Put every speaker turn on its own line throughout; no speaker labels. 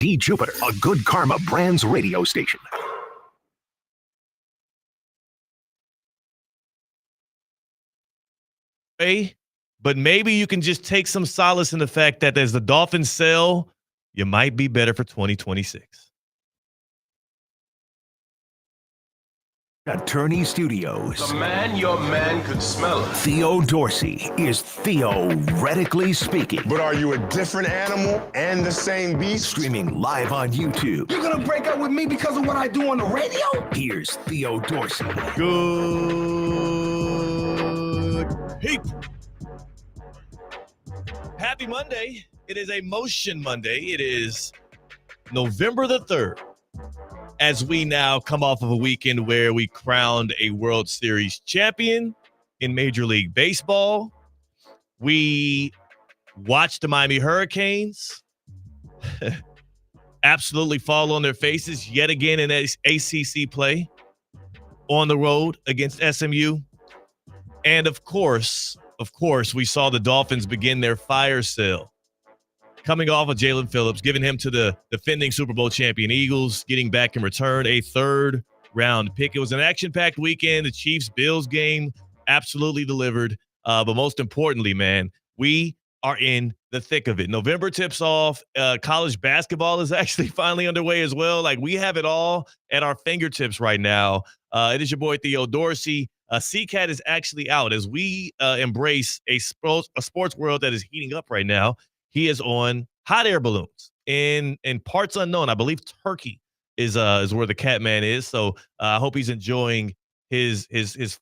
D. Jupiter, a Good Karma Brands radio station.
But maybe you can just take some solace in the fact that as the Dolphins sell, you might be better for 2026.
Attorney Studios.
The man your man could smell it.
Theo Dorsey is theoretically speaking.
But are you a different animal and the same beast?
Streaming live on YouTube.
You're gonna break up with me because of what I do on the radio?
Here's Theo Dorsey.
Good people. Happy Monday. It is a Motion Monday. It is November the 3rd. As we now come off of a weekend where we crowned a World Series champion in Major League Baseball. We watched the Miami Hurricanes absolutely fall on their faces yet again in ACC play on the road against SMU. And of course, we saw the Dolphins begin their fire sale. Coming off of Jalen Phillips, giving him to the defending Super Bowl champion Eagles, getting back in return a third-round pick. It was an action-packed weekend. The Chiefs-Bills game absolutely delivered. But most importantly, man, we are in the thick of it. November tips off. College basketball is actually finally underway as well. Like, we have it all at our fingertips right now. It is your boy Theo Dorsey. CCAT is actually out as we embrace a sports world that is heating up right now. He is on hot air balloons in parts unknown. I believe Turkey is where the cat man is. So I hope he's enjoying his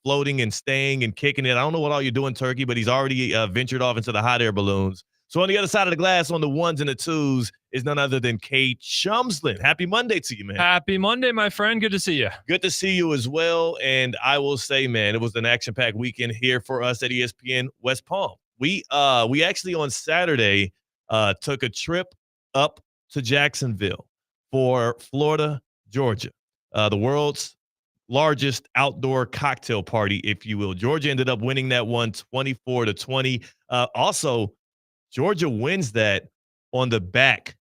floating and staying and kicking it. I don't know what all you're doing, Turkey, but he's already ventured off into the hot air balloons. So on the other side of the glass, on the ones and the twos, is none other than Kate Chumslin. Happy Monday to you, man.
Happy Monday, my friend. Good to see you.
Good to see you as well. And I will say, man, it was an action-packed weekend here for us at ESPN West Palm. We actually on Saturday took a trip up to Jacksonville for Florida, Georgia, the world's largest outdoor cocktail party, if you will. Georgia ended up winning that one 24-20. Also, Georgia wins that on the back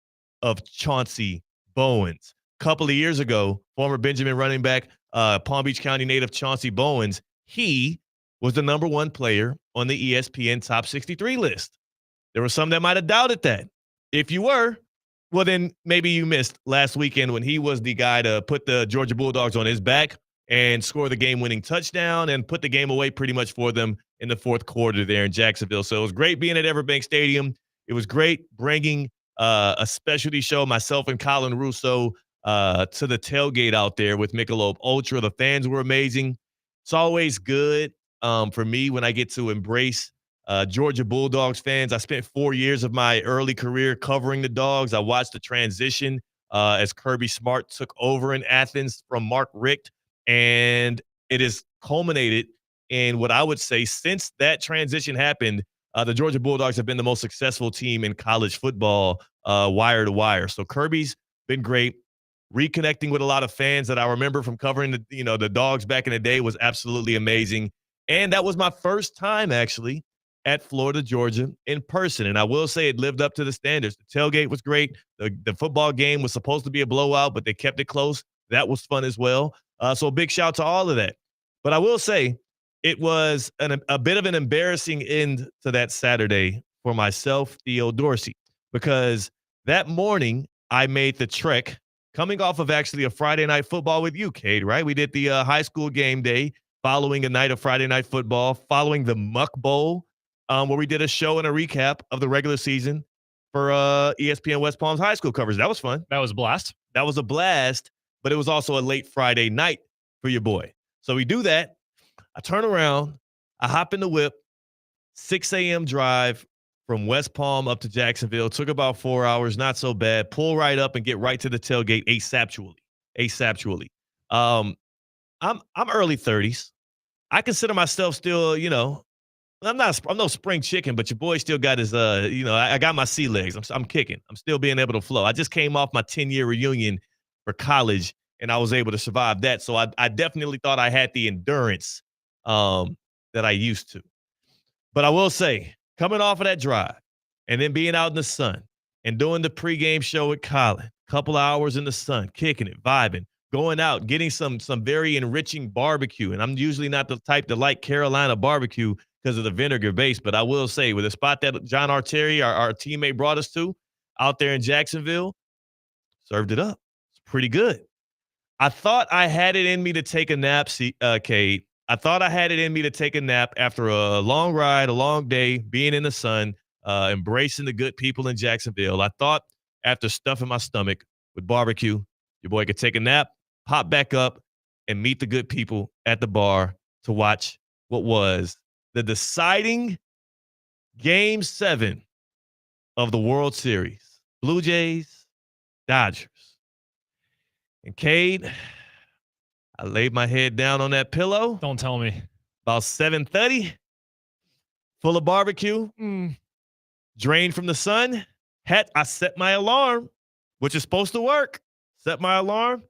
of Chauncey Bowens. A couple of years ago, former Benjamin running back, Palm Beach County native Chauncey Bowens, he was the number one player on the ESPN Top 63 list. There were some that might have doubted that. If you were, well, then maybe you missed last weekend when he was the guy to put the Georgia Bulldogs on his back and score the game-winning touchdown and put the game away pretty much for them in the fourth quarter there in Jacksonville. So it was great being at Everbank Stadium. It was great bringing a specialty show, myself and Colin Russo, to the tailgate out there with Michelob Ultra. The fans were amazing. It's always good for me when I get to embrace Georgia Bulldogs fans. I spent 4 years of my early career covering the Dogs. I watched the transition as Kirby Smart took over in Athens from Mark Richt, and it has culminated in what I would say since that transition happened, the Georgia Bulldogs have been the most successful team in college football, wire to wire. So Kirby's been great. Reconnecting with a lot of fans that I remember from covering the Dogs back in the day was absolutely amazing. And that was my first time actually at Florida, Georgia in person. And I will say it lived up to the standards. The tailgate was great. The football game was supposed to be a blowout, but they kept it close. That was fun as well. So a big shout out to all of that. But I will say it was a bit of an embarrassing end to that Saturday for myself, Theo Dorsey, because that morning I made the trek coming off of actually a Friday night football with you, Cade, right? We did the high school game day following a night of Friday night football, following the Muck Bowl, where we did a show and a recap of the regular season for ESPN West Palm's high school coverage. That was fun.
That was a blast.
That was a blast, but it was also a late Friday night for your boy. So we do that. I turn around. I hop in the whip. 6 a.m. drive from West Palm up to Jacksonville. Took about 4 hours. Not so bad. Pull right up and get right to the tailgate ASAPually. I'm early 30s. I consider myself still, I'm no spring chicken, but your boy still got his, I got my sea legs. I'm kicking. I'm still being able to flow. I just came off my 10-year reunion for college, and I was able to survive that. So I definitely thought I had the endurance that I used to. But I will say, coming off of that drive and then being out in the sun and doing the pregame show with Colin couple hours in the sun, kicking it, vibing, going out, getting some very enriching barbecue. And I'm usually not the type to like Carolina barbecue because of the vinegar base, but I will say with the spot that John Arteri, our teammate, brought us to out there in Jacksonville, served it up. It's pretty good. I thought I had it in me to take a nap, Kate. I thought I had it in me to take a nap after a long ride, a long day, being in the sun, embracing the good people in Jacksonville. I thought after stuffing my stomach with barbecue, your boy could take a nap, pop back up, and meet the good people at the bar to watch what was the deciding Game 7 of the World Series. Blue Jays, Dodgers. And Cade, I laid my head down on that pillow.
Don't tell me.
About 7:30, full of barbecue, drained from the sun. I set my alarm, which is supposed to work. Set my alarm.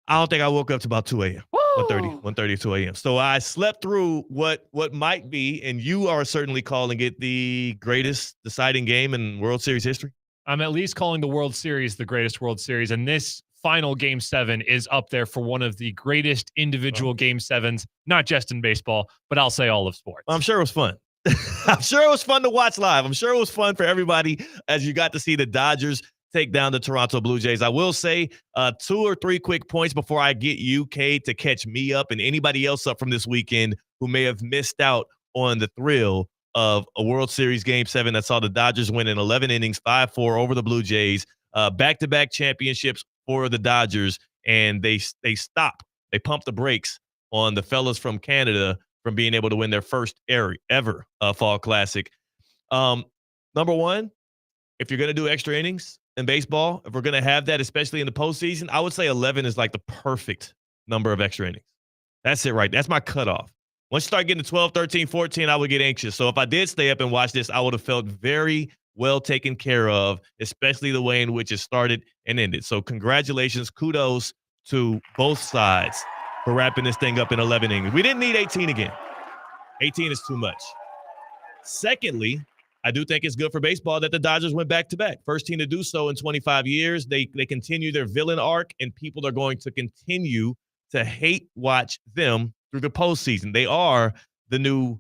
I don't think I woke up to about 2 a.m. 1:30, 2 a.m. So I slept through what might be, and you are certainly calling it the greatest deciding game in World Series history.
I'm at least calling the World Series the greatest World Series, and this final Game 7 is up there for one of the greatest individual Game 7s, not just in baseball, but I'll say all of sports.
I'm sure it was fun. I'm sure it was fun to watch live. I'm sure it was fun for everybody as you got to see the Dodgers take down the Toronto Blue Jays. I will say 2 or 3 quick points before I get you, Cade, to catch me up and anybody else up from this weekend who may have missed out on the thrill of a World Series Game 7 that saw the Dodgers win in 11 innings, 5-4 over the Blue Jays, back-to-back championships for the Dodgers, and they stop. They pump the brakes on the fellas from Canada from being able to win their first ever Fall Classic. Number one, if you're going to do extra innings in baseball, if we're going to have that, especially in the postseason, I would say 11 is like the perfect number of extra innings. That's it, right? That's my cutoff. Once you start getting to 12, 13, 14, I would get anxious. So if I did stay up and watch this, I would have felt very well taken care of, especially the way in which it started and ended. So congratulations, kudos to both sides for wrapping this thing up in 11 innings. We didn't need 18 again. 18 is too much. Secondly, I do think it's good for baseball that the Dodgers went back-to-back. First team to do so in 25 years. They continue their villain arc, and people are going to continue to hate watch them through the postseason. They are the new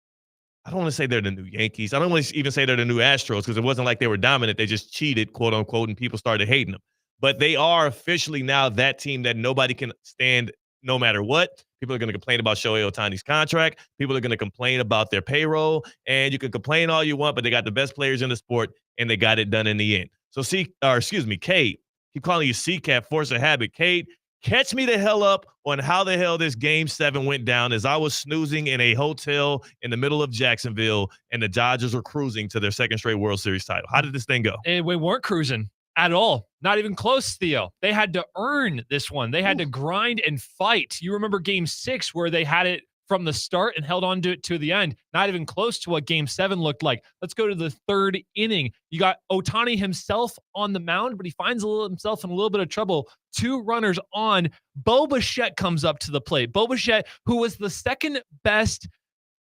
– I don't want to say they're the new Yankees. I don't want to even say they're the new Astros because it wasn't like they were dominant. They just cheated, quote unquote, and people started hating them. But they are officially now that team that nobody can stand no matter what. People are going to complain about Shohei Ohtani's contract. People are going to complain about their payroll. And you can complain all you want, but they got the best players in the sport, and they got it done in the end. So, Cade. Keep calling you CCAP, force a habit. Cade, catch me the hell up on how the hell this Game 7 went down as I was snoozing in a hotel in the middle of Jacksonville and the Dodgers were cruising to their second straight World Series title. How did this thing go?
We weren't cruising at all. Not even close, Theo. They had to earn this one. They had to grind and fight. You remember Game 6 where they had it from the start and held on to it to the end. Not even close to what Game 7 looked like. Let's go to the third inning. You got Ohtani himself on the mound, but he finds himself in a little bit of trouble. 2 runners on. Bo Bichette comes up to the plate. Bo Bichette, who was the second best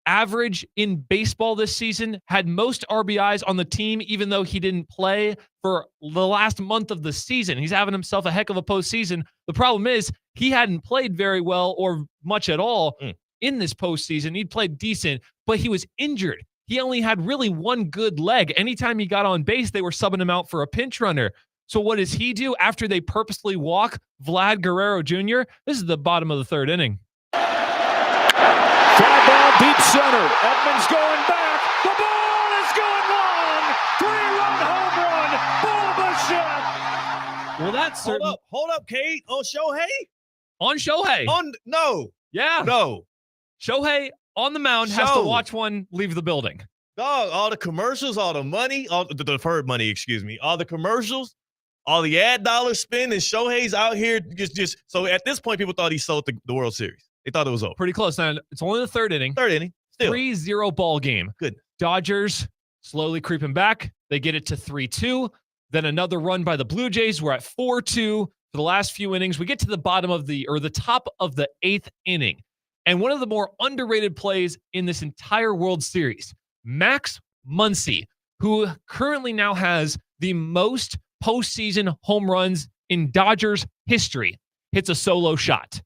average in baseball this season, had most RBIs on the team, even though he didn't play for the last month of the season. He's having himself a heck of a postseason. The problem is he hadn't played very well or much at all in this postseason. He'd played decent, but he was injured. He only had really one good leg. Anytime he got on base, they were subbing him out for a pinch runner. So what does he do after they purposely walk Vlad Guerrero Jr.? This is the bottom of the third inning.
Fly ball deep center. Edmonds going back. The ball is going long. 3-run home run. Bo Bichette.
Well, that's certain.
Hold up, Cade. On Shohei?
On Shohei.
No.
Yeah.
No.
Shohei on the mound has to watch one leave the building.
Dog, all the commercials, all the money, all the deferred money, excuse me, all the commercials, all the ad dollars spent, and Shohei's out here just. So at this point, people thought he sold the World Series. They thought it was over.
Pretty close. Now, it's only the third inning.
Third inning. Still.
3-0 ball game.
Good.
Dodgers slowly creeping back. They get it to 3-2. Then another run by the Blue Jays. We're at 4-2 for the last few innings. We get to the top of the 8th inning. And one of the more underrated plays in this entire World Series, Max Muncy, who currently now has the most postseason home runs in Dodgers history, hits a solo shot.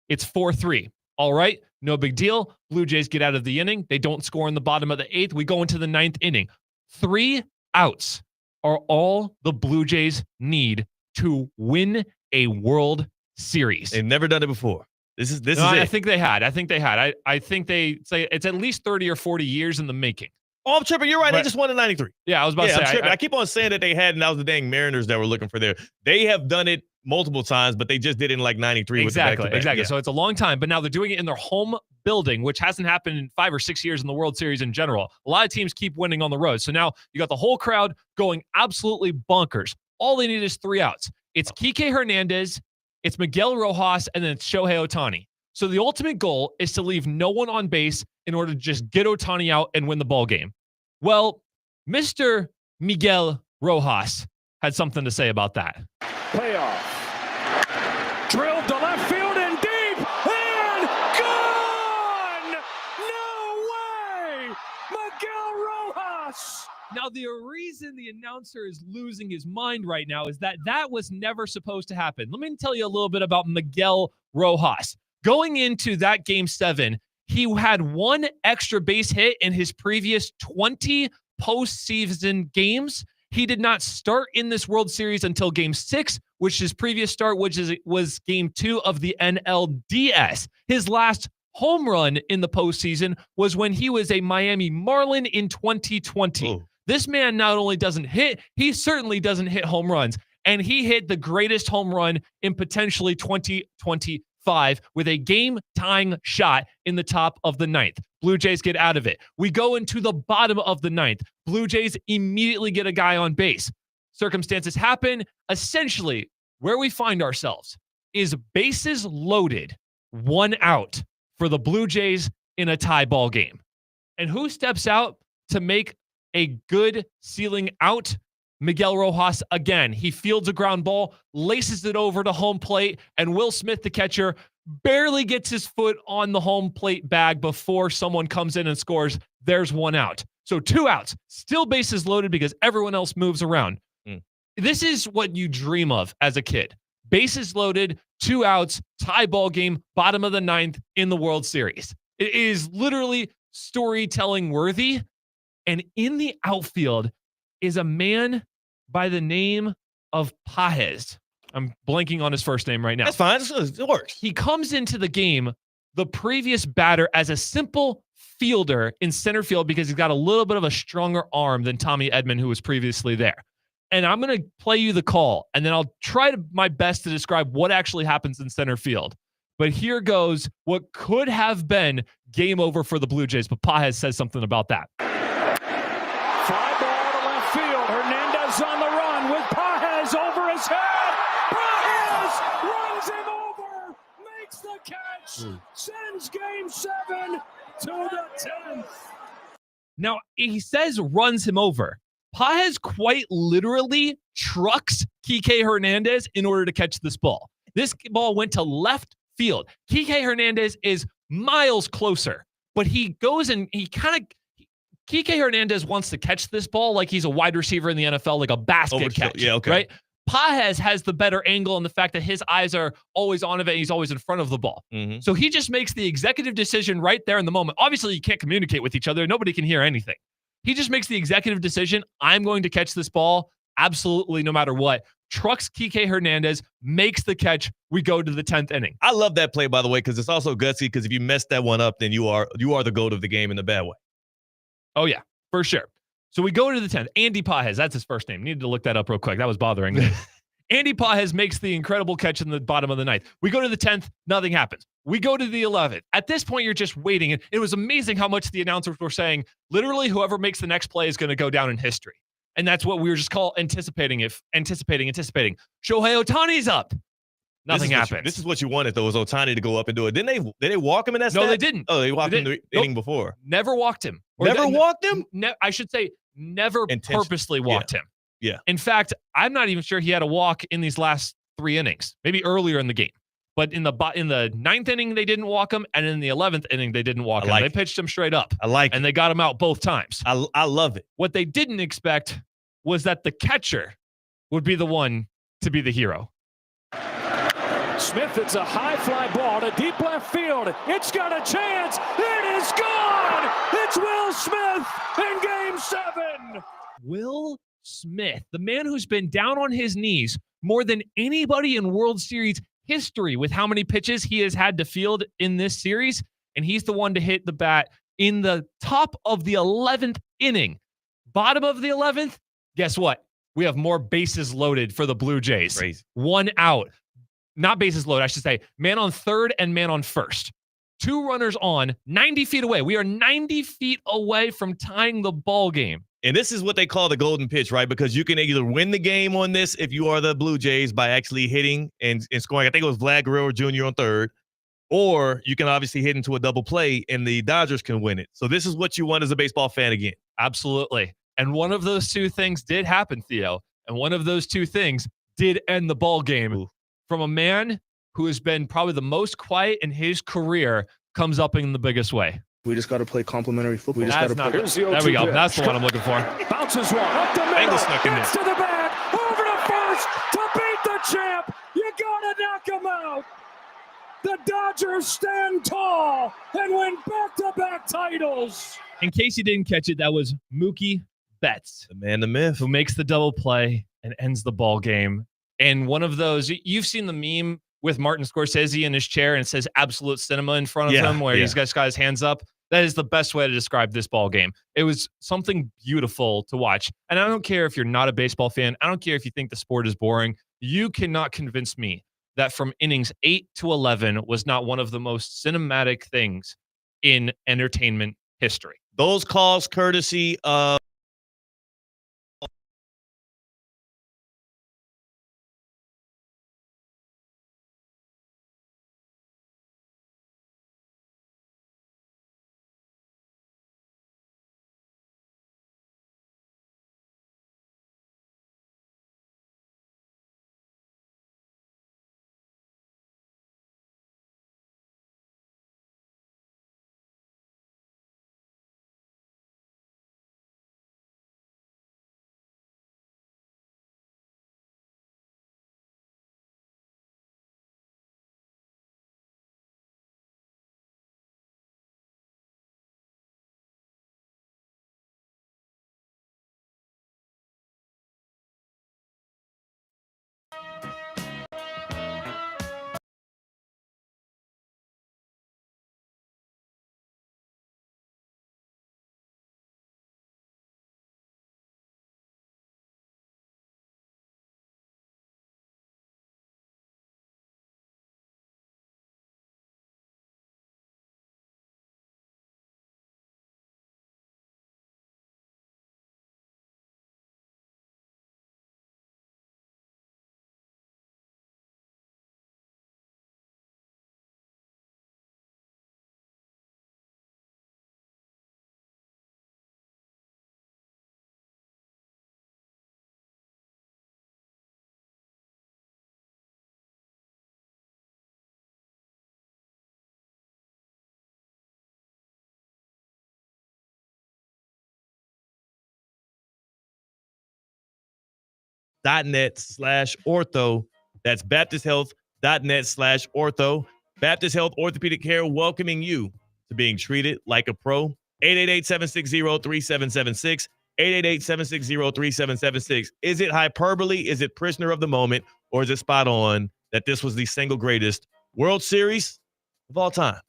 It's 4-3. All right, no big deal. Blue Jays get out of the inning. They don't score in the bottom of the 8th. We go into the 9th inning. 3 outs are all the Blue Jays need to win a World Series.
They've never done it before. This is it.
I think they had. I think they say it's at least 30 or 40 years in the making.
Oh, I'm tripping. You're right.
But,
They just won in 93.
Yeah, I was about to
I'm
say.
tripping. I keep on saying that they had, and that was the dang Mariners that were looking for there. They have done it multiple times, but they just did it in like 93.
Exactly.
Yeah.
So it's a long time, but now they're doing it in their home building, which hasn't happened in 5 or 6 years in the World Series in general. A lot of teams keep winning on the road. So now you got the whole crowd going absolutely bonkers. All they need is 3 outs. It's Kike Hernandez, it's Miguel Rojas, and then it's Shohei Ohtani. So the ultimate goal is to leave no one on base in order to just get Ohtani out and win the ball game. Well, Mr. Miguel Rojas had something to say about that.
Payoff. Drilled to left field and deep and gone! No way! Miguel Rojas!
Now, the reason the announcer is losing his mind right now is that was never supposed to happen. Let me tell you a little bit about Miguel Rojas. Going into that Game 7, he had 1 extra base hit in his previous 20 postseason games. He did not start in this World Series until Game 6, which his previous start, was Game 2 of the NLDS. His last home run in the postseason was when he was a Miami Marlin in 2020.
Ooh.
This man not only doesn't hit, he certainly doesn't hit home runs. And he hit the greatest home run in potentially 2025 with a game-tying shot in the top of the 9th. Blue Jays get out of it. We go into the bottom of the 9th. Blue Jays immediately get a guy on base. Circumstances happen. Essentially, where we find ourselves is bases loaded, 1 out for the Blue Jays in a tie ball game. And who steps out to make a good ceiling out? Miguel Rojas again. He fields a ground ball, laces it over to home plate, and Will Smith, the catcher, barely gets his foot on the home plate bag before someone comes in and scores. There's 1 out. So 2 outs, still bases loaded because everyone else moves around. This is what you dream of as a kid. Bases loaded, 2 outs, tie ball game, bottom of the 9th in the World Series. It is literally storytelling worthy. And in the outfield is a man by the name of Pages. I'm blanking on his first name right now.
That's fine. It works.
He comes into the game, the previous batter, as a simple fielder in center field because he's got a little bit of a stronger arm than Tommy Edman, who was previously there. And I'm going to play you the call, and then I'll try my best to describe what actually happens in center field. But here goes what could have been game over for the Blue Jays, but Pages says something about that.
Fly ball to left field. Hernandez on the run with Pages over his head. Pages runs him over, makes the catch, sends Game 7 to the 10th.
Now, he says runs him over. Pages quite literally trucks Kike Hernandez in order to catch this ball. This ball went to left field. Kike Hernandez is miles closer, but he goes and Kike Hernandez wants to catch this ball like he's a wide receiver in the NFL, like a basket catch.
Yeah, okay.
Right? Pages has the better angle and the fact that his eyes are always on it. He's always in front of the ball.
Mm-hmm.
So he just makes the executive decision right there in the moment. Obviously, you can't communicate with each other. Nobody can hear anything. He just makes the executive decision. I'm going to catch this ball absolutely no matter what. Trucks Kike Hernandez, makes the catch. We go to the 10th inning.
I love that play, by the way, because it's also gutsy, because if you mess that one up, then you are the GOAT of the game in a bad way.
Oh, yeah, for sure. So we go to the 10th. Andy Pages, that's his first name. Needed to look that up real quick. That was bothering me. Andy Pages makes the incredible catch in the bottom of the 9th. We go to the 10th. Nothing happens. We go to the 11th. At this point, you're just waiting. And it was amazing how much the announcers were saying, literally, whoever makes the next play is going to go down in history. And that's what we were just called anticipating. Shohei Ohtani's up. Nothing happens.
This is what you wanted, though, was Ohtani to go up and do it. Did they walk him in that
No,
stat?
they didn't.
Oh, they walked him the inning before.
Never walked him.
Never walked him?
I should say never purposely walked him.
Yeah.
In fact, I'm not even sure he had a walk in these last 3 innings, maybe earlier in the game. But in the 9th inning, they didn't walk him. And in the 11th inning, they didn't walk him. They pitched him straight up.
I like it.
And they got him out both times.
I love it.
What they didn't expect was that the catcher would be the one to be the hero.
Smith, it's a high fly ball to deep left field. It's got a chance. It is gone. It's Will Smith in Game 7.
Will Smith, the man who's been down on his knees more than anybody in World Series history with how many pitches he has had to field in this series. And he's the one to hit the bat in the top of the 11th inning. Bottom of the 11th, guess what? We have more bases loaded for the Blue Jays.
Crazy.
1 out. Not bases loaded, I should say. Man on third and man on first. 2 runners on, 90 feet away. We are 90 feet away from tying the ball game.
And this is what they call the golden pitch, right? Because you can either win the game on this if you are the Blue Jays by actually hitting and scoring. I think it was Vlad Guerrero Jr. on third. Or you can obviously hit into a double play and the Dodgers can win it. So this is what you want as a baseball fan again.
Absolutely. And one of those 2 things did happen, Theo. And one of those 2 things did end the ball game.
Ooh.
From a man who has been probably the most quiet in his career, comes up in the biggest way.
We just got to play complimentary football. We just
That's
got to
not
play.
There we go. That's the one I'm looking for.
Bounces one up the middle.
Angle snuck in
Gets to the bag. Over to first to beat the champ. You gotta knock him out. The Dodgers stand tall and win back-to-back titles.
In case you didn't catch it, that was Mookie Betts,
The man, the myth.
who makes the double play and ends the ball game. And one of those, you've seen the meme with Martin Scorsese in his chair and it says absolute cinema in front of him where he's got his hands up. That is the best way to describe this ball game. It was something beautiful to watch. And I don't care if you're not a baseball fan. I don't care if you think the sport is boring. You cannot convince me that from innings 8 to 11 was not one of the most cinematic things in entertainment history.
Those calls courtesy of .net/ortho. That's BaptistHealth.net/ortho. Baptist Health Orthopedic Care welcoming you to being treated like a pro. 888-760-3776. 888-760-3776. Is it hyperbole? Is it prisoner of the moment? Or is it spot on that this was the single greatest World Series of all time?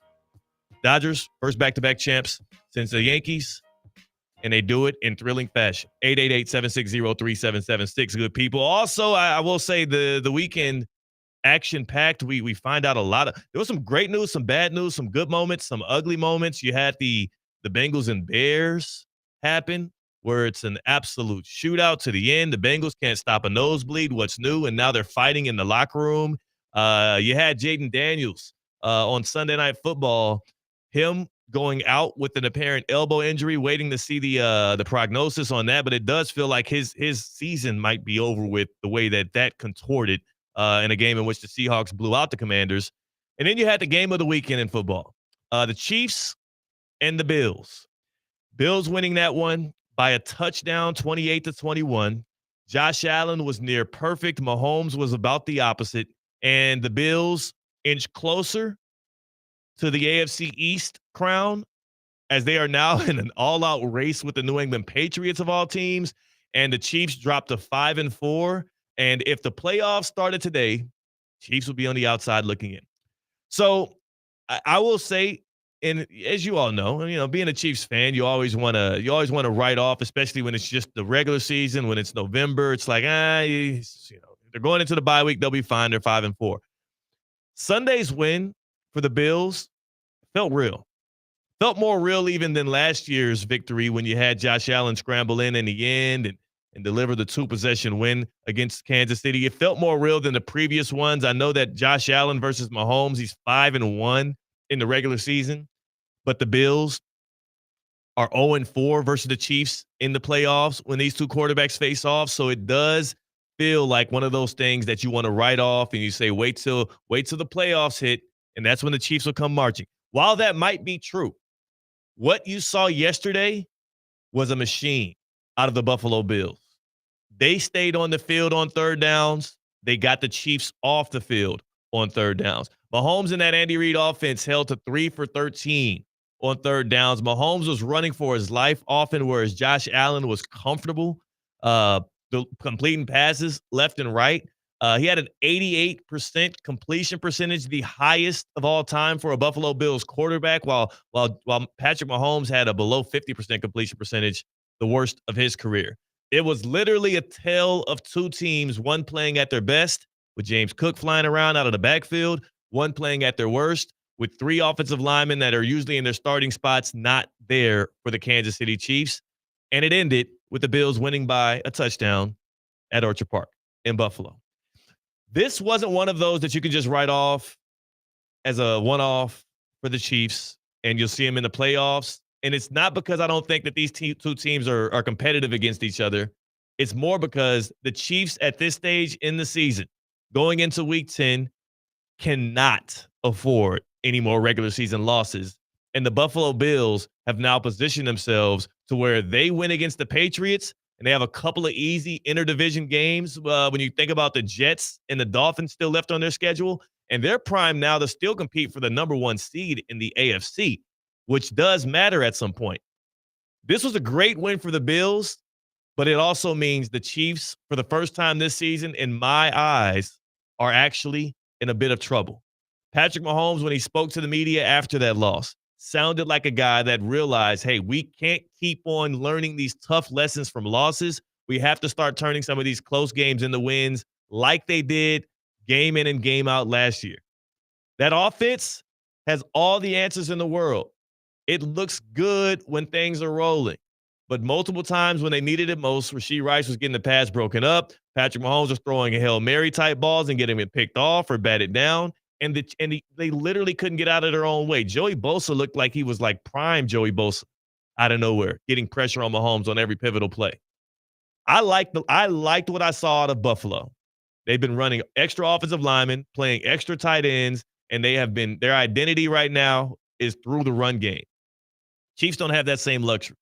Dodgers, first back-to-back champs since the Yankees, and they do it in thrilling fashion. 888-760-3776, good people. Also, I will say the weekend action-packed. We find out a lot of – there was some great news, some bad news, some good moments, some ugly moments. You had the Bengals and Bears happen, where it's an absolute shootout to the end. The Bengals can't stop a nosebleed. What's new? And now they're fighting in the locker room. You had Jaden Daniels on Sunday Night Football, him going out with an apparent elbow injury, waiting to see the prognosis on that. But it does feel like his season might be over with the way that contorted in a game in which the Seahawks blew out the Commanders. And then you had the game of the weekend in football, the Chiefs and the Bills. Bills winning that one by a touchdown, 28-21. Josh Allen was near perfect. Mahomes was about the opposite. And the Bills inch closer to the AFC East crown as they are now in an all-out race with the New England Patriots of all teams. And the Chiefs dropped to 5-4. And if the playoffs started today, Chiefs will be on the outside looking in. So I will say, and as you all know, being a Chiefs fan, you always want to write off, especially when it's just the regular season. When it's November, it's like, they're going into the bye week, they'll be fine. They're 5-4. Sunday's win for the Bills felt real. Felt more real even than last year's victory when you had Josh Allen scramble in the end and deliver the 2-possession win against Kansas City. It felt more real than the previous ones. I know that Josh Allen versus Mahomes, he's 5-1 in the regular season, but the Bills are 0-4 versus the Chiefs in the playoffs when these two quarterbacks face off. So it does feel like one of those things that you want to write off and you say, wait till the playoffs hit, and that's when the Chiefs will come marching. While that might be true, what you saw yesterday was a machine out of the Buffalo Bills. They stayed on the field on third downs. They got the Chiefs off the field on third downs. Mahomes and that Andy Reid offense held to 3 for 13 on third downs. Mahomes was running for his life often, whereas Josh Allen was comfortable completing passes left and right. He had an 88% completion percentage, the highest of all time for a Buffalo Bills quarterback, while Patrick Mahomes had a below 50% completion percentage, the worst of his career. It was literally a tale of two teams, one playing at their best with James Cook flying around out of the backfield, one playing at their worst with 3 offensive linemen that are usually in their starting spots not there for the Kansas City Chiefs. And it ended with the Bills winning by a touchdown at Orchard Park in Buffalo. This wasn't one of those that you could just write off as a one-off for the Chiefs, and you'll see them in the playoffs. And it's not because I don't think that these two teams are competitive against each other. It's more because the Chiefs at this stage in the season, going into Week 10, cannot afford any more regular season losses. And the Buffalo Bills have now positioned themselves to where they win against the Patriots, and they have a couple of easy interdivision games when you think about the Jets and the Dolphins still left on their schedule. And they're primed now to still compete for the number 1 seed in the AFC, which does matter at some point. This was a great win for the Bills, but it also means the Chiefs, for the first time this season, in my eyes, are actually in a bit of trouble. Patrick Mahomes, when he spoke to the media after that loss, sounded like a guy that realized, hey, we can't keep on learning these tough lessons from losses. We have to start turning some of these close games into wins like they did game in and game out last year. That offense has all the answers in the world. It looks good when things are rolling. But multiple times when they needed it most, Rashee Rice was getting the pass broken up. Patrick Mahomes was throwing a Hail Mary type balls and getting it picked off or batted down. And they literally couldn't get out of their own way. Joey Bosa looked like he was like prime Joey Bosa out of nowhere, getting pressure on Mahomes on every pivotal play. I liked what I saw out of Buffalo. They've been running extra offensive linemen, playing extra tight ends, and their identity right now is through the run game. Chiefs don't have that same luxury.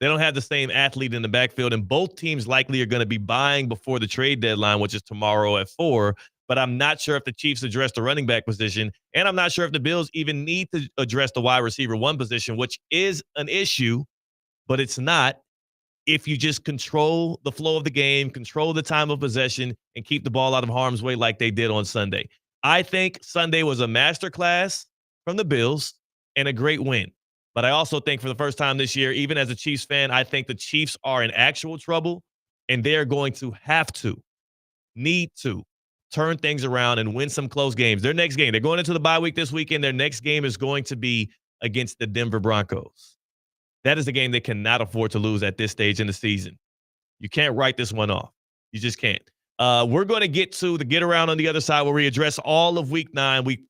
They don't have the same athlete in the backfield, and both teams likely are going to be buying before the trade deadline, which is tomorrow at 4. But I'm not sure if the Chiefs address the running back position, and I'm not sure if the Bills even need to address the wide receiver 1 position, which is an issue, but it's not if you just control the flow of the game, control the time of possession, and keep the ball out of harm's way like they did on Sunday. I think Sunday was a masterclass from the Bills and a great win. But I also think for the first time this year, even as a Chiefs fan, I think the Chiefs are in actual trouble, and they're going to need to turn things around and win some close games. Their next game, they're going into the bye week this weekend. Their next game is going to be against the Denver Broncos. That is the game they cannot afford to lose at this stage in the season. You can't write this one off. You just can't. We're going to get to the get around on the other side where we address all of Week 9. Week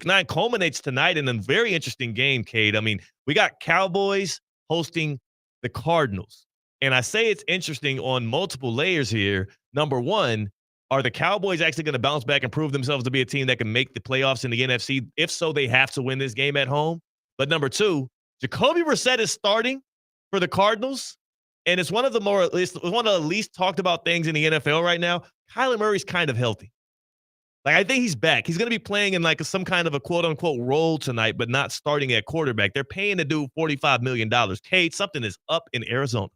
9 culminates tonight in a very interesting game, Cade. I mean, we got Cowboys hosting the Cardinals. And I say it's interesting on multiple layers here. Number one, are the Cowboys actually going to bounce back and prove themselves to be a team that can make the playoffs in the NFC? If so, they have to win this game at home. But number two, Jacoby Brissett is starting for the Cardinals. and it's one of the least talked about things in the NFL right now. Kyler Murray's kind of healthy. Like, I think he's back. He's going to be playing in like some kind of a quote-unquote role tonight, but not starting at quarterback. They're paying the dude $45 million. Cade, something is up in Arizona.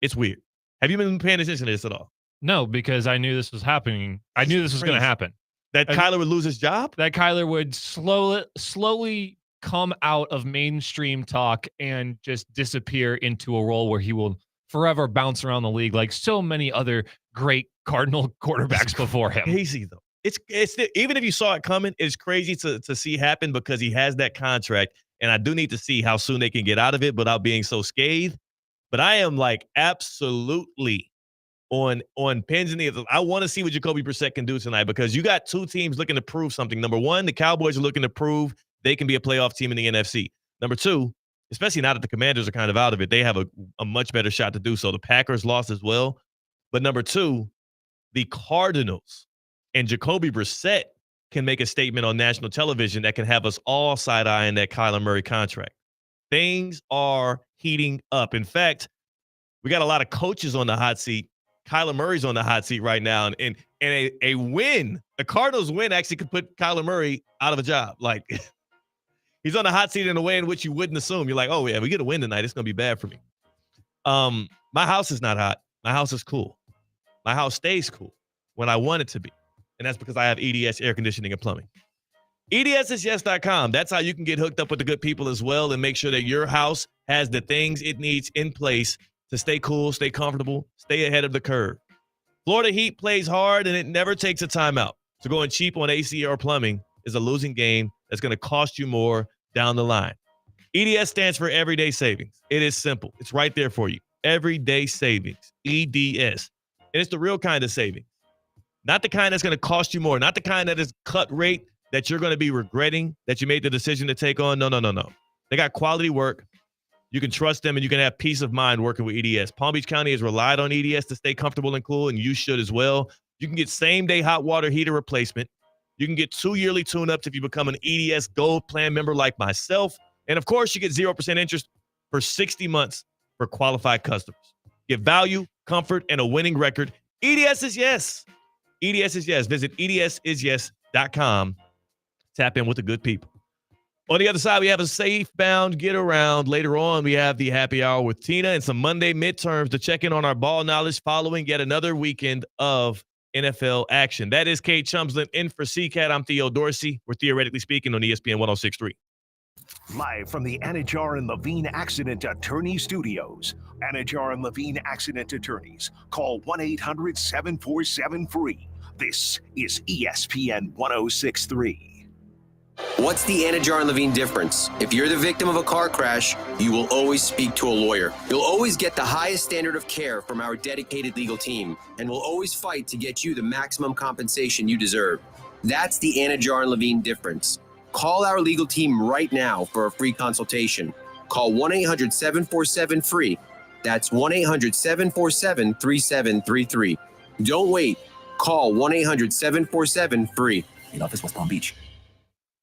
It's weird. Have you been paying attention to this at all?
No, because I knew this was happening. I knew this was going to happen.
That Kyler would lose his job?
That Kyler would slowly come out of mainstream talk and just disappear into a role where he will forever bounce around the league like so many other great Cardinal quarterbacks before him.
Crazy, though. It's even if you saw it coming, it's crazy to see happen because he has that contract, and I do need to see how soon they can get out of it without being so scathed. But I am like absolutely on pins and needles. I want to see what Jacoby Brissett can do tonight because you got two teams looking to prove something. Number one, the Cowboys are looking to prove they can be a playoff team in the NFC. Number two, especially now that the Commanders are kind of out of it, they have a much better shot to do so. The Packers lost as well. But number two, the Cardinals and Jacoby Brissett can make a statement on national television that can have us all side-eyeing that Kyler Murray contract. Things are heating up. In fact, we got a lot of coaches on the hot seat. Kyler Murray's on the hot seat right now. And a win, the Cardinals win actually could put Kyler Murray out of a job. Like, he's on the hot seat in a way in which you wouldn't assume. You're like, oh, yeah, if we get a win tonight, it's going to be bad for me. My house is not hot. My house is cool. My house stays cool when I want it to be. And that's because I have EDS air conditioning and plumbing. EDSisyes.com. That's how you can get hooked up with the good people as well and make sure that your house has the things it needs in place to stay cool, stay comfortable, stay ahead of the curve. Florida Heat plays hard, and it never takes a timeout. So going cheap on AC or plumbing is a losing game that's going to cost you more down the line. EDS stands for Everyday Savings. It is simple. It's right there for you. Everyday Savings, EDS. And it's the real kind of savings. Not the kind that's going to cost you more. Not the kind that is cut rate that you're going to be regretting that you made the decision to take on. No. They got quality work. You can trust them, and you can have peace of mind working with EDS. Palm Beach County has relied on EDS to stay comfortable and cool, and you should as well. You can get same-day hot water heater replacement. You can get 2 yearly tune-ups if you become an EDS Gold Plan member like myself. And, of course, you get 0% interest for 60 months for qualified customers. Get value, comfort, and a winning record. EDS is yes. EDS is yes. Visit edsisyes.com. Tap in with the good people. On the other side, we have a safe-bound get-around. Later on, we have the happy hour with Tina and some Monday midterms to check in on our ball knowledge following yet another weekend of NFL action. That is Kate Chumsland in for CCAT. I'm Theo Dorsey. We're theoretically speaking on ESPN 106.3.
Live from the Anajar and Levine Accident Attorney Studios. Anajar and Levine Accident Attorneys. Call 1-800-747-FREE. This is ESPN 106.3.
What's the Anajar and Levine difference? If you're the victim of a car crash, you will always speak to a lawyer. You'll always get the highest standard of care from our dedicated legal team, and we'll always fight to get you the maximum compensation you deserve. That's the Anajar and Levine difference. Call our legal team right now for a free consultation. Call 1-800-747-FREE. That's 1-800-747-3733. Don't wait. Call 1-800-747-FREE.
In office, West Palm Beach.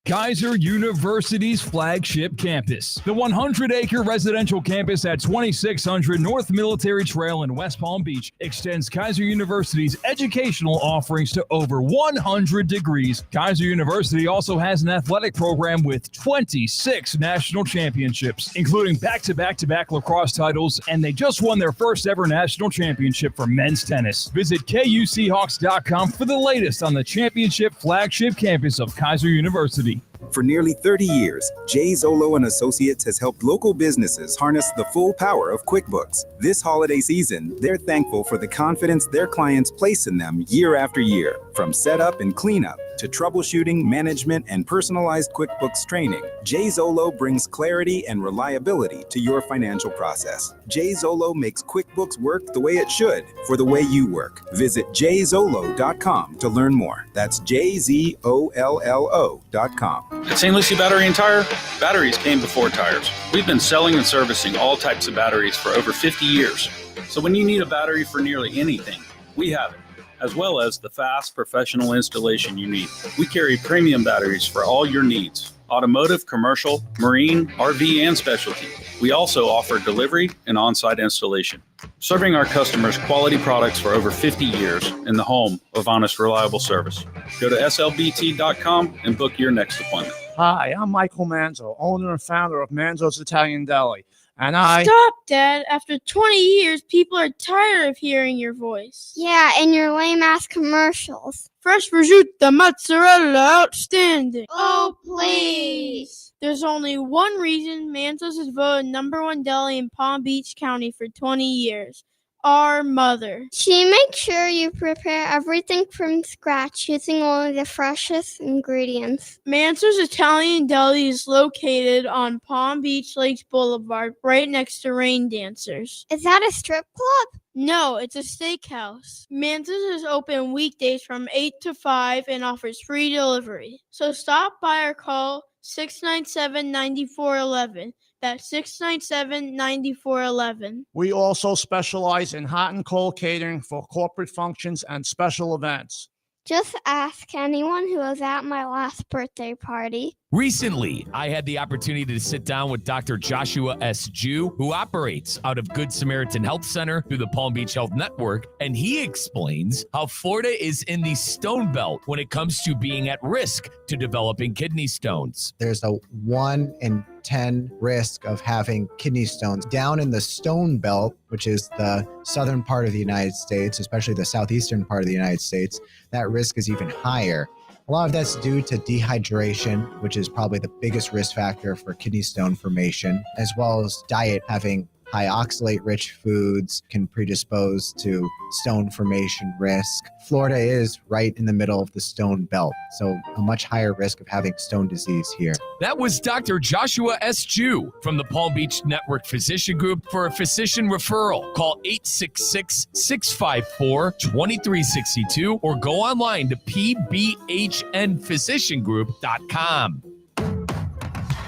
Kaiser University's flagship campus. The 100-acre residential campus at 2600 North Military Trail in West Palm Beach extends Kaiser University's educational offerings to over 100 degrees. Kaiser University also has an athletic program with 26 national championships, including back-to-back lacrosse titles, and they just won their first ever national championship for men's tennis. Visit KUSeahawks.com for the latest on the championship flagship campus of Kaiser University.
For nearly 30 years, Jay Zolo & Associates has helped local businesses harness the full power of QuickBooks. This holiday season, they're thankful for the confidence their clients place in them year after year. From setup and cleanup to troubleshooting, management, and personalized QuickBooks training, Jay Zolo brings clarity and reliability to your financial process. Jay Zolo makes QuickBooks work the way it should for the way you work. Visit jzolo.com to learn more. That's JZOLLO.com.
At St. Lucie Battery and Tire, batteries came before tires. We've been selling and servicing all types of batteries for over 50 years. So when you need a battery for nearly anything, we have it, as well as the fast professional installation you need. We carry premium batteries for all your needs. automotive, commercial, marine, RV, and specialty. We also offer delivery and on-site installation, serving our customers quality products for over 50 years in the home of honest, reliable service. Go to slbt.com and book your next appointment.
Hi, I'm Michael Manzo, owner and founder of Manzo's Italian Deli. And
Stop, Dad. After 20 years, people are tired of hearing your voice.
Yeah, and your lame-ass commercials.
Fresh prosciutto, mozzarella, outstanding.
Oh, please.
There's only one reason Manzo's is voted #1 deli in Palm Beach County for 20 years. Our mother.
She makes sure you prepare everything from scratch using only the freshest ingredients.
Manzo's Italian Deli is located on Palm Beach Lakes Boulevard, right next to Rain Dancers.
Is that a strip club?
No, it's a steakhouse. Manzo's is open weekdays from 8 to 5 and offers free delivery. So stop by or call 697-9411. That's 697-9411.
we also specialize in hot and cold catering for corporate functions and special events.
Just ask anyone who was at my last birthday party.
Recently, I had the opportunity to sit down with Dr. Joshua S. Jew, who operates out of Good Samaritan Health Center through the Palm Beach Health Network, and he explains how Florida is in the stone belt when it comes to being at risk to developing kidney stones.
There's a 1 in 10 risk of having kidney stones down in the stone belt, which is the southern part of the United States, especially the southeastern part of the United States. That risk is even higher. A lot of that's due to dehydration, which is probably the biggest risk factor for kidney stone formation, as well as diet. Having high oxalate-rich foods can predispose to stone formation risk. Florida is right in the middle of the stone belt, so a much higher risk of having stone disease here.
That was Dr. Joshua S. Jew from the Palm Beach Network Physician Group. For a physician referral, call 866-654-2362 or go online to pbhnphysiciangroup.com.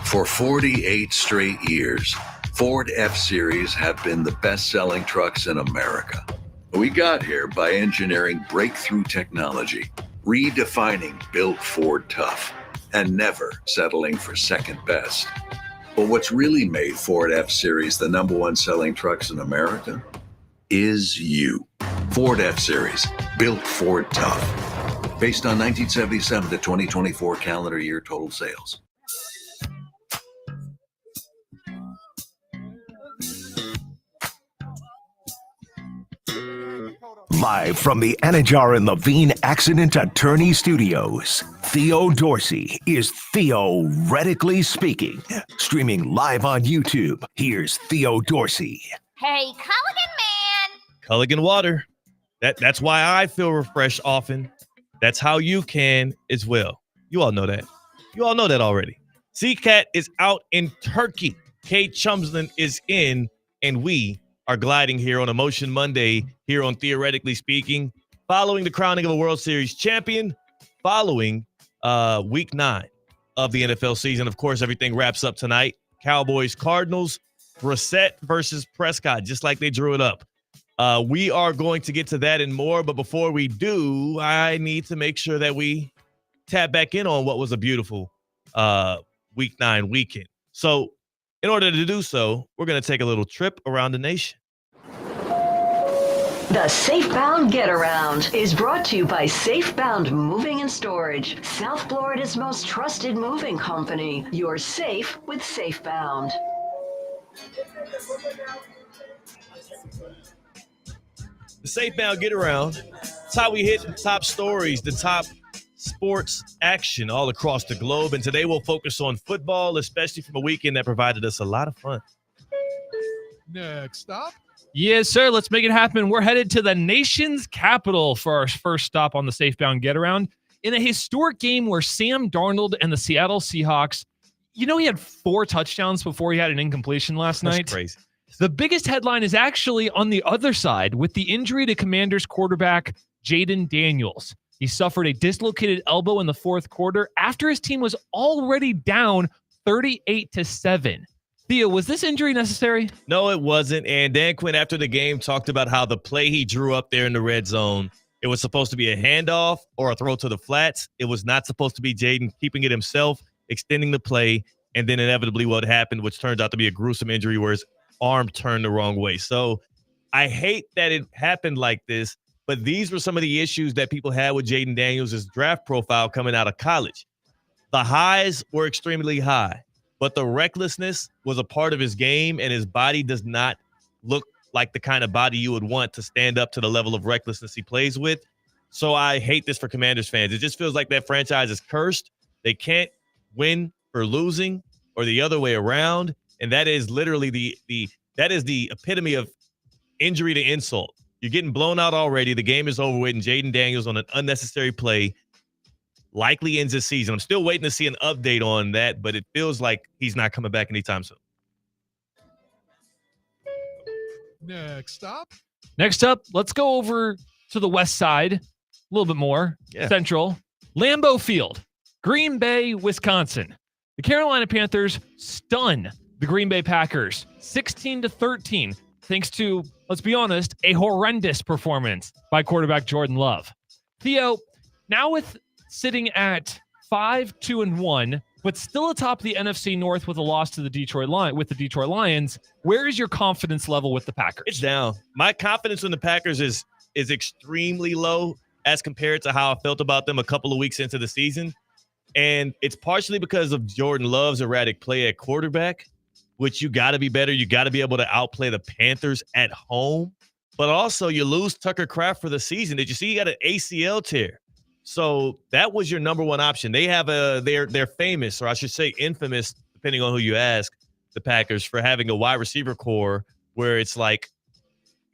For 48 straight years, Ford F-Series have been the best-selling trucks in America. We got here by engineering breakthrough technology, redefining Built Ford Tough, and never settling for second best. But what's really made Ford F-Series the #1 selling trucks in America is you. Ford F-Series, Built Ford Tough. Based on 1977 to 2024 calendar year total sales.
Live from the Anajar and Levine Accident Attorney Studios, Theo Dorsey is theoretically speaking. Streaming live on YouTube, here's Theo Dorsey.
Hey, Culligan man!
Culligan water. That's why I feel refreshed often. That's how you can as well. You all know that. You all know that already. C-Cat is out in Turkey. Kate Chumsland is in, and we are gliding here on Emotion Monday here on Theoretically Speaking, following the crowning of a World Series champion, following week 9 of the NFL season. Of course, everything wraps up tonight. Cowboys, Cardinals, Brissett versus Prescott, just like they drew it up. We are going to get to that and more, but before we do, I need to make sure that we tap back in on what was a beautiful week 9 weekend. So in order to do so, we're going to take a little trip around the nation.
The Safebound Get Around is brought to you by Safebound Moving and Storage, South Florida's most trusted moving company. You're safe with Safebound.
The Safebound Get Around. It's how we hit the top stories, the top sports action all across the globe. And today we'll focus on football, especially from a weekend that provided us a lot of fun.
Next stop. Yes, sir. Let's make it happen. We're headed to the nation's capital for our first stop on the Safebound Get Around in a historic game where Sam Darnold and the Seattle Seahawks, he had 4 touchdowns before he had an incompletion last night.
That's crazy.
The biggest headline is actually on the other side with the injury to Commanders quarterback Jaden Daniels. He suffered a dislocated elbow in the fourth quarter after his team was already down 38-7. Theo, was this injury necessary?
No, it wasn't. And Dan Quinn, after the game, talked about how the play he drew up there in the red zone, it was supposed to be a handoff or a throw to the flats. It was not supposed to be Jaden keeping it himself. extending the play, and then inevitably what happened, which turns out to be a gruesome injury where his arm turned the wrong way. So I hate that it happened like this, but these were some of the issues that people had with Jaden Daniels' draft profile coming out of college. The highs were extremely high, but the recklessness was a part of his game, and his body does not look like the kind of body you would want to stand up to the level of recklessness he plays with. So I hate this for Commanders fans. It just feels like that franchise is cursed. They can't win for losing or the other way around, and that is literally that is the epitome of injury to insult. You're getting blown out already. The game is over with, and Jaden Daniels on an unnecessary play likely ends the season. I'm still waiting to see an update on that, but it feels like he's not coming back anytime soon.
Next up, let's go over to the west side, a little bit more central. Lambeau Field, Green Bay, Wisconsin. The Carolina Panthers stun the Green Bay Packers 16-13, thanks to, let's be honest, a horrendous performance by quarterback Jordan Love. Theo, now with sitting at 5-2-1, but still atop the NFC North with a loss to the Detroit Lions, where is your confidence level with the Packers?
It's down. My confidence in the Packers is extremely low as compared to how I felt about them a couple of weeks into the season. And it's partially because of Jordan Love's erratic play at quarterback, which you got to be better. You got to be able to outplay the Panthers at home. But also you lose Tucker Kraft for the season. Did you see he got an ACL tear? So that was your number one option. They have they're famous, or I should say infamous, depending on who you ask, the Packers, for having a wide receiver core where it's like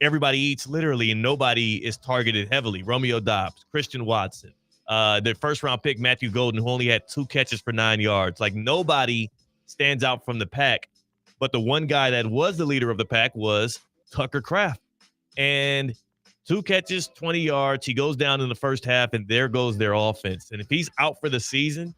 everybody eats literally and nobody is targeted heavily. Romeo Doubs, Christian Watson, their first round pick, Matthew Golden, who only had 2 catches for 9 yards. Like nobody stands out from the pack. But the one guy that was the leader of the pack was Tucker Kraft. And 2 catches, 20 yards. He goes down in the first half, and there goes their offense. And if he's out for the season,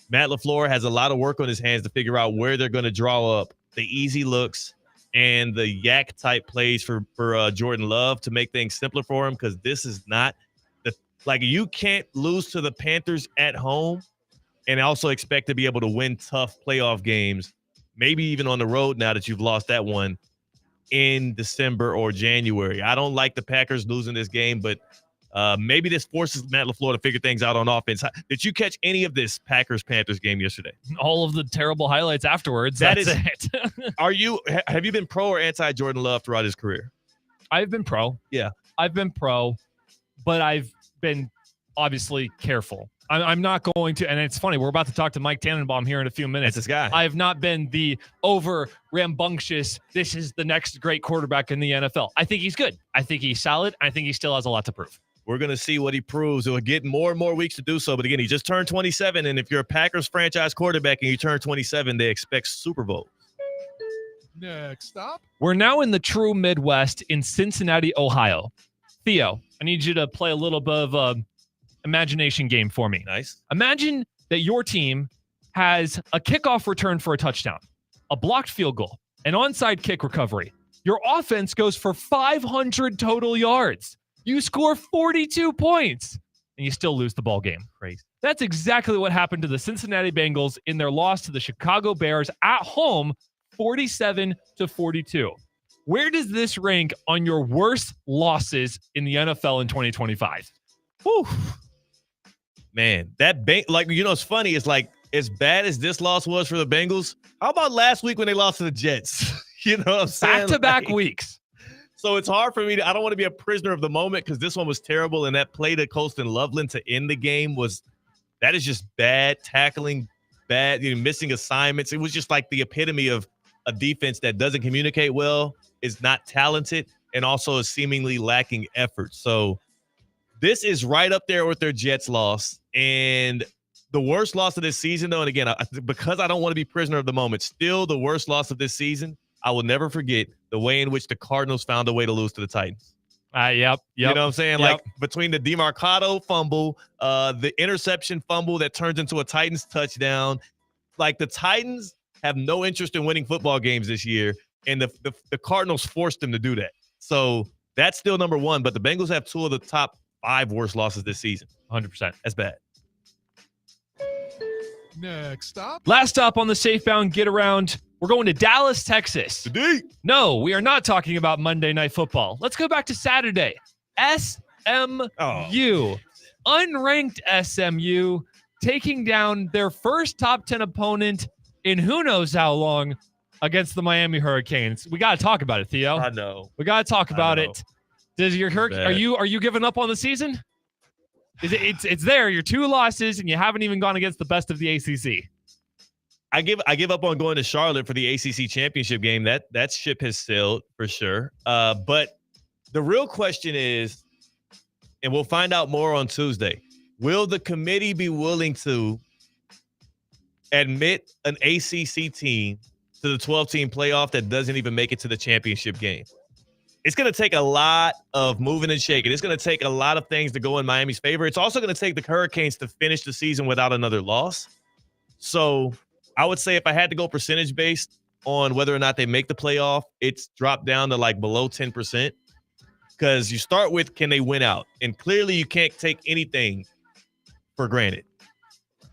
Matt LaFleur has a lot of work on his hands to figure out where they're going to draw up the easy looks and the yak-type plays for Jordan Love to make things simpler for him, because this is not you can't lose to the Panthers at home and also expect to be able to win tough playoff games, maybe even on the road now that you've lost that one in December or January. I don't like the Packers losing this game, but maybe this forces Matt LaFleur to figure things out on offense. Did you catch any of this Packers-Panthers game yesterday?
All of the terrible highlights afterwards. That's it.
Have you been pro or anti-Jordan Love throughout his career?
I've been pro.
Yeah.
I've been pro, but I've been obviously careful. I'm not going to, and it's funny, we're about to talk to Mike Tannenbaum here in a few minutes.
That's this guy.
I have not been the over rambunctious, this is the next great quarterback in the NFL. I think he's good. I think he's solid. I think he still has a lot to prove.
We're going to see what he proves. He'll get more and more weeks to do so. But again, he just turned 27, and if you're a Packers franchise quarterback and you turn 27, they expect Super Bowl.
Next stop. We're now in the true Midwest in Cincinnati, Ohio. Theo, I need you to play a little bit of a imagination game for me.
Nice.
Imagine that your team has a kickoff return for a touchdown, a blocked field goal, an onside kick recovery. Your offense goes for 500 total yards. You score 42 points, and you still lose the ball game.
Crazy.
That's exactly what happened to the Cincinnati Bengals in their loss to the Chicago Bears at home, 47-42. Where does this rank on your worst losses in the NFL in 2025?
Whew. Man, it's funny. It's like, as bad as this loss was for the Bengals, how about last week when they lost to the Jets? You know what I'm saying?
Back-to-back weeks.
So it's hard for me I don't want to be a prisoner of the moment, because this one was terrible. And that play to Colston Loveland to end the game that is just bad tackling, bad, missing assignments. It was just like the epitome of a defense that doesn't communicate well, is not talented, and also is seemingly lacking effort. So this is right up there with their Jets loss. And the worst loss of this season, though, and again, because I don't want to be prisoner of the moment, still the worst loss of this season, I will never forget the way in which the Cardinals found a way to lose to the Titans.
Yep.
You know what I'm saying? Yep. Like between the DeMarcado fumble, the interception fumble that turns into a Titans touchdown, like the Titans have no interest in winning football games this year, and the Cardinals forced them to do that. So that's still number one, but the Bengals have 2 of the top 5 worst losses this season.
100%.
That's bad.
Next stop.
Last stop on the Safebound Get Around. We're going to Dallas, Texas. No, we are not talking about Monday Night Football. Let's go back to Saturday. SMU. Unranked SMU taking down their first top 10 opponent in who knows how long against the Miami Hurricanes. We got to talk about it, Theo.
I know.
We got to talk about it. Does your are you giving up on the season? It's there. You're 2 losses and you haven't even gone against the best of the ACC.
I give up on going to Charlotte for the ACC championship game. That ship has sailed for sure. But the real question is, and we'll find out more on Tuesday, will the committee be willing to admit an ACC team to the 12-team playoff that doesn't even make it to the championship game? It's going to take a lot of moving and shaking. It's going to take a lot of things to go in Miami's favor. It's also going to take the Hurricanes to finish the season without another loss. So I would say if I had to go percentage based on whether or not they make the playoff, it's dropped down to like below 10%. Because you start with, can they win out? And clearly you can't take anything for granted.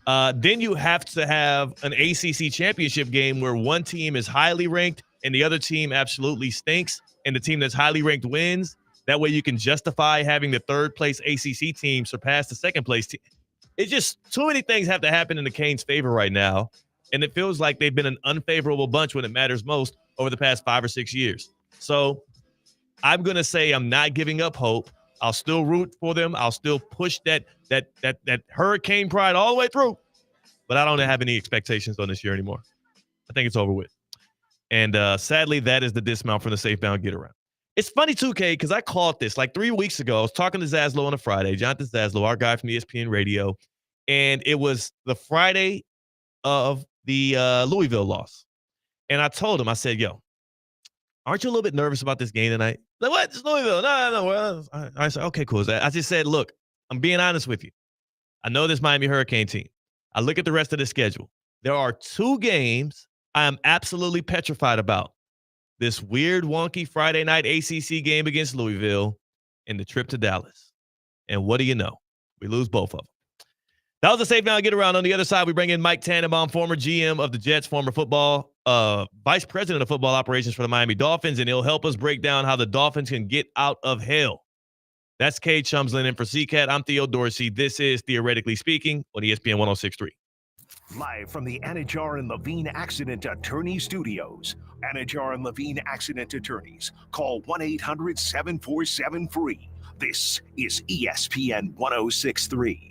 Then you have to have an ACC championship game where one team is highly ranked and the other team absolutely stinks, and the team that's highly ranked wins. That way you can justify having the third place ACC team surpass the second place team. It's just too many things have to happen in the Canes' favor right now, and it feels like they've been an unfavorable bunch when it matters most over the past 5 or 6 years. So I'm going to say I'm not giving up hope. I'll still root for them. I'll still push that Hurricane pride all the way through. But I don't have any expectations on this year anymore. I think it's over with. And sadly, that is the dismount from the Safebound Get Around. It's funny, too, Kay, because I caught this like 3 weeks ago. I was talking to Zaslow on a Friday, Jonathan Zaslow, our guy from ESPN Radio. And it was the Friday of the Louisville loss. And I told him, I said, yo, aren't you a little bit nervous about this game tonight? Like, what? It's Louisville. No. Well, I said, okay, cool. I just said, look, I'm being honest with you. I know this Miami Hurricane team. I look at the rest of the schedule. There are 2 games I am absolutely petrified about. This weird, wonky Friday night ACC game against Louisville and the trip to Dallas. And what do you know? We lose both of them. That was a Safe Now Get Around. On the other side, we bring in Mike Tannenbaum, former GM of the Jets, former vice president of football operations for the Miami Dolphins, and he'll help us break down how the Dolphins can get out of hell. That's Cade Chumslin in for CCAT. I'm Theo Dorsey. This is Theoretically Speaking on ESPN 106.3.
Live from the Anajar and Levine Accident Attorney Studios. Anajar and Levine Accident Attorneys. Call 1-800-747-FREE. This is ESPN 106.3.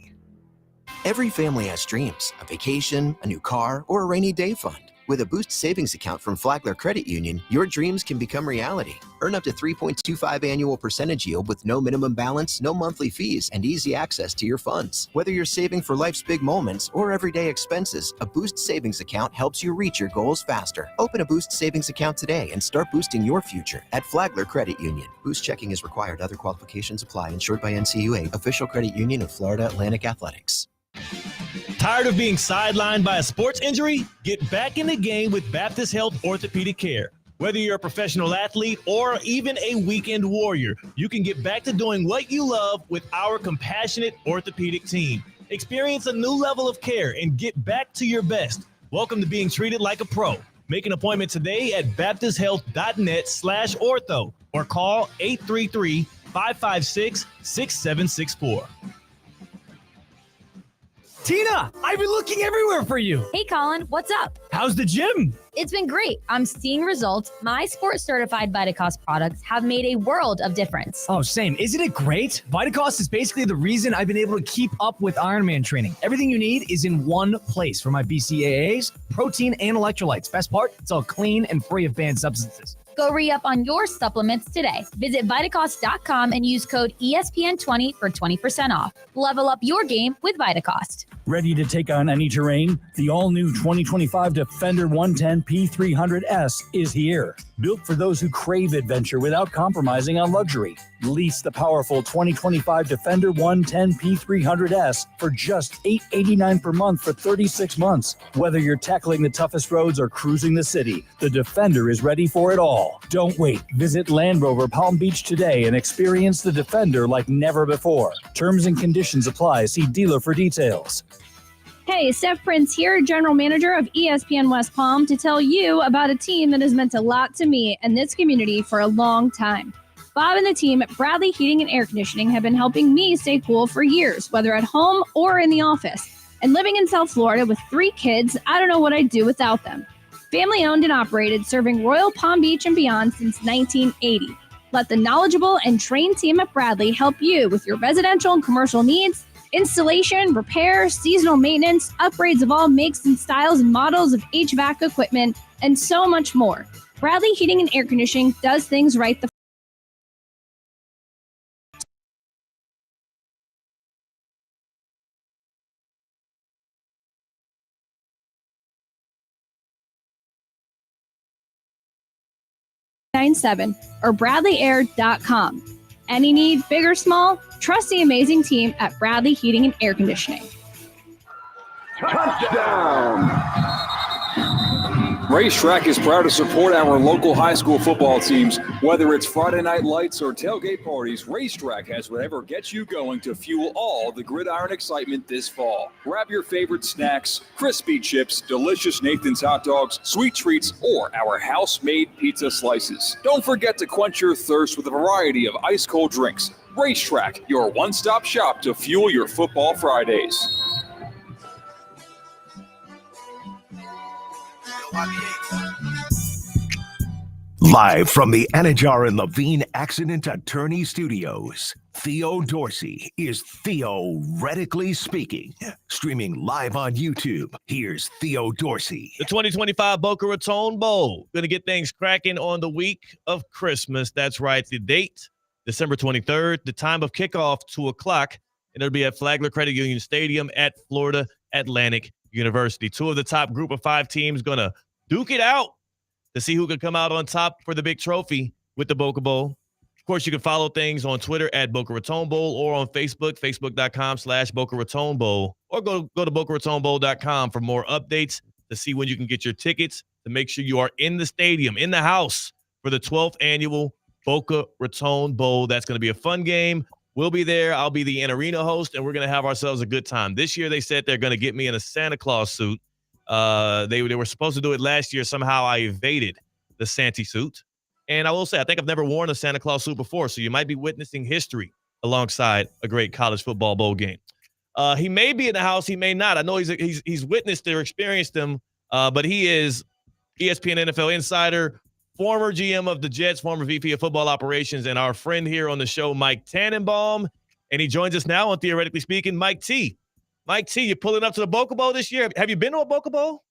Every family has dreams, a vacation, a new car, or a rainy day fund. With a Boost savings account from Flagler Credit Union, your dreams can become reality. Earn up to 3.25 annual percentage yield with no minimum balance, no monthly fees, and easy access to your funds. Whether you're saving for life's big moments or everyday expenses, a Boost savings account helps you reach your goals faster. Open a Boost savings account today and start boosting your future at Flagler Credit Union. Boost checking is required. Other qualifications apply. Insured by NCUA, official credit union of Florida Atlantic Athletics.
Tired of being sidelined by a sports injury? Get back in the game with Baptist Health Orthopedic Care. Whether you're a professional athlete or even a weekend warrior, you can get back to doing what you love with our compassionate orthopedic team. Experience a new level of care and get back to your best. Welcome to being treated like a pro. Make an appointment today at baptisthealth.net/ortho or call 833-556-6764.
Tina, I've been looking everywhere for you.
Hey, Colin, what's up?
How's the gym?
It's been great. I'm seeing results. My sports certified Vitacost products have made a world of difference.
Oh, same. Isn't it great? Vitacost is basically the reason I've been able to keep up with Ironman training. Everything you need is in one place for my BCAAs, protein, and electrolytes. Best part, it's all clean and free of banned substances.
Go re-up on your supplements today. Visit Vitacost.com and use code ESPN20 for 20% off. Level up your game with Vitacost.
Ready to take on any terrain? The all-new 2025 Defender 110 P300S is here. Built for those who crave adventure without compromising on luxury. Lease the powerful 2025 Defender 110 P300S for just $889 per month for 36 months. Whether you're tackling the toughest roads or cruising the city, the Defender is ready for it all. Don't wait. Visit Land Rover Palm Beach today and experience the Defender like never before. Terms and conditions apply. See dealer for details.
Hey, Steph Prince here, General Manager of ESPN West Palm, to tell you about a team that has meant a lot to me and this community for a long time. Bob and the team at Bradley Heating and Air Conditioning have been helping me stay cool for years, whether at home or in the office. And living in South Florida with 3 kids, I don't know what I'd do without them. Family owned and operated, serving Royal Palm Beach and beyond since 1980. Let the knowledgeable and trained team at Bradley help you with your residential and commercial needs, installation, repair, seasonal maintenance, upgrades of all makes and styles and models of HVAC equipment, and so much more. Bradley Heating and Air Conditioning does things right the or bradleyair.com. Any need, big or small, trust the amazing team at Bradley Heating and Air Conditioning.
Racetrack is proud to support our local high school football teams. Whether it's Friday night lights or tailgate parties, Racetrack has whatever gets you going to fuel all the gridiron excitement this fall. Grab your favorite snacks, crispy chips, delicious Nathan's hot dogs, sweet treats, or our house-made pizza slices. Don't forget to quench your thirst with a variety of ice-cold drinks. Racetrack, your one-stop shop to fuel your football Fridays.
Live from the Anajar and Levine Accident Attorney Studios, Theo Dorsey is theoretically speaking. Streaming live on YouTube, here's Theo Dorsey.
The 2025 Boca Raton Bowl. Going to get things cracking on the week of Christmas. That's right. The date, December 23rd. The time of kickoff, 2 o'clock. And it'll be at Flagler Credit Union Stadium at Florida Atlantic University. 2 of the top group of 5 teams going to duke it out to see who can come out on top for the big trophy with the Boca Bowl. Of course, you can follow things on Twitter at Boca Raton Bowl or on Facebook, facebook.com/Boca Raton Bowl, or go to BocaRatonBowl.com for more updates to see when you can get your tickets to make sure you are in the stadium, in the house for the 12th annual Boca Raton Bowl. That's going to be a fun game. We'll be there. I'll be the in-arena host, and we're going to have ourselves a good time. This year, they said they're going to get me in a Santa Claus suit. They were supposed to do it last year. Somehow I evaded the Santa suit. And I will say, I think I've never worn a Santa Claus suit before, so you might be witnessing history alongside a great college football bowl game. He may be in the house. He may not. I know he's witnessed or experienced them, but he is ESPN NFL insider, former GM of the Jets, former VP of football operations, and our friend here on the show, Mike Tannenbaum. And he joins us now on Theoretically Speaking, Mike T. Mike T, you're pulling up to the Boca Bowl this year. Have you been to a Boca Bowl?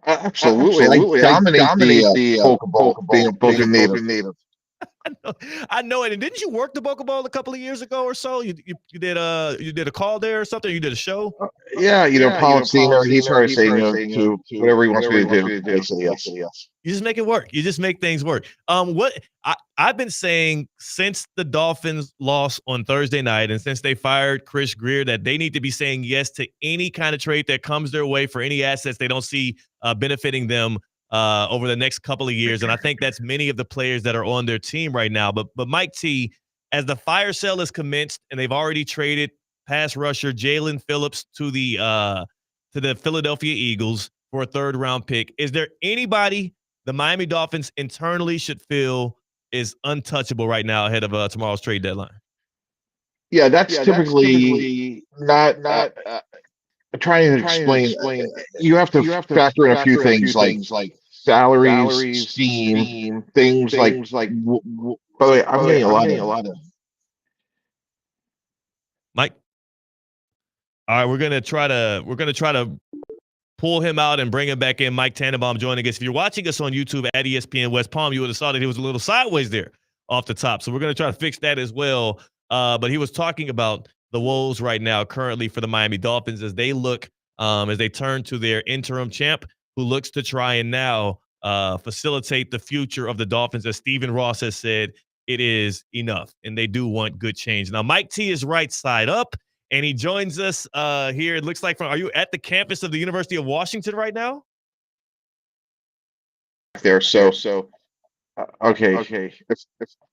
Absolutely. I dominate the Boca Bowl, being a Boca native.
I know it. And didn't you work the Boca Bowl a couple of years ago or so? You did a call there or something? You did a show?
Yeah, Pollicino, he's hard to say no to whatever he wants me to do. I say yes.
You just make it work. You just make things work. I've been saying since the Dolphins lost on Thursday night and since they fired Chris Greer that they need to be saying yes to any kind of trade that comes their way for any assets they don't see benefiting them over the next couple of years. And I think that's many of the players that are on their team right now. But Mike T, as the fire sale is commenced and they've already traded pass rusher Jalen Phillips to the Philadelphia Eagles for a 3rd-round pick, is there anybody the Miami Dolphins internally should feel is untouchable right now ahead of tomorrow's trade deadline?
Yeah, that's typically not trying to explain. You have to factor in a few things like salaries, scheme, things like. By the way, I'm getting a lot of.
Mike. All right, we're gonna try to pull him out and bring him back in. Mike Tannenbaum joining us. If you're watching us on YouTube at ESPN West Palm, you would have saw that he was a little sideways there off the top. So we're gonna try to fix that as well. But he was talking about the woes right now currently for the Miami Dolphins as they look, as they turn to their interim champ, who looks to try and now facilitate the future of the Dolphins. As Stephen Ross has said, it is enough, and they do want good change. Now, Mike T is right side up, and he joins us here. It looks like are you at the campus of the University of Washington right now?
There, so Okay. If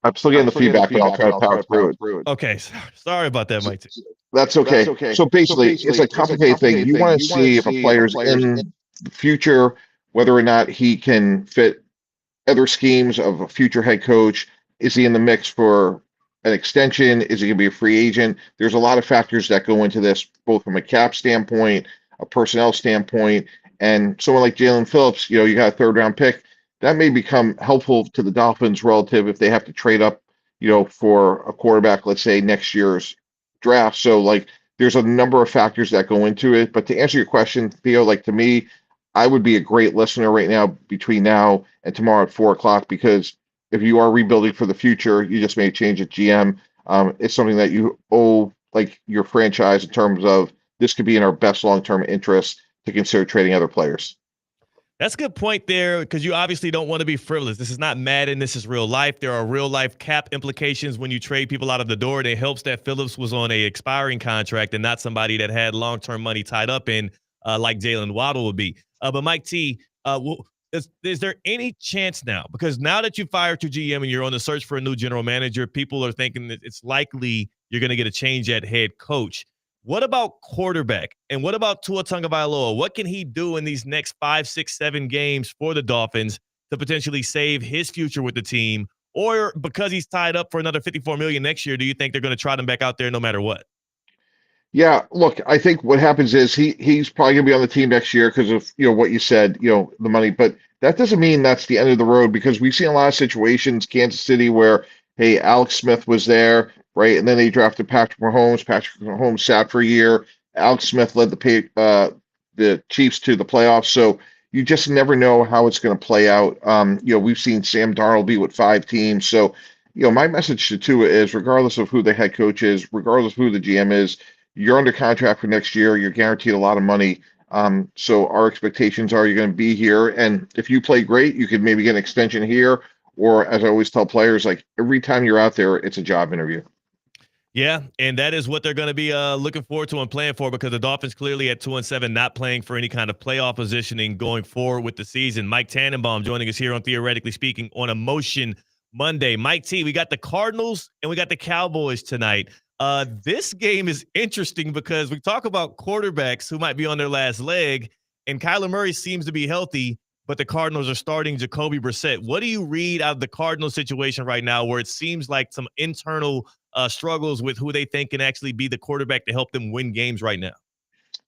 I'm still getting the feedback, but I'll try to power through it.
Okay, sorry about that, Mike.
That's okay. So basically, it's a complicated thing. You want to see if a player's in the future, whether or not he can fit other schemes of a future head coach. Is he in the mix for an extension? Is he going to be a free agent? There's a lot of factors that go into this, both from a cap standpoint, a personnel standpoint, and someone like Jalen Phillips, you got a third round pick. That may become helpful to the Dolphins relative if they have to trade up, for a quarterback, let's say next year's draft. So like there's a number of factors that go into it. But to answer your question, Theo, like to me, I would be a great listener right now between now and tomorrow at 4 o'clock, because if you are rebuilding for the future, you just made a change at GM. It's something that you owe like your franchise in terms of this could be in our best long-term interest to consider trading other players.
That's a good point there, because you obviously don't want to be frivolous. This is not Madden. This is real life. There are real life cap implications when you trade people out of the door. And it helps that Phillips was on a expiring contract and not somebody that had long-term money tied up in like Jalen Waddle would be. But Mike T, is there any chance now, because now that you fired your GM and you're on the search for a new general manager, people are thinking that it's likely you're going to get a change at head coach. What about quarterback? And what about Tua Tagovailoa? What can he do in these next 5, 6, 7 games for the Dolphins to potentially save his future with the team? Or because he's tied up for another $54 million next year, do you think they're going to trot him back out there no matter what?
Yeah, look, I think what happens is he's probably going to be on the team next year because of, what you said, the money. But that doesn't mean that's the end of the road, because we've seen a lot of situations, Kansas City, where, hey, Alex Smith was there, right? And then they drafted Patrick Mahomes. Patrick Mahomes sat for a year. Alex Smith led the Chiefs to the playoffs. So you just never know how it's going to play out. We've seen Sam Darnold be with 5 teams. So, my message to Tua is, regardless of who the head coach is, regardless of who the GM is, you're under contract for next year. You're guaranteed a lot of money. So our expectations are you're going to be here. And if you play great, you could maybe get an extension here. Or as I always tell players, like every time you're out there, it's a job interview.
Yeah, and that is what they're going to be looking forward to and playing for, because the Dolphins clearly at 2-7, not playing for any kind of playoff positioning going forward with the season. Mike Tannenbaum joining us here on Theoretically Speaking on Emotion Monday. Mike T, we got the Cardinals and we got the Cowboys tonight. This game is interesting because we talk about quarterbacks who might be on their last leg, and Kyler Murray seems to be healthy, but the Cardinals are starting Jacoby Brissett. What do you read out of the Cardinals situation right now, where it seems like some internal struggles with who they think can actually be the quarterback to help them win games right now?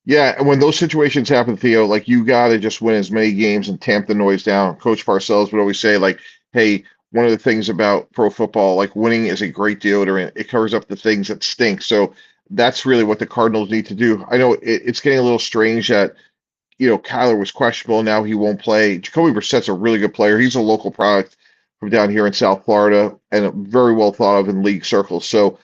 Yeah, and when those situations happen, Theo, like you got to just win as many games and tamp the noise down. Coach Parcells would always say, like, hey, one of the things about pro football, like winning is a great deodorant. It covers up the things that stink. So that's really what the Cardinals need to do. I know it's getting a little strange that, Kyler was questionable. Now he won't play. Jacoby Brissett's a really good player. He's a local product from down here in South Florida and very well thought of in league circles. So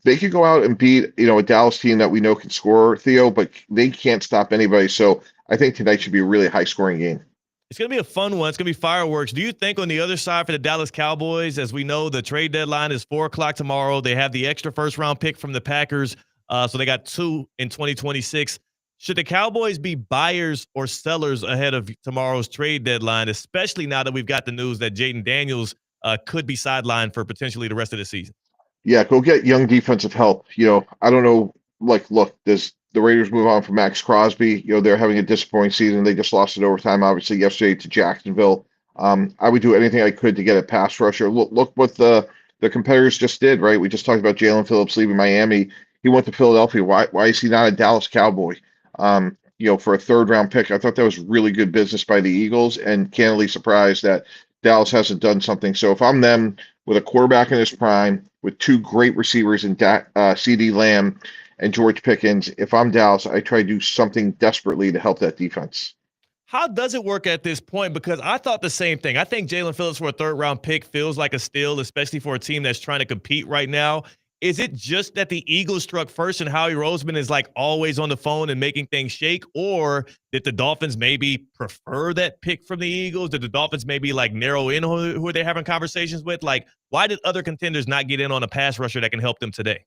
they could go out and beat, a Dallas team that we know can score, Theo, but they can't stop anybody. So I think tonight should be a really high scoring game.
It's going to be a fun one. It's going to be fireworks. Do you think on the other side for the Dallas Cowboys, as we know, the trade deadline is 4 o'clock tomorrow. They have the extra first-round pick from the Packers, so they got 2 in 2026. Should the Cowboys be buyers or sellers ahead of tomorrow's trade deadline, especially now that we've got the news that Jaden Daniels could be sidelined for potentially the rest of the season?
Yeah, go get young defensive help. I don't know, look, does the Raiders move on from Max Crosby? They're having a disappointing season. They just lost in overtime, obviously, yesterday to Jacksonville. I would do anything I could to get a pass rusher. Look what the competitors just did, right? We just talked about Jalen Phillips leaving Miami. He went to Philadelphia. Why is he not a Dallas Cowboy? For a third-round pick, I thought that was really good business by the Eagles, and candidly surprised that Dallas hasn't done something. So if I'm them with a quarterback in his prime, with 2 great receivers in CeeDee Lamb and George Pickens, if I'm Dallas, I try to do something desperately to help that defense.
How does it work at this point? Because I thought the same thing. I think Jalen Phillips for a third-round pick feels like a steal, especially for a team that's trying to compete right now. Is it just that the Eagles struck first and Howie Roseman is like always on the phone and making things shake? Or did the Dolphins maybe prefer that pick from the Eagles? Did the Dolphins maybe like narrow in who they're having conversations with? Like, why did other contenders not get in on a pass rusher that can help them today?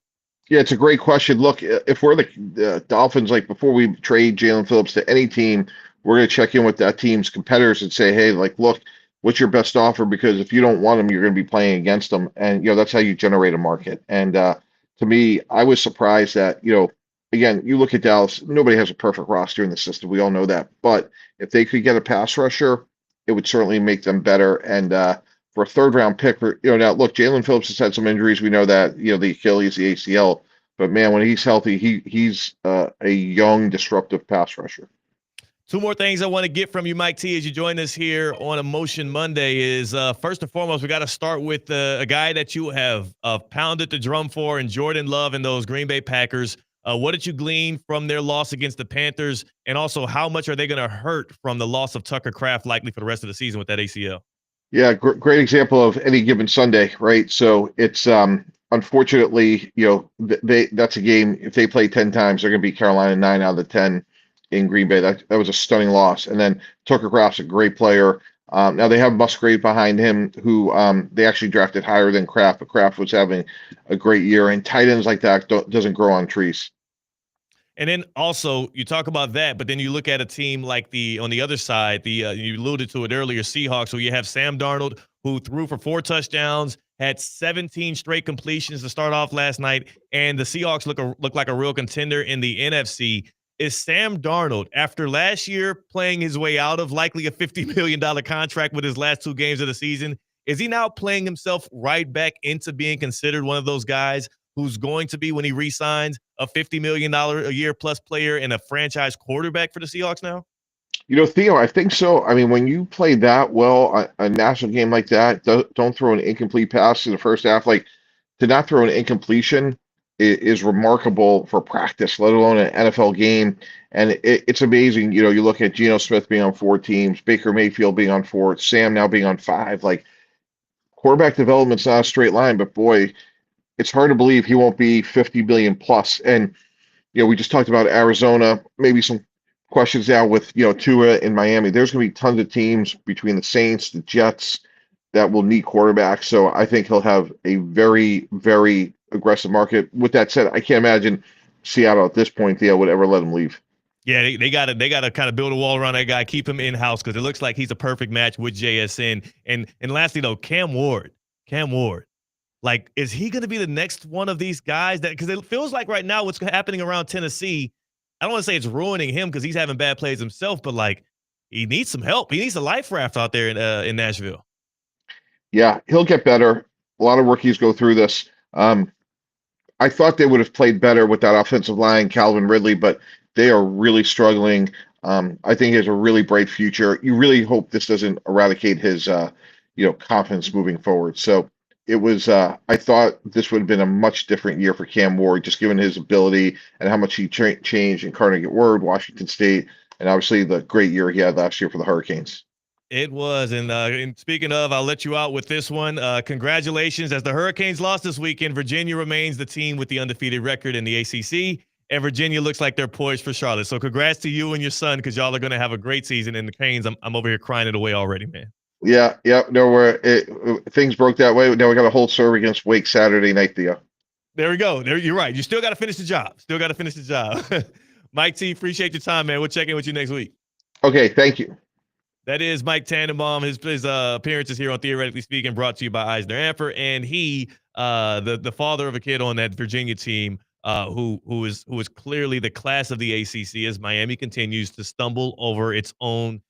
Yeah, it's a great question. Look, if we're the Dolphins, like before we trade Jalen Phillips to any team, we're going to check in with that team's competitors and say, hey, like, look, what's your best offer? Because if you don't want them, you're going to be playing against them. And, that's how you generate a market. And to me, I was surprised that, again, you look at Dallas, nobody has a perfect roster in the system. We all know that. But if they could get a pass rusher, it would certainly make them better. And for a third round pick, now look, Jalen Phillips has had some injuries. We know that, the Achilles, the ACL. But man, when he's healthy, he's a young, disruptive pass rusher.
Two more things I want to get from you, Mike T, as you join us here on Emotion Monday is first and foremost, we got to start with a guy that you have pounded the drum for, and Jordan Love and those Green Bay Packers. What did you glean from their loss against the Panthers? And also, how much are they going to hurt from the loss of Tucker Kraft likely for the rest of the season with that ACL?
Yeah, great example of any given Sunday, right? So it's unfortunately, that's a game. If they play 10 times, they're going to beat Carolina 9 out of the 10 in Green Bay. That was a stunning loss. And then Tucker Kraft's a great player. Now they have Musgrave behind him, who they actually drafted higher than Kraft, but Kraft was having a great year. And tight ends like that doesn't grow on trees.
And then also you talk about that, but then you look at a team like on the other side, you alluded to it earlier, Seahawks, where you have Sam Darnold, who threw for 4 touchdowns, had 17 straight completions to start off last night, and the Seahawks look like a real contender in the NFC. Is Sam Darnold, after last year playing his way out of likely a $50 million contract with his last 2 games of the season, is he now playing himself right back into being considered one of those guys who's going to be, when he re-signs, a $50 million a year plus player and a franchise quarterback for the Seahawks now?
Theo, I think so. I mean, when you play that well, a national game like that, don't throw an incomplete pass in the first half. Like, to not throw an incompletion is remarkable for practice, let alone an NFL game. And it's amazing. You look at Geno Smith being on 4 teams, Baker Mayfield being on 4, Sam now being on 5. Like, quarterback development's not a straight line, but boy, it's hard to believe he won't be 50 billion plus. And, we just talked about Arizona, maybe some questions now with, Tua in Miami. There's going to be tons of teams between the Saints, the Jets, that will need quarterbacks. So I think he'll have a very, very aggressive market. With that said, I can't imagine Seattle at this point, Theo, would ever let him leave.
Yeah, they got to kind of build a wall around that guy, keep him in-house, because it looks like he's a perfect match with JSN. And lastly, though, Cam Ward. Like, is he going to be the next one of these guys that, because it feels like right now what's happening around Tennessee, I don't want to say it's ruining him because he's having bad plays himself, but like, he needs some help. He needs a life raft out there in Nashville.
Yeah, he'll get better. A lot of rookies go through this. I thought they would have played better with that offensive line, Calvin Ridley, but they are really struggling. I think he has a really bright future. You really hope this doesn't eradicate his, confidence moving forward. So it was, I thought this would have been a much different year for Cam Ward, just given his ability and how much he changed in Carnegie Word, Washington State, and obviously the great year he had last year for the Hurricanes.
It was. And speaking of, I'll let you out with this one. Congratulations. As the Hurricanes lost this weekend, Virginia remains the team with the undefeated record in the ACC, and Virginia looks like they're poised for Charlotte. So congrats to you and your son, because y'all are going to have a great season. And the Canes, I'm over here crying it away already, man.
Yeah. No, things broke that way. Now we got a whole serve against Wake Saturday night, Theo.
There we go. You're right. You still got to finish the job. Mike T, appreciate your time, man. We'll check in with you next week.
Okay, thank you.
That is Mike Tannenbaum. His appearances here on Theoretically Speaking brought to you by Eisner Amper, and he, the father of a kid on that Virginia team, who is clearly the class of the ACC, as Miami continues to stumble over its own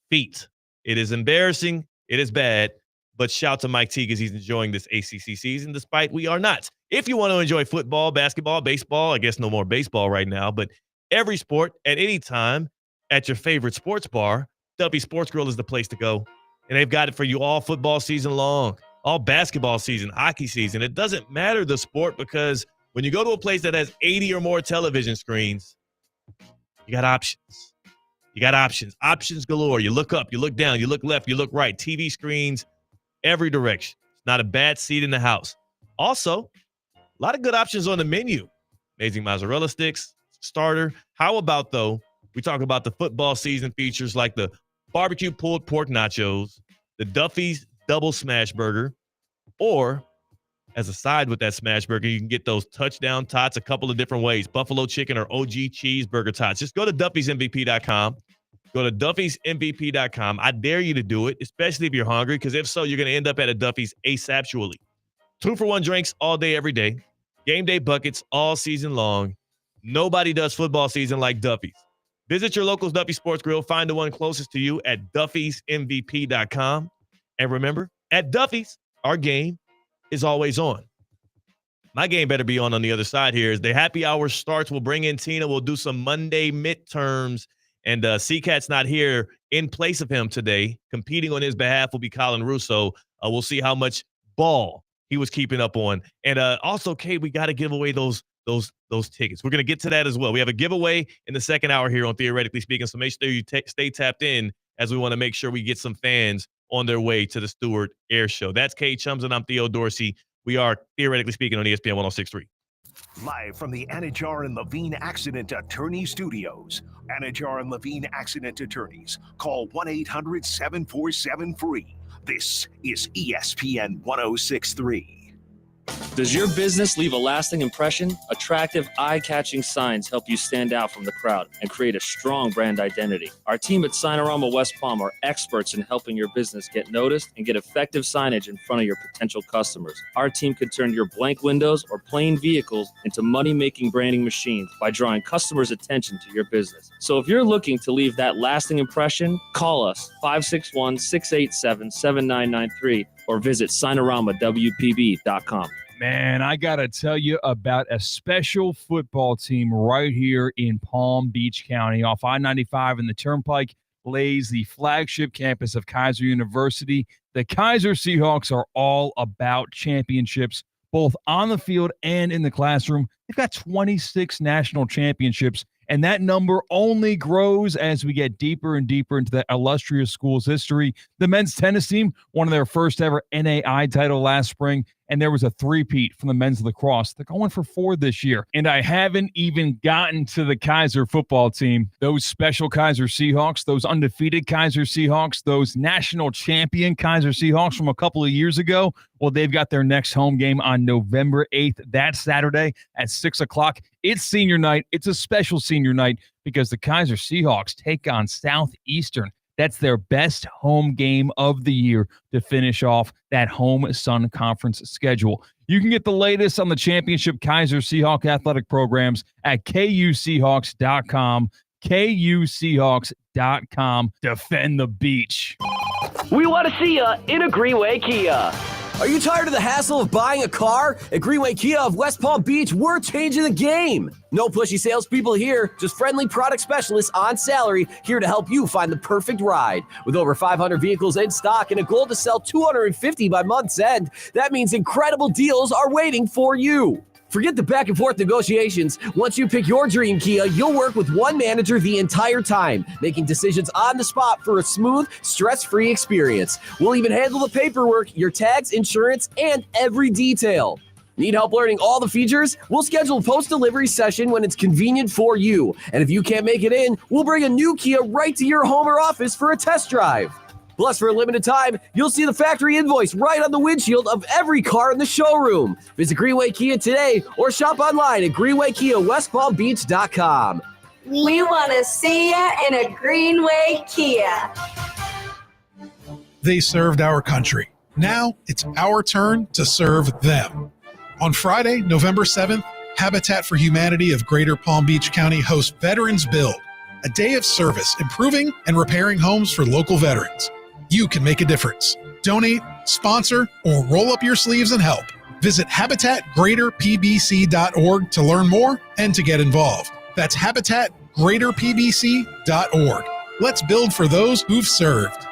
feet. It is embarrassing. It is bad. But shout to Mike T, because he's enjoying this ACC season, despite we are not. If you want to enjoy football, basketball, baseball, I guess no more baseball right now, but every sport at any time at your favorite sports bar, W Sports Grill is the place to go. And they've got it for you all football season long, all basketball season, hockey season. It doesn't matter the sport, because when you go to a place that has 80 or more television screens, you got options. Options galore. You look up, you look down, you look left, you look right. TV screens, every direction. It's not a bad seat in the house. Also, a lot of good options on the menu. Amazing mozzarella sticks, starter. How about, though, we talk about the football season features like the barbecue pulled pork nachos, the Duffy's double smash burger, or as a side with that smash burger, you can get those touchdown tots a couple of different ways, buffalo chicken or OG cheeseburger tots. Just go to Duffy'sMVP.com. Go to Duffy'sMVP.com. I dare you to do it, especially if you're hungry, because if so, you're going to end up at a Duffy's ASAPually. 2-for-1 drinks all day, every day. Game day buckets all season long. Nobody does football season like Duffy's. Visit your local Duffy Sports Grill. Find the one closest to you at Duffy'sMVP.com. And remember, at Duffy's, our game is always on. My game better be on the other side here. As the happy hour starts, we'll bring in Tina. We'll do some Monday midterms. And C-Cat's not here in place of him today. Competing on his behalf will be Colin Russo. We'll see how much ball he was keeping up on. And also, Kate, we got to give away those tickets. We're going to get to that as well. We have a giveaway in the second hour here on Theoretically Speaking. So make sure you stay tapped in, as we want to make sure we get some fans on their way to the Stewart Air Show. That's Kate Chums, and I'm Theo Dorsey. We are Theoretically Speaking on ESPN 106.3.
Live from the Anajar and Levine Accident Attorney Studios. Anajar and Levine Accident Attorneys. Call 1-800-747-FREE. This is ESPN 106.3.
Does your business leave a lasting impression? Attractive, eye-catching signs help you stand out from the crowd and create a strong brand identity. Our team at Signorama West Palm are experts in helping your business get noticed and get effective signage in front of your potential customers. Our team can turn your blank windows or plain vehicles into money-making branding machines by drawing customers' attention to your business. So if you're looking to leave that lasting impression, call us 561-687-7993 or visit SignoramawPB.com.
Man, I got to tell you about a special football team right here in Palm Beach County. Off I-95 and the Turnpike lays the flagship campus of Kaiser University. The Kaiser Seahawks are all about championships, both on the field and in the classroom. They've got 26 national championships, and that number only grows as we get deeper and deeper into that illustrious school's history. The men's tennis team won their first ever NAI title last spring, and there was a three-peat from the men's lacrosse. They're going for 4 this year. And I haven't even gotten to the Kaiser football team. Those special Kaiser Seahawks, those undefeated Kaiser Seahawks, those national champion Kaiser Seahawks from a couple of years ago, well, they've got their next home game on November 8th. That Saturday at 6 o'clock. It's senior night. It's a special senior night because the Kaiser Seahawks take on Southeastern. That's their best home game of the year to finish off that home Sun Conference schedule. You can get the latest on the championship Kaiser Seahawk athletic programs at KUSeahawks.com. KUSeahawks.com. Defend the beach.
We want to see you in a Greenway Kia. Are you tired of the hassle of buying a car? At Greenway Kia of West Palm Beach, we're changing the game. No pushy salespeople here, just friendly product specialists on salary here to help you find the perfect ride. With over 500 vehicles in stock and a goal to sell 250 by month's end, that means incredible deals are waiting for you. Forget the back and forth negotiations. Once you pick your dream Kia, you'll work with one manager the entire time, making decisions on the spot for a smooth, stress-free experience. We'll even handle the paperwork, your tags, insurance, and every detail. Need help learning all the features? We'll schedule a post-delivery session when it's convenient for you. And if you can't make it in, we'll bring a new Kia right to your home or office for a test drive. Plus, for a limited time, you'll see the factory invoice right on the windshield of every car in the showroom. Visit Greenway Kia today or shop online at GreenwayKiaWestPalmBeach.com.
We want to see you in a Greenway Kia.
They served our country. Now it's our turn to serve them. On Friday, November 7th, Habitat for Humanity of Greater Palm Beach County hosts Veterans Build, a day of service improving and repairing homes for local veterans. You can make a difference. Donate, sponsor, or roll up your sleeves and help. Visit HabitatGreaterPBC.org to learn more and to get involved. That's HabitatGreaterPBC.org. Let's build for those who've served.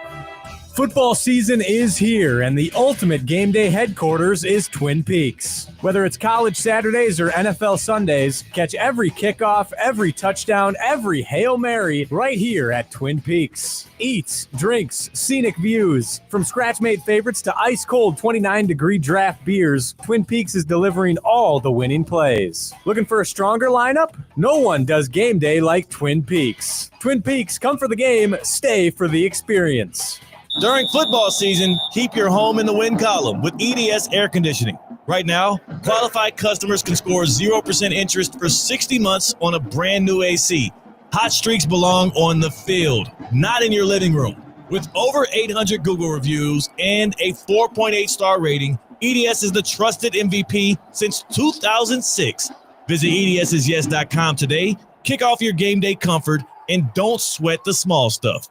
Football season is here, and the ultimate game day headquarters is Twin Peaks. Whether it's college Saturdays or NFL Sundays, catch every kickoff, every touchdown, every Hail Mary right here at Twin Peaks. Eats, drinks, scenic views. From scratch-made favorites to ice-cold 29-degree draft beers, Twin Peaks is delivering all the winning plays. Looking for a stronger lineup? No one does game day like Twin Peaks. Twin Peaks, come for the game, stay for the experience.
During football season, keep your home in the win column with EDS Air Conditioning. Right now, qualified customers can score 0% interest for 60 months on a brand new AC. Hot streaks belong on the field, not in your living room. With over 800 Google reviews and a 4.8 star rating, EDS is the trusted MVP since 2006. Visit EDSIsYes.com today, kick off your game day comfort, and don't sweat the small stuff.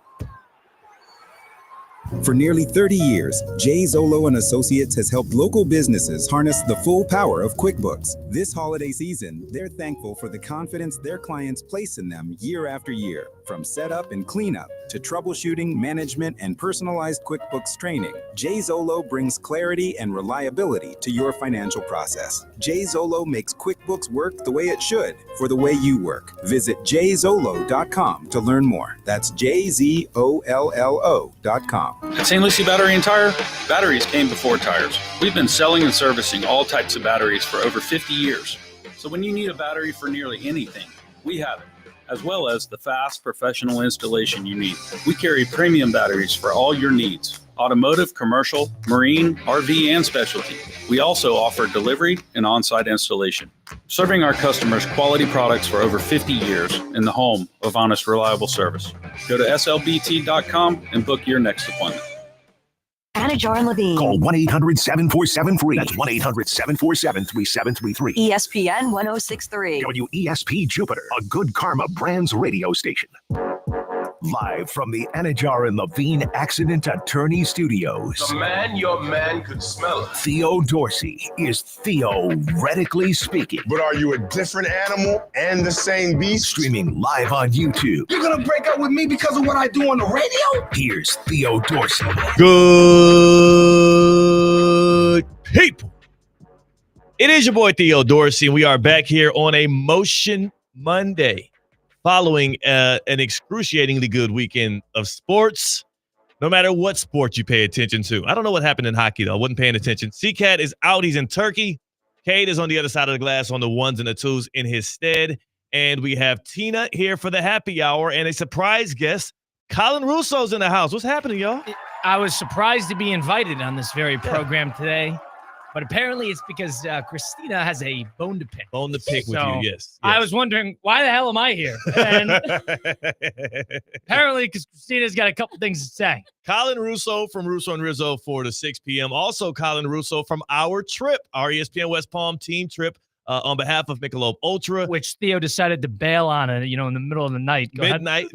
For nearly 30 years, Jay Zolo and Associates has helped local businesses harness the full power of QuickBooks. This holiday season, they're thankful for the confidence their clients place in them year after year. From setup and cleanup to troubleshooting, management, and personalized QuickBooks training, Jay Zolo brings clarity and reliability to your financial process. Jay Zolo makes QuickBooks work the way it should for the way you work. Visit jzolo.com to learn more. That's JZOLLO.com.
At St. Lucie Battery and Tire, batteries came before tires. We've been selling and servicing all types of batteries for over 50 years. So when you need a battery for nearly anything, we have it, as well as the fast professional installation you need. We carry premium batteries for all your needs: automotive, commercial, marine, RV, and specialty. We also offer delivery and on-site installation, serving our customers quality products for over 50 years in the home of honest, reliable service. Go to slbt.com and book your next appointment.
Anajar and Levine.
Call 1-800-747-FREE. That's 1-800-747-3733.
ESPN 1063.
WESP Jupiter, a Good Karma Brands radio station. Live from the Anajar and Levine Accident Attorney Studios.
The man, your man could smell it.
Theo Dorsey is theoretically speaking.
But are you a different animal and the same beast?
Streaming live on YouTube.
You're gonna break up with me because of what I do on the radio?
Here's Theo Dorsey.
Good people. It is your boy Theo Dorsey, and we are back here on a Motion Monday, following an excruciatingly good weekend of sports, no matter what sport you pay attention to. I don't know what happened in hockey, though. I wasn't paying attention. C-Cat is out. He's in Turkey. Cade is on the other side of the glass on the ones and the twos in his stead. And we have Tina here for the happy hour and a surprise guest. Colin Russo's in the house. What's happening, y'all?
I was surprised to be invited on this very program today. But apparently it's because Christina has a bone to pick.
Bone to pick with you, yes.
I was wondering, why the hell am I here? And apparently because Christina's got a couple things to say.
Colin Russo from Russo and Rizzo 4 to 6 p.m. Also, Colin Russo from our trip, our ESPN West Palm team trip on behalf of Michelob Ultra.
Which Theo decided to bail on it, in the middle of the night.
Midnight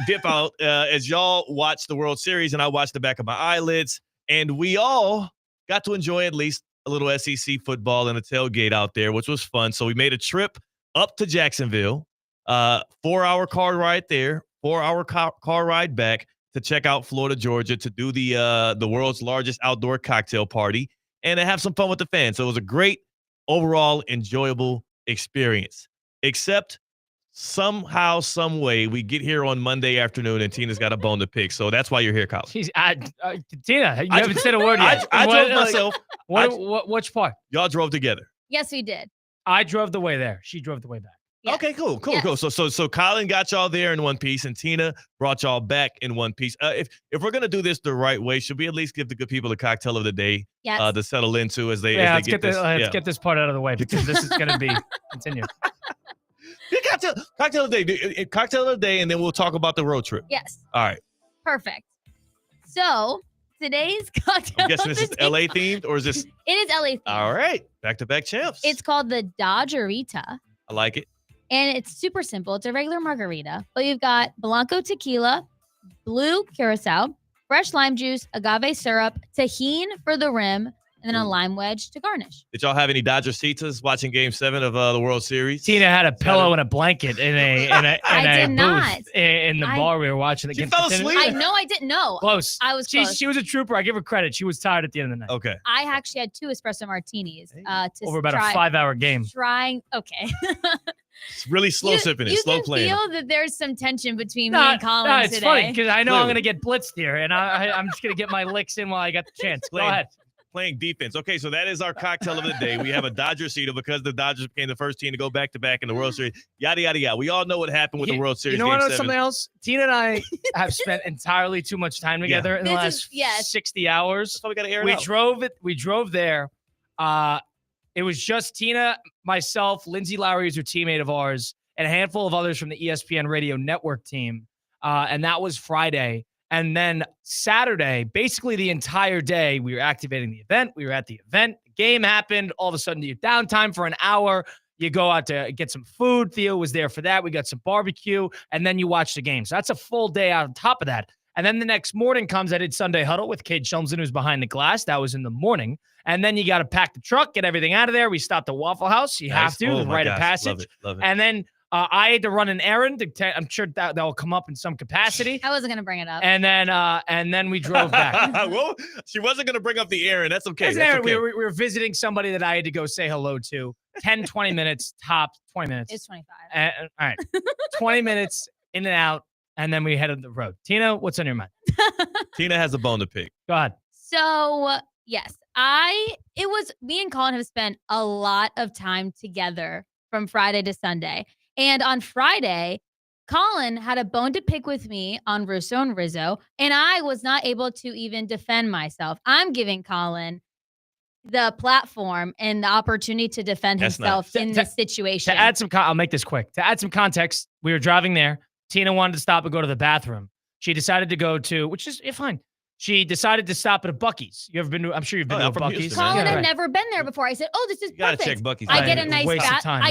dip out as y'all watched the World Series and I watched the back of my eyelids. And we all got to enjoy at least a little SEC football and a tailgate out there, which was fun. So we made a trip up to Jacksonville, 4-hour car ride there, 4-hour car ride back to check out Florida, Georgia, to do the world's largest outdoor cocktail party and to have some fun with the fans. So it was a great, overall enjoyable experience, except somehow, some way, we get here on Monday afternoon and Tina's got a bone to pick. So that's why you're here, Colin.
Tina, you haven't said a word yet.
I drove myself.
Which part?
Y'all drove together.
Yes, we did.
I drove the way there. She drove the way back.
Yeah.
Okay, cool.
Yes.
So Colin got y'all there in one piece, and Tina brought y'all back in one piece. If we're gonna do this the right way, should we at least give the good people the cocktail of the day to settle into as they get this?
Let's get this part out of the way because this is gonna be continue.
Cocktail of the day. Cocktail of the day, and then we'll talk about the road trip.
Yes.
All right.
Perfect. So today's cocktail.
I'm guessing this is LA themed, or is this?
It is LA themed.
All right. Back-to-back champs.
It's called the Dodgerita.
I like it.
And it's super simple. It's a regular margarita, but you've got Blanco tequila, blue curacao, fresh lime juice, agave syrup, tahini for the rim, and then a lime wedge to garnish.
Did y'all have any Dodger Citas watching Game 7 of the World Series?
Tina had a pillow and a blanket in a
I did not.
booth in the bar we were watching the game.
She fell asleep.
I know I didn't know.
Close.
I was close.
She was a trooper. I give her credit. She was tired at the end of the night.
Okay.
I actually had 2 espresso martinis to
Over about a 5-hour game.
Okay.
It's really slow sipping it, slow playing.
You can feel that there's some tension between me and Colin
no, it's
today.
funny because I know I'm going to get blitzed here, and I'm just going to get my licks in while I got the chance. Go ahead.
Playing defense. Okay, so that is our cocktail of the day. We have a Dodger Cita because the Dodgers became the first team to go back-to-back in the World Series. Yada, yada, yada. We all know what happened with the World Series.
You know
Game
what?
7.
Something else? Tina and I have spent entirely too much time together in the last 60 hours.
So we got to air it out.
We drove there. It was just Tina, myself, Lindsay Lowry is her teammate of ours, and a handful of others from the ESPN radio network team. And that was Friday. And then Saturday, basically the entire day, we were activating the event. We were at the event. The game happened. All of a sudden, you downtime for an hour. You go out to get some food. Theo was there for that. We got some barbecue. And then you watch the game. So that's a full day on top of that. And then the next morning comes, I did Sunday Huddle with Cade Shumlin, who's behind the glass. That was in the morning. And then you got to pack the truck, get everything out of there. We stopped at Waffle House. You have to, the rite of passage.
Love it.
And then I had to run an errand. I'm sure that will come up in some capacity.
I wasn't going to bring it up.
And then we drove back.
Well, she wasn't going to bring up the errand. That's okay.
That's okay. We were visiting somebody that I had to go say hello to. 10, 20 minutes, top 20 minutes.
It's 25.
All right. 20 minutes in and out. And then we headed the road. Tina, what's on your mind?
Tina has a bone to pick.
Go ahead.
So, yes, me and Colin have spent a lot of time together from Friday to Sunday. And on Friday, Colin had a bone to pick with me on Russo and Rizzo, and I was not able to even defend myself. I'm giving Colin the platform and the opportunity to defend himself in this situation.
To add some, I'll make this quick. To add some context, we were driving there. Tina wanted to stop and go to the bathroom. She decided to go to, which is fine. She decided to stop at a Buc-ee's. You ever been to? I'm sure you've been to a Buc-ee's.
Colin had never been there before. I said, "Oh, this is
you gotta
perfect."
check Buc-ee's.
I get a nice
waste of time.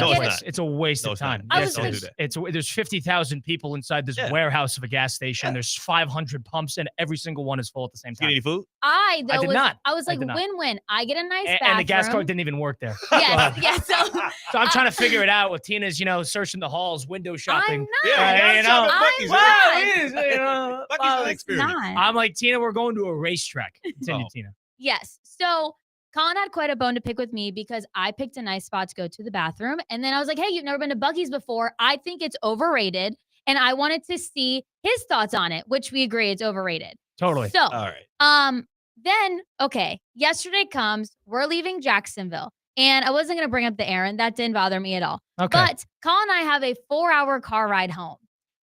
It's
a waste of time. There's 50,000 people inside this warehouse of a gas station. There's 500 pumps, and every single one is full at the same time.
Get any food?
I
did not.
I was like, win-win. I get a nice bathroom.
And the gas card didn't even work there.
Yes.
So I'm trying to figure it out with Tina's, searching the halls, window shopping.
I'm not.
Buc-ee's an experience.
I'm like, Tina, we're going to a racetrack. Continue, Tina.
Yes. So Colin had quite a bone to pick with me because I picked a nice spot to go to the bathroom. And then I was like, hey, you've never been to Buc-ee's before. I think it's overrated. And I wanted to see his thoughts on it, which we agree it's overrated.
Totally.
So,
all right.
Then, okay, yesterday comes, we're leaving Jacksonville. And I wasn't going to bring up the errand. That didn't bother me at all.
Okay.
But Colin and I have a 4-hour car ride home.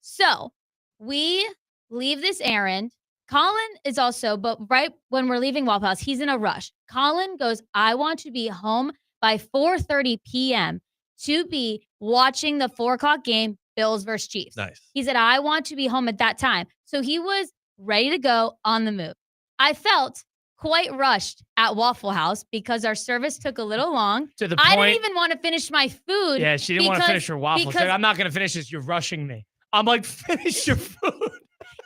So we leave this errand. Colin is also, but right when we're leaving Waffle House, he's in a rush. Colin goes, I want to be home by 4:30 p.m. to be watching the 4 o'clock game, Bills versus Chiefs.
Nice.
He said, I want to be home at that time. So he was ready to go on the move. I felt quite rushed at Waffle House because our service took a little long.
To the point,
I didn't even want to finish my food.
Yeah, she didn't want to finish her waffles. She's like, I'm not going to finish this. You're rushing me. I'm like, finish your food.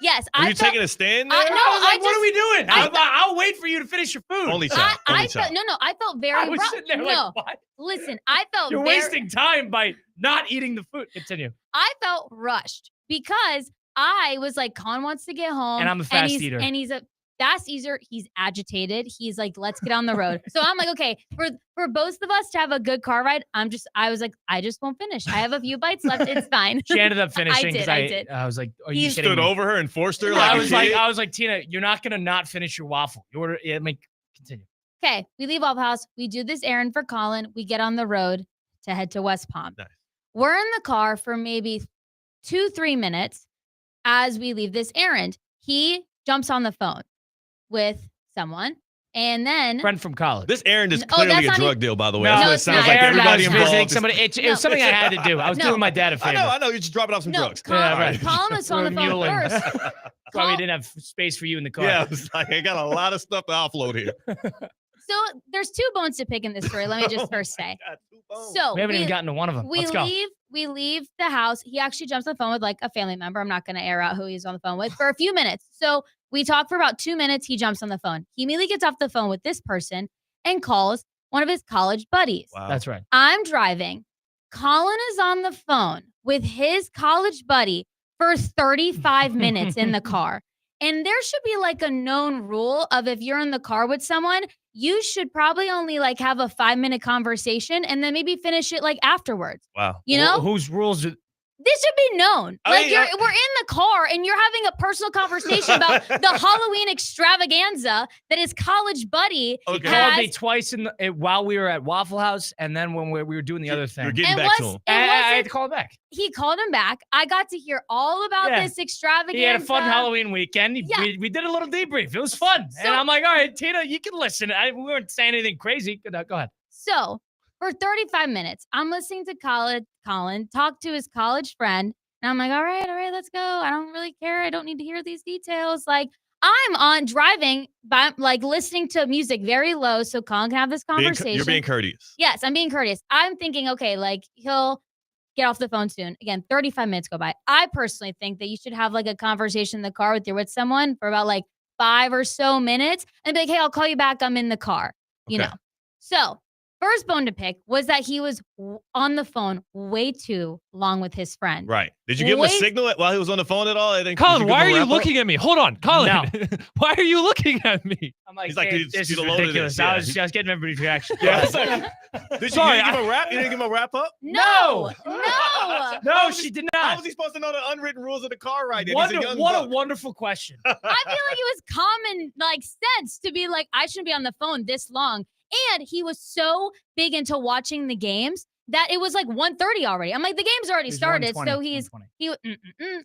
Yes.
Are you taking a stand there?
No,
what are we doing? I'll wait for you to finish your food.
Only shot.
I felt very
I was sitting there like, what?
Listen, I felt
You're wasting time by not eating the food. Continue.
I felt rushed because I was like, Colin wants to get home.
And I'm a fast eater.
And he's a fast eater. He's agitated. He's like, let's get on the road. So I'm like, okay, for both of us to have a good car ride, I was like, I just won't finish. I have a few bites left. It's fine.
She ended up finishing.
I did.
I was like, are
He
you kidding
stood
me?
over her and forced her.
I was like, Tina, you're not going to not finish your waffle. You order, continue.
Okay, we leave Waffle House. We do this errand for Colin. We get on the road to head to West Palm.
Nice.
We're in the car for maybe 2-3 minutes as we leave this errand. He jumps on the phone with someone, and then
friend from college.
This errand is clearly a drug deal, by the way.
No,
That's what it sounds like. Everybody involved.
It was something I had to do. I was doing my dad a favor.
I know. You're just dropping off some drugs.
Colin was on the phone first.
That's why we didn't have space for you in the car.
Yeah, it's like I got a lot of stuff to offload here.
So there's 2 bones to pick in this story. Let me just first say. So
we haven't even gotten to one of them. Let's go.
We leave the house. He actually jumps on the phone with like a family member. I'm not going to air out who he's on the phone with for a few minutes. So we talk for about 2 minutes. He jumps on the phone. He immediately gets off the phone with this person and calls one of his college buddies.
Wow.
That's right.
I'm driving. Colin is on the phone with his college buddy for 35 minutes in the car. And there should be like a known rule of if you're in the car with someone, you should probably only like have a 5-minute conversation and then maybe finish it like afterwards.
Wow.
You know?
Whose rules?
This should be known. We're in the car and you're having a personal conversation about the Halloween extravaganza that his college buddy
He called me twice while we were at Waffle House, and then when we were doing the other thing.
You're getting back to him.
I had to call him back.
He called him back. I got to hear all about this extravaganza.
He had a fun Halloween weekend. We did a little debrief. It was fun. And I'm like, all right, Tina, you can listen. We weren't saying anything crazy. Go ahead.
So For 35 minutes, I'm listening to Colin talk to his college friend. And I'm like, all right, let's go. I don't really care. I don't need to hear these details. Like, I'm on driving, by like listening to music very low so Colin can have this conversation.
You're being courteous.
Yes, I'm being courteous. I'm thinking, okay, like he'll get off the phone soon. Again, 35 minutes go by. I personally think that you should have like a conversation in the car with someone for about like 5 or so minutes and be like, hey, I'll call you back. I'm in the car, you know? So first bone to pick was that he was on the phone way too long with his friend.
Right. Did you give him a signal while he was on the phone at all? And then,
Colin, why are you looking at me? Hold on, Colin.
No.
Why are you looking at me?
I'm like,
He's like,
hey,
dude,
this
you
is
loaded
ridiculous.
this. Yeah.
I was getting everybody's reaction.
Yeah. It's like, did you
Sorry,
give him a wrap? You didn't give him a wrap up?
No.
No, she did
How
not.
was he supposed to know the unwritten rules of the car right there?
What
He's a young
a
buck.
wonderful question.
I feel like it was common like sense to be like, I shouldn't be on the phone this long. And he was so big into watching the games that it was like 1:30 already. I'm like, the game's already started. So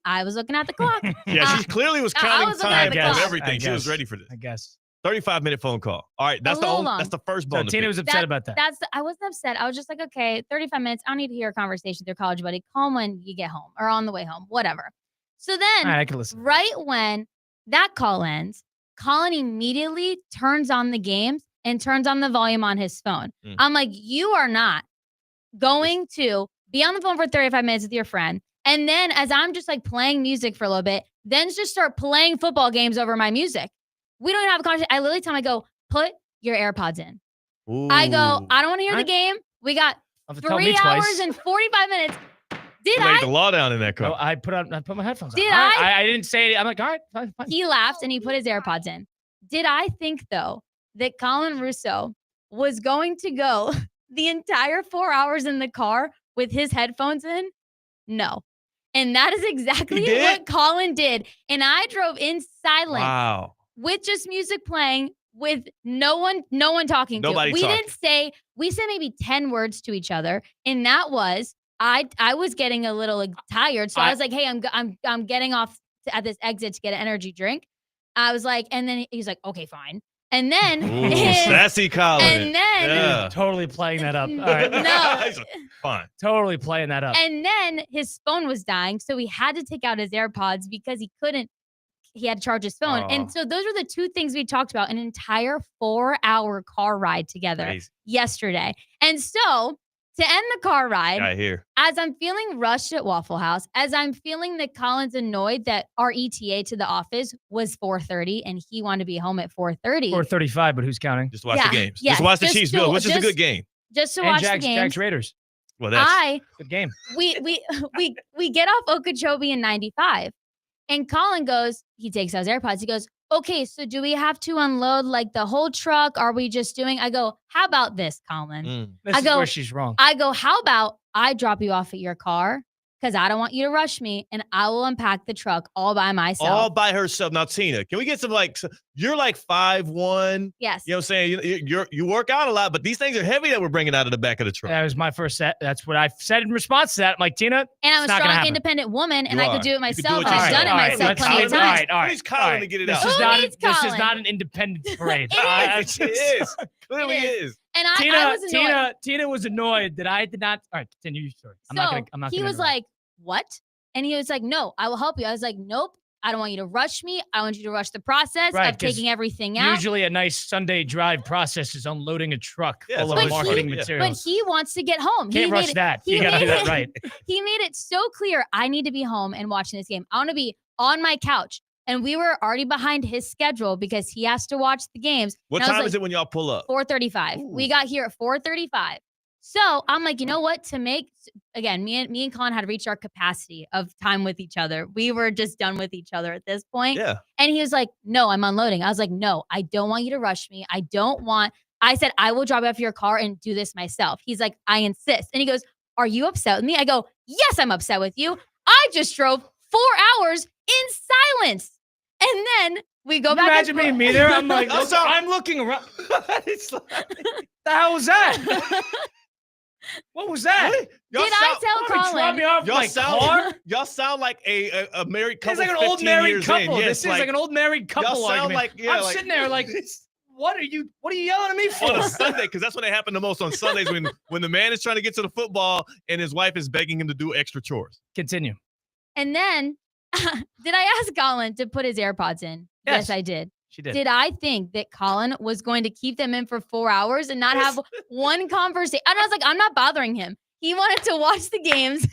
I was looking at the clock.
Yeah, she clearly was
I
counting
was looking at
time
the
and
clock.
everything. She was ready for this.
I guess.
35-minute phone call. All right, that's
little long.
that's the first
So
bone.
Tina was upset about that.
I wasn't upset. I was just like, okay, 35 minutes. I don't need to hear a conversation with your college buddy. Call him when you get home or on the way home, whatever. So then,
All right, I can listen.
right when that call ends, Colin immediately turns on the games and turns on the volume on his phone. I'm like, you are not going to be on the phone for 35 minutes with your friend. And then as I'm just like playing music for a little bit, then just start playing football games over my music. We don't even have a conversation. I literally tell him, I go, put your AirPods in. I go, I don't want to hear the game. We got 3 hours and 45 minutes. Did
You laid the
I?
law down in that car.
No, I put my headphones on.
Did
All right,
I?
I didn't say it. I'm like, all right, fine.
He laughed and he put his AirPods in. Did I think, though, that Colin Russo was going to go the entire 4 hours in the car with his headphones in? No. And that is exactly what Colin did. And I drove in silent.
Wow.
With just music playing, with no one talking
Nobody
to.
talking.
We said maybe 10 words to each other. And that was, I was getting a little tired. So I was like, hey, I'm getting off at this exit to get an energy drink. I was like, and then he's like, okay, fine. And then
sassy Colin.
And then
totally playing that up. All right.
No.
Fine.
Totally playing that up.
And then his phone was dying, so he had to take out his AirPods because he had to charge his phone. And so those were the two things we talked about, an entire 4-hour car ride together yesterday. And so to end the car ride, as I'm feeling rushed at Waffle House, as I'm feeling that Colin's annoyed that our ETA to the office was 4:30 and he wanted to be home at 4:30.
4:35, but who's counting?
Just watch the games. Just watch the Chiefs build, which is a good game.
Just to
And
watch
Jags,
the games.
Jags Raiders.
Well, that's
good game.
We get off Okeechobee in 95. And Colin goes, he takes out his AirPods. He goes, okay, so do we have to unload like the whole truck? Are we just doing? I go, how about this, Colin?
This is where she's wrong.
I go, how about I drop you off at your car? Because I don't want you to rush me and I will unpack the truck all by myself.
all by herself. Now, Tina, can we get some you're like 5'1".
Yes.
You know what I'm saying? You work out a lot, but these things are heavy that we're bringing out of the back of the truck.
That was my first set. That's what I said in response to that. I'm like, Tina,
And I'm a
it's not gonna
strong,
happen.
independent woman, and
You
I
are.
could do it
You could
myself.
do it
I've done it
yourself.
myself plenty of times.
All right.
Please, Colin, to get it
This
out.
is
Who
not.
needs
This is
Colin?
not an independent parade.
It
is. Clearly is.
And I was annoyed.
Tina was annoyed that I did not. All right, continue your story. I'm not gonna.
He was like, what? And he was like, no, I will help you. I was like, nope. I don't want you to rush me. I want you to rush the process of taking everything out.
Usually a nice Sunday drive process is unloading a truck full
But
of marketing
But
materials.
he wants to get home.
Can't rush that. You got to do that right.
He made it so clear, I need to be home and watching this game. I want to be on my couch. And we were already behind his schedule because he has to watch the games.
What time is it when y'all pull up?
4:35. We got here at 4:35. So I'm like, you know what? To make, again, me and Colin had reached our capacity of time with each other. We were just done with each other at this point.
Yeah.
And he was like, no, I'm unloading. I was like, no, I don't want you to rush me. I said, I will drop you off your car and do this myself. He's like, I insist. And he goes, are you upset with me? I go, yes, I'm upset with you. I just drove 4 hours in silence. And then we go back.
Imagine being me there. I'm like, I'm looking around. The hell was that? What was that?
Y'all
Did I tell Colin?
Drop me off my car?
Y'all sound like a married couple.
It's like an old
15
married
years
couple.
in.
This is like an old married couple
y'all sound
argument.
like,
I'm sitting there like, What are you yelling at me for?
On a Sunday, because that's when it happened the most on Sundays when the man is trying to get to the football and his wife is begging him to do extra chores.
Continue.
And then, did I ask Colin to put his AirPods in? Yes, I did.
She did.
Did I think that Colin was going to keep them in for 4 hours and not have one conversation? And I was like, I'm not bothering him. He wanted to watch the games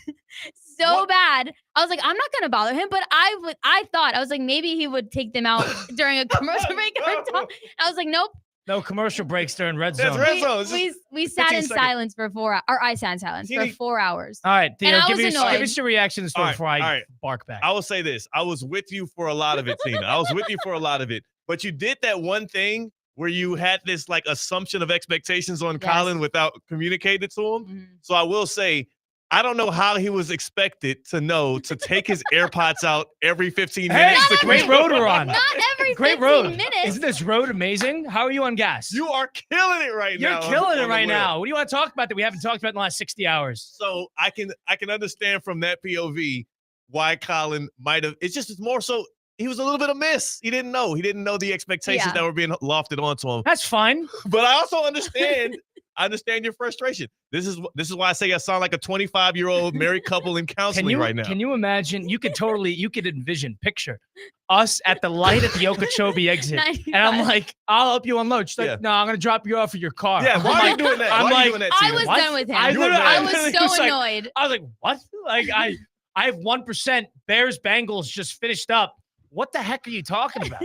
so bad. I was like, I'm not going to bother him. But I thought, I was like, maybe he would take them out during a commercial break or talk. I was like, nope.
No commercial breaks during red zone.
That's red zone.
We sat in silence for 4 hours. Or I sat in silence for 4 hours.
All right, Theo,
And I
give
was
us your reaction to the story before I bark back.
I will say this. I was with you for a lot of it, Tina. I was with you for a lot of it. But you did that one thing where you had this like assumption of expectations on Colin without communicating it to him.
Mm-hmm.
So I will say, I don't know how he was expected to know to take his AirPods out every 15 minutes.
Hey, great road we're on.
Not every
Great
15
road.
minutes.
Isn't this road amazing? How are you on gas?
You are killing it right now.
You're killing it
on the
right
wheel.
now. What do you want to talk about that we haven't talked about in the last 60 hours?
So I can understand from that POV why Colin might have. It's more so he was a little bit of miss. He didn't know. He didn't know the expectations that were being lofted onto him.
That's fine.
But I also understand. I understand your frustration. This is why I say I sound like a 25-year-old married couple in counseling right now.
Can you imagine? You could picture us at the light at the Okeechobee exit. And I'm like, I'll help you unload. She's like, no, I'm going to drop you off at your car.
Yeah, why are you doing that?
I'm
Why are you doing that,
I
Tina?
was
What?
done with him.
I
was so annoyed.
I was like, what? Like, I have 1%. Bears Bengals just finished up. What the heck are you talking about?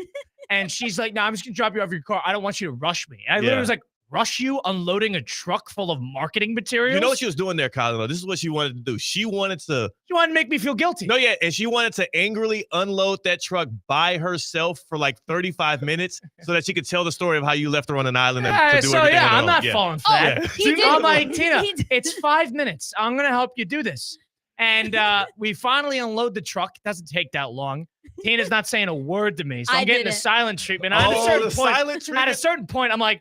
And she's like, no, I'm just going to drop you off at your car. I don't want you to rush me. And I literally was like, rush you unloading a truck full of marketing materials?
You know what she was doing there, Colin? Though? This is what she wanted to do. She wanted to
make me feel guilty.
No, yeah, and she wanted to angrily unload that truck by herself for like 35 minutes so that she could tell the story of how you left her on an island and to do everything.
I'm not falling for that.
Yeah.
I'm like, Tina, it's 5 minutes. I'm going to help you do this. And we finally unload the truck. It doesn't take that long. Tina's not saying a word to me, so I'm getting the silent treatment. At a certain point, I'm like,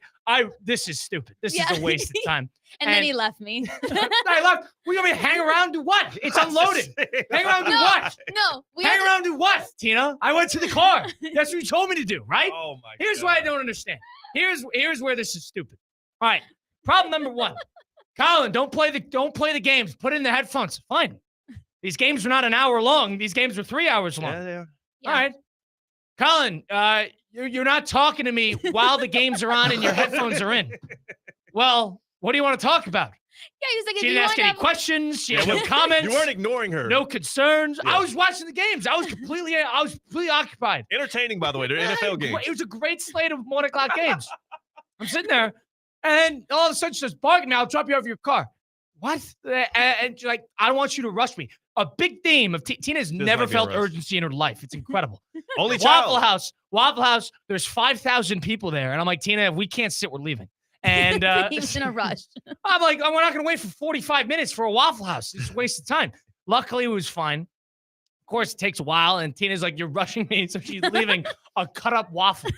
this is stupid. This is a waste of time.
And then he left me.
I left. We want me to hang around do what? It's unloaded. Hang around do what?
No.
Hang around do what, Tina? I went to the car. That's what you told me to do, right?
Oh my
Here's what I don't understand. Here's where this is stupid. All right. Problem number one. Colin, don't play the games. Put in the headphones. Fine. These games were not an hour long. These games were 3 hours long.
Yeah, they are.
All right. Colin, you're not talking to me while the games are on and your headphones are in. Well, what do you want to talk about?
Yeah, he was like,
she didn't ask any questions. She had no comments.
You weren't ignoring her.
No concerns.
Yeah.
I was watching the games. I was completely occupied.
Entertaining, by the way. They're NFL games.
It was a great slate of 1 o'clock games. I'm sitting there, and all of a sudden she says, bargain me, I'll drop you off your car. What? And she's like, I don't want you to rush me. A big theme of Tina's never felt urgency in her life. It's incredible.
Only
Waffle House. There's 5,000 people there, and I'm like, Tina, if we can't sit, we're leaving. And
he was in a rush.
I'm like, we're not going to wait for 45 minutes for a Waffle House. It's a waste of time. Luckily, it was fine. Of course, it takes a while, and Tina's like, you're rushing me, so she's leaving a cut-up waffle.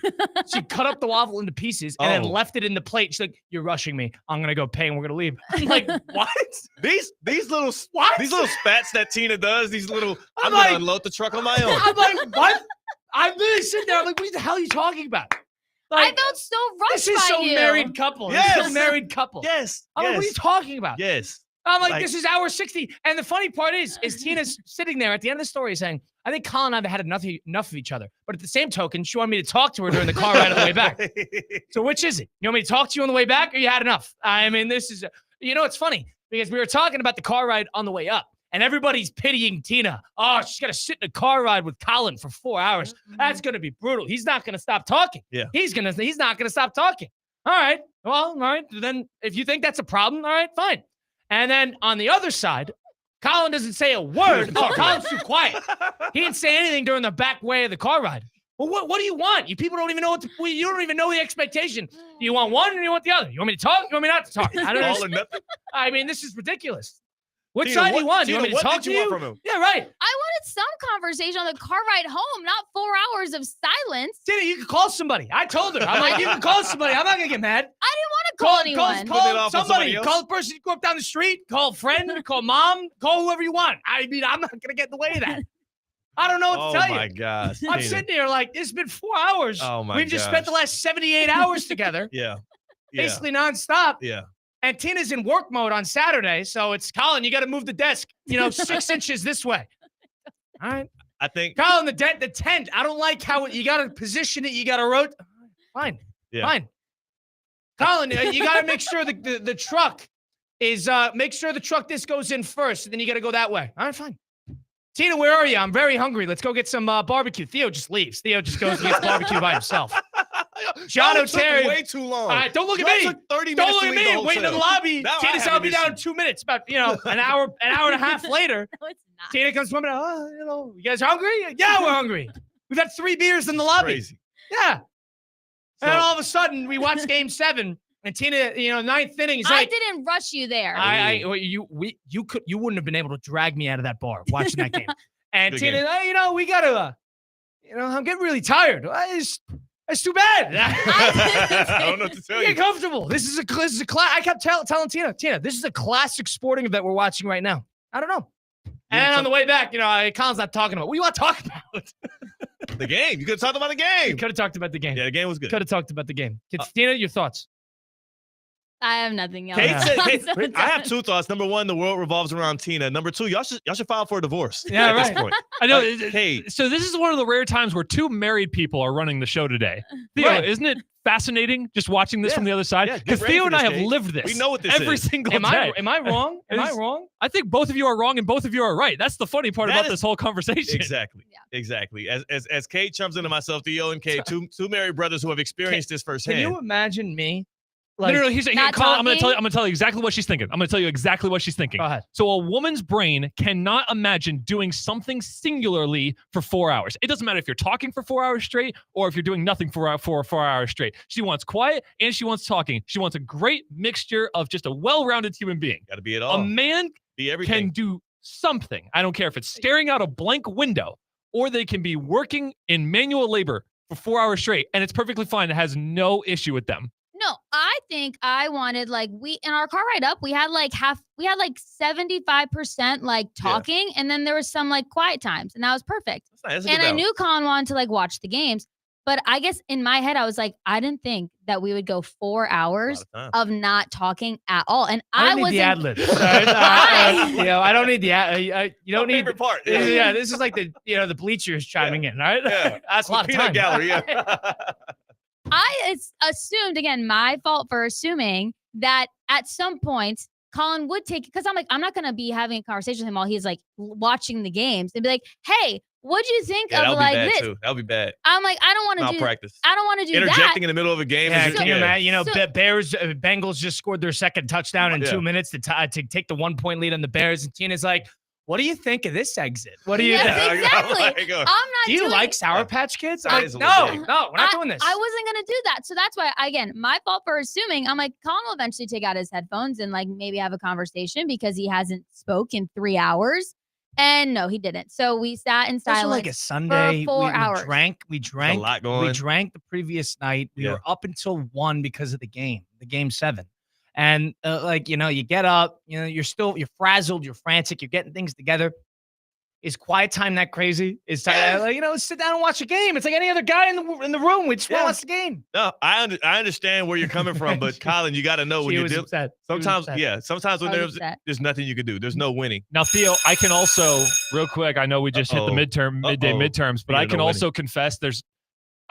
She cut up the waffle into pieces and then left it in the plate. She's like, you're rushing me. I'm going to go pay, and we're going to leave. I'm like, what?
These little spats that Tina does, I'm
like,
going to unload the truck on my own.
I'm like, what? I'm literally sitting there. I'm like, what the hell are you talking about? Like,
I felt so rushed
this is
by
so
you.
married couple.
Yes.
This is so married couple.
Yes.
I'm like, what are you talking about?
Yes.
I'm like, this is hour 60. And the funny part is Tina's sitting there at the end of the story saying, I think Colin and I have had enough of each other. But at the same token, she wanted me to talk to her during the car ride on the way back. So which is it? You want me to talk to you on the way back or you had enough? I mean, this is, it's funny because we were talking about the car ride on the way up and everybody's pitying Tina. Oh, she's got to sit in a car ride with Colin for 4 hours. That's going to be brutal. He's not going to stop talking.
Yeah.
He's not going to stop talking. All right. Well, all right. Then if you think that's a problem, all right, fine. And then on the other side, Colin doesn't say a word. Oh, Colin's too quiet. He didn't say anything during the back way of the car ride. Well, what do you want? You people don't even know you don't even know the expectation. Do you want one or you want the other? You want me to talk? You want me not to talk? I don't know.
All or nothing.
I mean, this is ridiculous. Which
Tina,
side do you want? Do you want me to
what
talk
did
to
you
you?
want from him?
Yeah, right.
I wanted some conversation on the car ride home, not 4 hours of silence.
Tina, you can call somebody. I told her. I'm like, you can call somebody. I'm not going to get mad.
I didn't want to call anyone.
Call somebody. Call the person you go up down the street. Call a friend. Call mom. Call whoever you want. I mean, I'm not going to get in the way of that. I don't know what to tell you.
Oh, my gosh.
I'm
Tina.
sitting here like, it's been 4 hours.
Oh, my
We've just spent the last 78 hours together.
Yeah.
Basically nonstop.
Yeah.
And Tina's in work mode on Saturday. So it's, Colin, you got to move the desk, 6 inches this way. All right.
I think.
Colin, the tent. I don't like how you got to position it. You got to rotate. Fine.
Yeah.
Fine. Colin, you got to make sure the truck is, make sure the truck this goes in first. And then you got to go that way. All right, fine. Tina, where are you? I'm very hungry. Let's go get some barbecue. Theo just leaves. Theo just goes and gets barbecue by himself. John O'Terry.
Way too long.
All right, don't look at me.
Took 30
Don't
minutes
look
to
at
leave
me.
the
Waiting in the
hotel.
lobby.
Now I
Tina said
have
I'll
an
be down in
issue.
2 minutes. About an hour and a half later.
No, it's not.
Tina comes swimming out. You guys hungry? Yeah, we're hungry. We've had 3 beers in the lobby.
Crazy.
Yeah. And then all of a sudden, we watch Game 7, and Tina, ninth inning, is
I
like,
didn't rush you there.
you wouldn't have been able to drag me out of that bar watching that game. And
Good
Tina,
game.
we gotta, I'm getting really tired. It's too bad.
I don't know what to tell you.
Get comfortable. This is a class. I kept telling Tina, this is a classic sporting event we're watching right now. I don't know. And on the way back, Colin's not talking about. What do you want to talk about?
The game. You could have talked about the game.
Could have talked about the game.
Yeah, the game was good.
Could have talked about the game. Tina, your thoughts?
I have nothing else.
Kate said,
I'm so
I have
done.
2 thoughts. Number 1, the world revolves around Tina. Number 2, y'all should file for a divorce.
Yeah,
at
right.
this point.
I know.
Kate.
So this is one of the rare times where 2 married people are running the show today. Theo,
Right.
isn't it fascinating just watching this
Yeah.
from the other side?
Yeah, get
Because
ready
Theo
for
and I
this,
have
Kate.
lived this.
We know what this
every
is.
single
Am
day.
I wrong? Am I wrong?
I think both of you are wrong and both of you are right. That's the funny part
That
about
is-
this whole conversation.
Exactly.
Yeah.
Exactly. As Kate chums into myself, Theo and Kate, two married brothers who have experienced this firsthand.
Can you imagine me?
No, here's
not
Colin, I'm going
talking?
to tell you exactly what she's thinking. I'm going to tell you exactly what she's thinking.
Go ahead.
So a woman's brain cannot imagine doing something singularly for 4 hours. It doesn't matter if you're talking for 4 hours straight or if you're doing nothing for 4 hours straight. She wants quiet and she wants talking. She wants a great mixture of just a well-rounded human being.
Got to be it all.
A man
Be everything.
can do something. I don't care if it's staring out a blank window or they can be working in manual labor for 4 hours straight, and it's perfectly fine. It has no issue with them.
No, I think I wanted in our car ride up, we had 75% talking, and then there was some quiet times, and that was perfect.
That's a
And
good
I
balance.
knew Colin wanted to watch the games, but I guess in my head I was like, I didn't think that we would go 4 hours
time.
of not talking at all, and
I
I
don't need the ad
wasn't.
libs. I don't need the ad. You don't need.
Favorite part.
Yeah, this is like the bleachers chiming in, right?
Yeah.
That's a lot of
Peanut
time.
gallery. Yeah.
I assumed, again, my fault for assuming that at some point Colin would take, because I'm like, I'm not going to be having a conversation with him while he's watching the games and be like, hey, what'd you think
Yeah, that
of
would be bad
this?
too. That would be bad.
I'm like, I don't want to do
Malpractice.
I don't want to do
Interjecting
that.
in the middle of a game.
Yeah,
is
can you imagine?
So-
Bengals just scored their second touchdown in
Yeah.
2 minutes to take the 1 point lead on the Bears, and Tina's like, "What do you think of this exit? What do you?
Yes,
think?
exactly.
Like,
I'm not
Do you
doing
like Sour Patch Kids?"
That
I'm like,
is a little big.
no, we're not doing this.
I wasn't going to do that. So that's why, again, my fault for assuming. I'm like, Colin will eventually take out his headphones and maybe have a conversation because he hasn't spoke in 3 hours. And no, he didn't. So we sat in
This was
silence
like a Sunday.
for 4
we
hours.
drank.
a lot going.
We drank the previous night. We
Yeah.
were up until 1 because of the game 7. And you get up, you're frazzled, you're frantic, you're getting things together. Is quiet time that crazy? Is sit down and watch a game. It's like any other guy in the room. We just want to watch the game.
No, I understand where you're coming from, but Colin, you got to know when
She
you're
was
dealing.
upset. She was
Sometimes,
upset.
yeah. Sometimes when
I was upset.
there's nothing you can do. There's no winning.
Now, Theo, I can also, real quick, I know we just hit the midday midterms, but
Yeah,
I can
no
also confess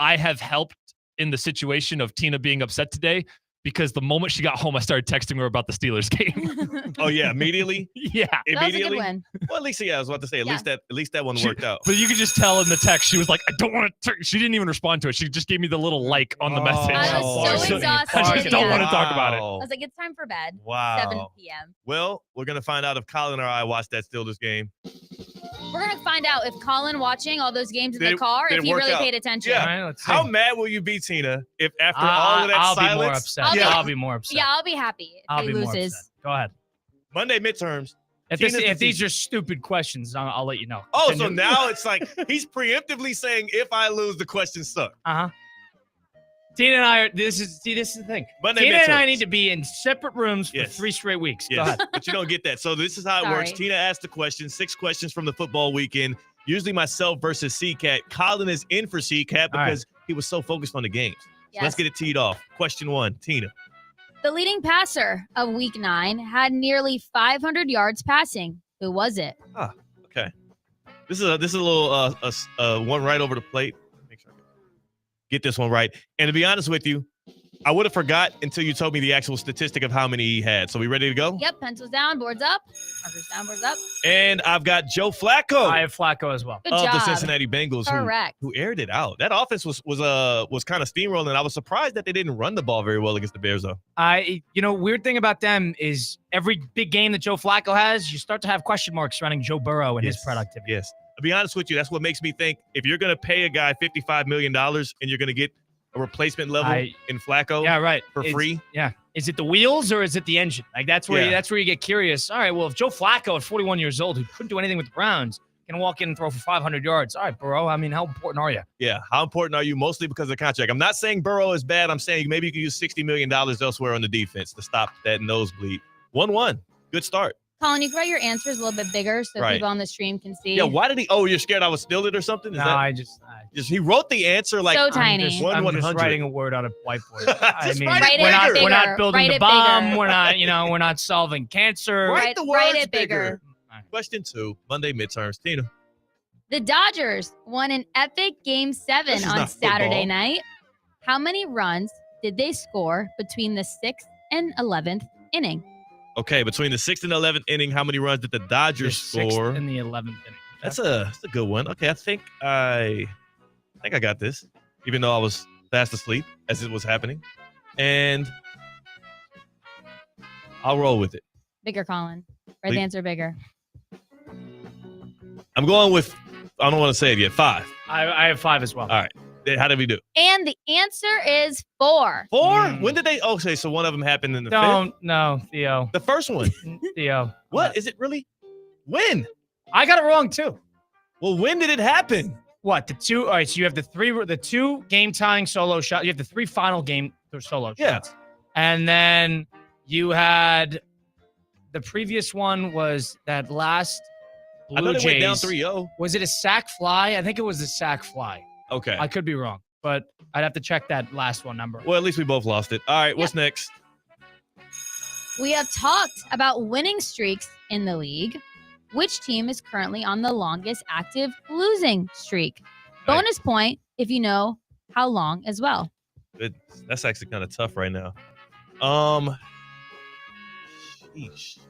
I have helped in the situation of Tina being upset today because the moment she got home, I started texting her about the Steelers game.
Oh yeah, immediately.
Yeah,
That was a good
immediately.
win.
Well, at least I was about to say at
Yeah.
least that one worked out.
But you could just tell in the text, she was like, I don't want to. She didn't even respond to it. She just gave me the little like on the message.
I was so exhausted.
I just don't want to talk about it.
I was like, it's time for bed.
Wow.
7 p.m.
Well, we're gonna find out if Colin or I watched that Steelers game.
We're going to find out if Colin watching all those games in
Did
the
it-
car,
did
if
it
he
work
really
out?
paid attention.
Yeah.
All right, let's see.
How mad will you be, Tina, if after all of that
I'll
silence,
be more upset.
I'll
I'll be more upset.
Yeah, I'll be happy if
I'll
he
be more
loses.
upset. Go ahead.
Monday midterms.
If these are stupid questions, I'll let you know.
Oh,
Then
so
you-
now it's like he's preemptively saying, if I lose, the questions suck.
Uh-huh. Tina and I are. This is the thing.
Monday
Tina and I
midterms.
need to be in separate rooms for
Yes.
3 straight weeks. Go
Yes,
ahead.
but you don't get that. So this is how it works.
Sorry.
Tina asked the questions, 6 questions from the football weekend. Usually myself versus CCAT. Colin is in for CCAT because he was so focused on the games. So
Yes.
let's get it teed off. Question 1, Tina.
The leading passer of Week 9 had nearly 500 yards passing. Who was it?
Okay. This is a little one right over the plate. Make sure I get this one right. And to be honest with you, I would have forgot until you told me the actual statistic of how many he had. So we ready to go?
Yep, pencils down, boards up. Markers down, boards up.
And I've got Joe Flacco.
I have Flacco as well.
Good
of the
job.
Cincinnati Bengals
Correct.
who aired it out. That offense was kind of steamrolling. I was surprised that they didn't run the ball very well against the Bears, though.
Weird thing about them is every big game that Joe Flacco has, you start to have question marks surrounding Joe Burrow and his productivity.
Yes. To be honest with you, that's what makes me think if you're going to pay a guy $55 million and you're going to get a replacement level in Flacco for free.
Yeah. Is it the wheels or is it the engine? Like that's where you get curious. All right, well, if Joe Flacco at 41 years old, who couldn't do anything with the Browns, can walk in and throw for 500 yards. All right, Burrow, I mean, how important are you?
Yeah, how important are you? Mostly because of the contract. I'm not saying Burrow is bad. I'm saying maybe you can use $60 million elsewhere on the defense to stop that nosebleed. 1-1. Good start.
Colin, you can write your answers a little bit bigger so people on the stream can see.
Yeah, why did he? Oh, you're scared I would steal it or something?
I just
he wrote the answer like
so tiny.
I'm just writing a word on a whiteboard.
We're
not building the bomb. We're not we're not solving cancer.
Write the
write
words
it bigger.
Question 2, Monday midterms. Tina.
The Dodgers won an epic Game 7
This is
on
not
Saturday
football.
night. How many runs did they score between the 6th and 11th inning?
Okay, between the 6th and 11th inning, how many runs did the Dodgers score?
In the 11th inning.
That's a good one. Okay, I think I got this, even though I was fast asleep as it was happening, and I'll roll with it.
Bigger, Colin. Write the answer bigger.
I'm going with. I don't want to say it yet. 5.
I have 5 as well.
All right. How did we do?
And the answer is 4.
4? When did they? Okay, so one of them happened in the 5th.
No, Theo.
The first one.
Theo.
What is it really? When?
I got it wrong too.
Well, when did it happen?
What, the 2? All right, so you have the 2 game tying solo shots. You have the 3 final game solo shots. And then you had the previous one was that last Blue
I know they
Jays.
went down 3-0.
Was it a sack fly? I think it was a sack fly.
Okay.
I could be wrong, but I'd have to check that last one number.
Well, at least we both lost it. All right, what's next?
We have talked about winning streaks in the league. Which team is currently on the longest active losing streak? Bonus point if you know how long as well.
Good. That's actually kind of tough right now. Sheesh.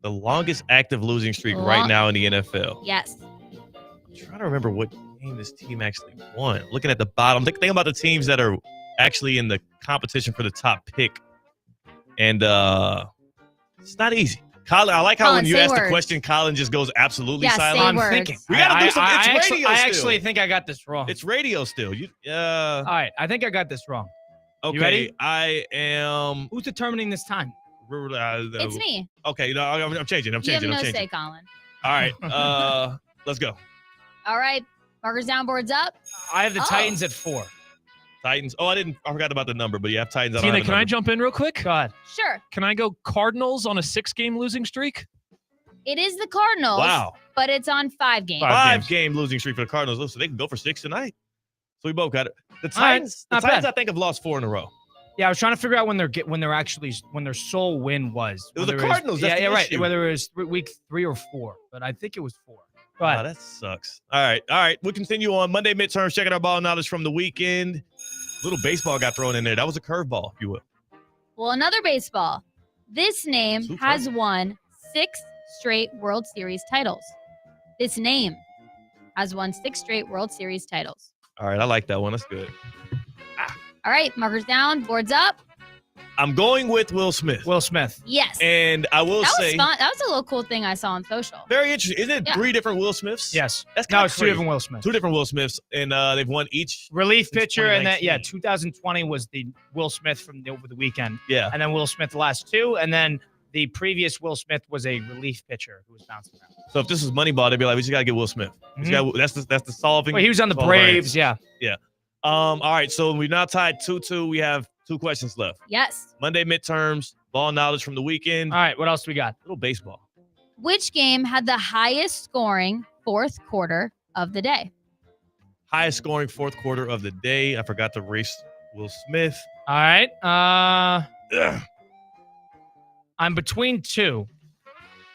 The longest active losing streak right now in the NFL.
Yes.
I'm trying to remember what game this team actually won. Looking at the bottom, think about the teams that are actually in the competition for the top pick. And it's not easy. Colin, I like how when you ask the question, Colin just goes absolutely silent.
I'm thinking.
We got to do some. It's radio still.
I actually think I got this wrong.
It's radio still.
All right, I think I got this wrong.
Okay,
You ready?
I am.
Who's determining this time?
It's me.
Okay, no, I'm changing. I'm
You have
changing.
no
I'm changing.
say, Colin.
All right, let's go.
All right, markers down, boards up.
I have the Titans at 4.
Titans. Oh, I forgot about the number, but you have Titans.
Tina, can I jump in real quick?
God.
Sure.
Can I go Cardinals on a 6-game losing streak?
It is the Cardinals.
Wow.
But it's on 5 games.
5-game losing streak for the Cardinals, so they can go for 6 tonight. So we both got it. The Titans.
All right,
the Titans,
bad.
I think, have lost 4 in a row.
Yeah, I was trying to figure out when their sole win was.
It was the
Whether
Cardinals.
Yeah,
That's the
right.
issue.
Whether it was week 3 or 4, but I think it was 4. Go ahead.
Wow, that sucks. All right. We'll continue on Monday midterms, checking our ball knowledge from the weekend. Little baseball got thrown in there. That was a curveball, if you will.
Well, another baseball. This name has won 6 straight World Series titles. This name has won 6 straight World Series titles.
All right, I like that one. That's good.
All right, markers down, boards up.
I'm going with Will Smith.
Will Smith.
Yes.
And I will
That was
say,
fun. That was a little cool thing I saw on social.
very interesting. Isn't it
Yeah.
3 different Will Smiths?
Yes.
That's
No,
kind
it's
of
2 different Will Smiths.
2 different Will Smiths, and they've won each.
Relief
since
pitcher, and then
2019.
2020 was the Will Smith from over the weekend.
Yeah.
And then Will Smith the last 2, and then the previous Will Smith was a relief pitcher who was bouncing around.
So if this was Moneyball, they'd be like, we just got to get Will Smith. We just gotta- that's the solving.
Well, he was on the
solving
Braves,
answer. Yeah. All right, so we're now tied 2-2. We have 2 questions left.
Yes.
Monday midterms, ball knowledge from the weekend.
All right, what else do we got?
Little baseball.
Which game had the highest scoring fourth quarter of the day?
Highest scoring fourth quarter of the day. I forgot to race Will Smith.
All right.
Ugh.
I'm between two.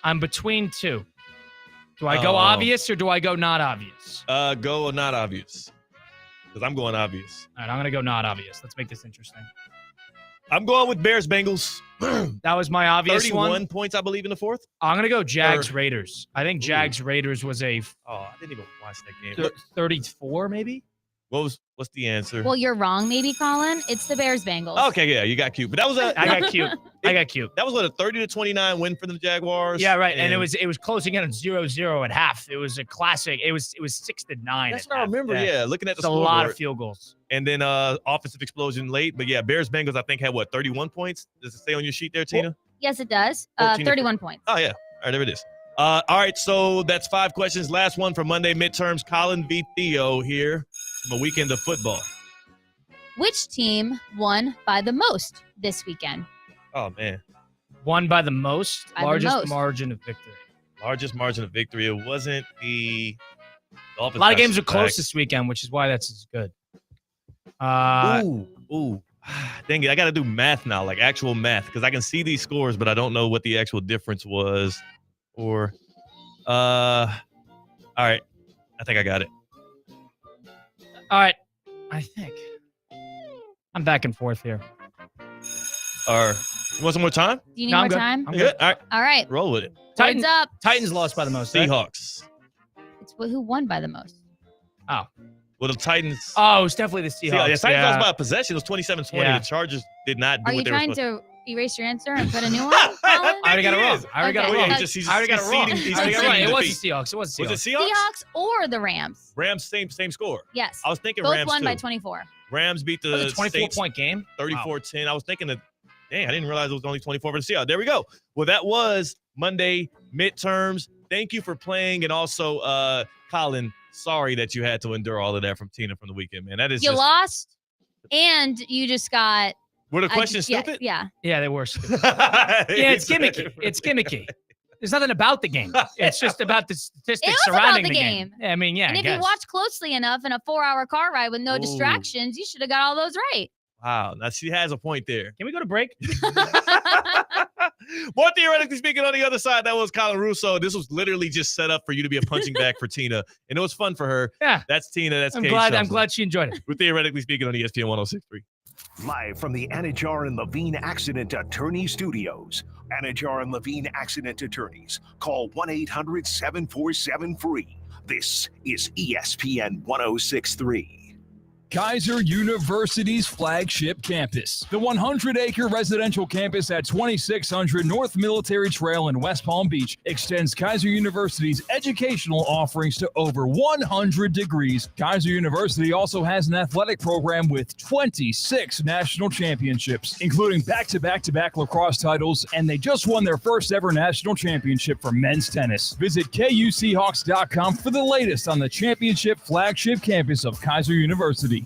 Do I go obvious or do I go not obvious?
Go not obvious. Because I'm going obvious.
All right, I'm going to go not obvious. Let's make this interesting.
I'm going with Bears Bengals.
That was my obvious
31
one.
points, I believe, in the fourth.
I'm going to go Jags Raiders. I think Jags Raiders was a
I didn't even watch that game.
34 maybe?
What's the answer?
Well, you're wrong, maybe, Colin. It's the Bears Bengals.
Okay, yeah, you got cute. But that was
I got cute.
That was a 30-29 win for the Jaguars.
Yeah, right. And it was closing in at 0-0 at half. It was a classic. It was 6-9.
That's what I remember. Yeah, looking at the
It's a
scoreboard.
lot of field goals.
And then offensive explosion late. But yeah, Bears Bengals, I think, had 31 points. Does it say on your sheet there, Tina?
Yes, it does. 31 points.
Oh, yeah. All right, there it is. All right, so that's 5 questions. Last one for Monday midterms. Colin v. Theo here from a weekend of football.
Which team won by the most this weekend?
Oh, man.
Won by the most?
By the
largest
most.
margin of victory.
Largest margin of victory. It wasn't the Dolphins.
A lot of
got
games are close
back.
this weekend, which is why that's as good.
Ooh. Dang it. I got to do math now, like actual math, because I can see these scores, but I don't know what the actual difference was. All right. I think I got it.
All right. I think. I'm back and forth here.
You want some more time?
Do you need
No, I'm
more
good.
time?
I'm good. All right.
All right.
Roll with it.
Time's up.
Titans lost by the most. right?
Seahawks.
It's who won by the most.
Oh.
Well, the Titans.
Oh, it was definitely the Seahawks.
Yeah, Titans lost by a possession. It was 27-20.
Yeah.
The Chargers did not do
Are you
what they were
trying
supposed
to erase your answer and put a new one?
I already got it
He
wrong.
is.
I already got it
Okay.
wrong.
Yeah,
he's
I already got it wrong.
conceding- he's
I already got it wrong.
conceding
It was
defeat.
the Seahawks. It was the Seahawks.
Was it Seahawks?
Seahawks or the Rams?
Rams, same score.
Yes.
I was thinking
Both
Rams
won
too.
by 24.
Rams beat
That was
the
a 24
Saints
point game.
34-10. I was thinking that, dang, I didn't realize it was only 24 for the Seahawks. There we go. Well, that was Monday midterms. Thank you for playing. And also, Colin, sorry that you had to endure all of that from Tina from the weekend, man. That is
You
just,
lost, and you just got.
were the questions stupid?
Yeah.
Yeah, they were. Yeah, it's gimmicky. It's gimmicky. There's nothing about the game. It's just about the statistics
It was
surrounding
about the game.
I mean, yeah.
And
I
if you
guess.
watch closely enough in a 4-hour car ride with no
Ooh.
distractions, you should have got all those right.
Wow. Now she has a point there.
Can we go to break?
More theoretically speaking, on the other side, that was Colin Russo. This was literally just set up for you to be a punching bag for Tina, and it was fun for her.
Yeah.
That's Tina. That's
I'm
Kate
glad
Shelton.
she enjoyed it.
We're theoretically speaking on ESPN 106.3.
Live from the Anajar and Levine Accident Attorney Studios. Anajar and Levine Accident Attorneys. Call 1-800-747-FREE. This is ESPN 106.3.
Kaiser University's flagship campus. The 100-acre residential campus at 2600 North Military Trail in West Palm Beach extends Kaiser University's educational offerings to over 100 degrees. Kaiser University also has an athletic program with 26 national championships, including back-to-back-to-back lacrosse titles, and they just won their first ever national championship for men's tennis. Visit KUSeahawks.com for the latest on the championship flagship campus of Kaiser University.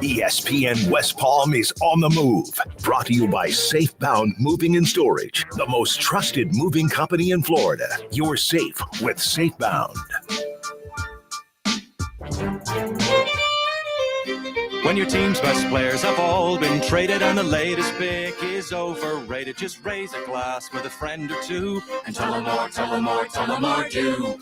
ESPN West Palm is on the move. Brought to you by Safebound Moving and Storage, the most trusted moving company in Florida. You're safe with Safebound.
When your team's best players have all been traded and the latest pick is overrated, just raise a glass with a friend or two and tell them more, tell them more, tell them more, do.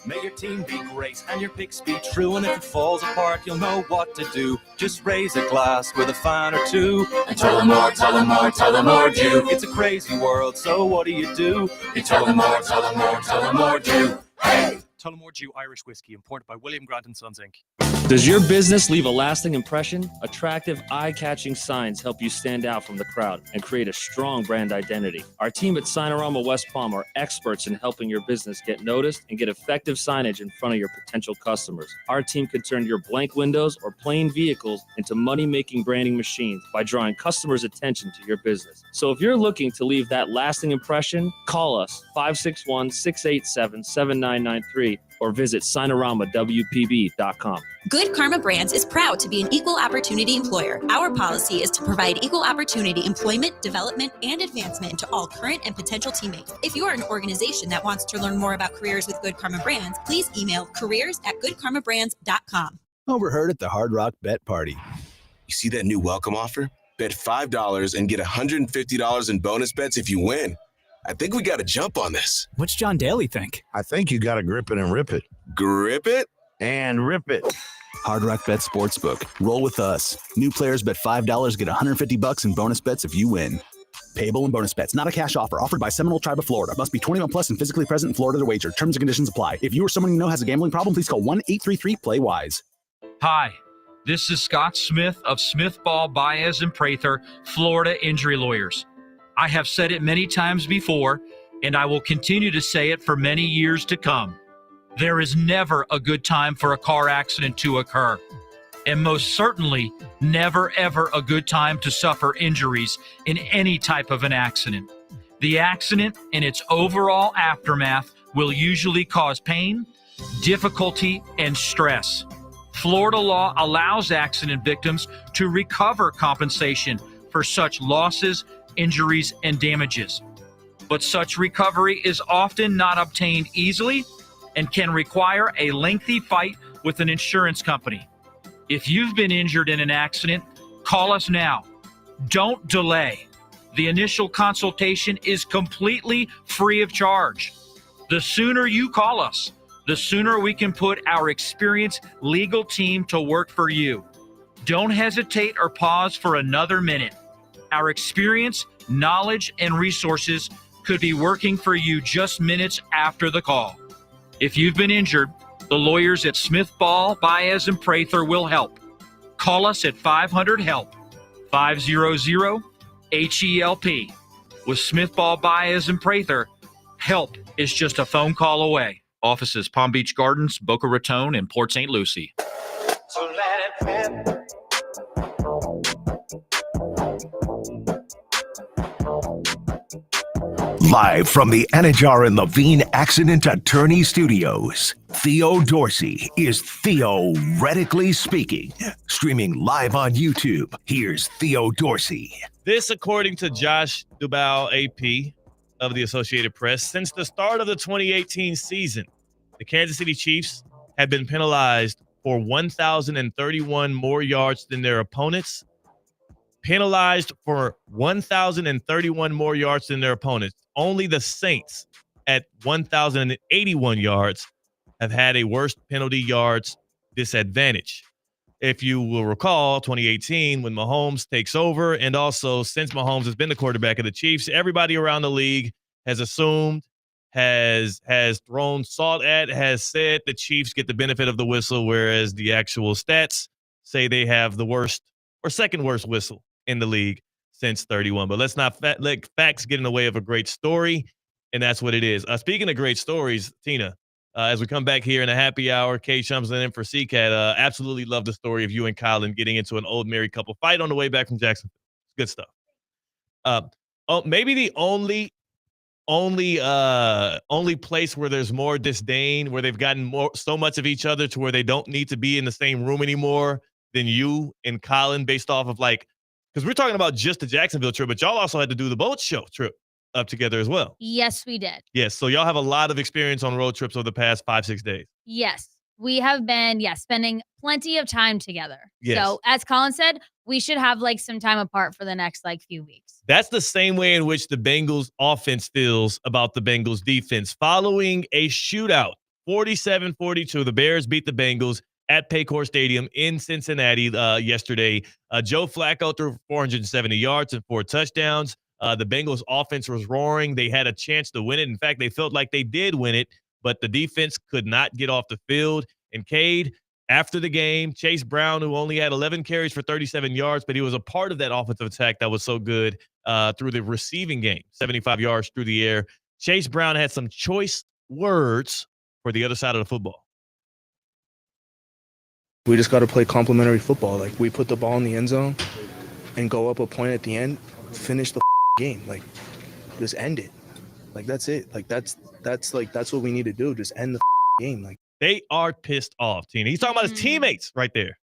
May your team be great and your picks be true, and if it falls apart, you'll know what to do. Just raise a glass with a fan or two and tell them more, tell them more, tell them more, do. It's a crazy world, so what do? You tell them more, tell them more, tell them more, do. Hey!
Tullamore Dew Irish Whiskey, imported by William Grant & Sons, Inc.
Does your business leave a lasting impression? Attractive, eye-catching signs help you stand out from the crowd and create a strong brand identity. Our team at Signorama West Palm are experts in helping your business get noticed and get effective signage in front of your potential customers. Our team can turn your blank windows or plain vehicles into money-making branding machines by drawing customers' attention to your business. So if you're looking to leave that lasting impression, call us 561-687-7993 or visit signoramawpb.com.
Good Karma Brands is proud to be an equal opportunity employer. Our policy is to provide equal opportunity employment, development, and advancement to all current and potential teammates. If you are an organization that wants to learn more about careers with Good Karma Brands, please email careers@goodkarmabrands.com.
Overheard at the Hard Rock Bet Party. You see that new welcome offer? Bet $5 and get $150 in bonus bets if you win. I think we got to jump on this.
What's John Daly think?
I think you got to grip it and rip it.
Grip it?
And rip it.
Hard Rock Bet Sportsbook. Roll with us. New players bet $5, get $150 in bonus bets if you win. Payable and bonus bets. Not a cash offer. Offered by Seminole Tribe of Florida. Must be 21 plus and physically present in Florida to wager. Terms and conditions apply. If you or someone you know has a gambling problem, please call 1-833-PLAY-WISE.
Hi, this is Scott Smith of Smith, Ball, Baez, and Prather, Florida Injury Lawyers. I have said it many times before, and I will continue to say it for many years to come. There is never a good time for a car accident to occur, and most certainly never ever a good time to suffer injuries in any type of an accident. The accident and its overall aftermath will usually cause pain, difficulty, and stress. Florida law allows accident victims to recover compensation for such losses, injuries, and damages. But such recovery is often not obtained easily and can require a lengthy fight with an insurance company. If you've been injured in an accident, call us now. Don't delay. The initial consultation is completely free of charge. The sooner you call us, the sooner we can put our experienced legal team to work for you. Don't hesitate or pause for another minute. Our experience, knowledge, and resources could be working for you just minutes after the call. If you've been injured, the lawyers at Smith, Ball, Baez, and Prather will help. Call us at 500-HELP, 500-HELP. With Smith, Ball, Baez, and Prather, help is just a phone call away. Offices Palm Beach Gardens, Boca Raton, and Port St. Lucie.
So let it rip.
Live from the Anajar and Levine Accident Attorney Studios, Theo Dorsey is theoretically speaking. Streaming live on YouTube, here's Theo Dorsey.
This, according to Josh Dubow, AP of the Associated Press, since the start of the 2018 season, the Kansas City Chiefs have been penalized for 1,031 more yards than their opponents. Penalized for 1,031 more yards than their opponents. Only the Saints at 1,081 yards have had a worse penalty yards disadvantage. If you will recall, 2018, when Mahomes takes over, and also since Mahomes has been the quarterback of the Chiefs, everybody around the league has assumed, has thrown salt at, has said the Chiefs get the benefit of the whistle, whereas the actual stats say they have the worst or second worst whistle in the league since 31. But let's not let facts get in the way of a great story, and that's what it is. Speaking of great stories, Tina, as we come back here in a happy hour, Kay Shumsland in for CCAT. Absolutely love the story of you and Colin getting into an old married couple fight on the way back from Jacksonville. Good stuff. Maybe the only place where there's more disdain, where they've gotten so much of each other to where they don't need to be in the same room anymore than you and Colin, based off of because we're talking about just the Jacksonville trip, but y'all also had to do the boat show trip up together as well.
Yes, we did.
Yes. So y'all have a lot of experience on road trips over the past 5-6 days.
Yes. We have been, spending plenty of time together.
Yes.
So as Colin said, we should have some time apart for the next few weeks.
That's the same way in which the Bengals offense feels about the Bengals defense. Following a shootout, 47-42, the Bears beat the Bengals at Paycor Stadium in Cincinnati yesterday. Joe Flacco threw 470 yards and 4 touchdowns. The Bengals offense was roaring. They had a chance to win it. In fact, they felt like they did win it, but the defense could not get off the field. And Cade, after the game, Chase Brown, who only had 11 carries for 37 yards, but he was a part of that offensive attack that was so good through the receiving game, 75 yards through the air. Chase Brown had some choice words for the other side of the football.
We just got to play complementary football. We put the ball in the end zone and go up a point at the end, finish the game. Just end it. That's it. That's what we need to do. Just end the game.
They are pissed off, Tina. He's talking about his teammates right there.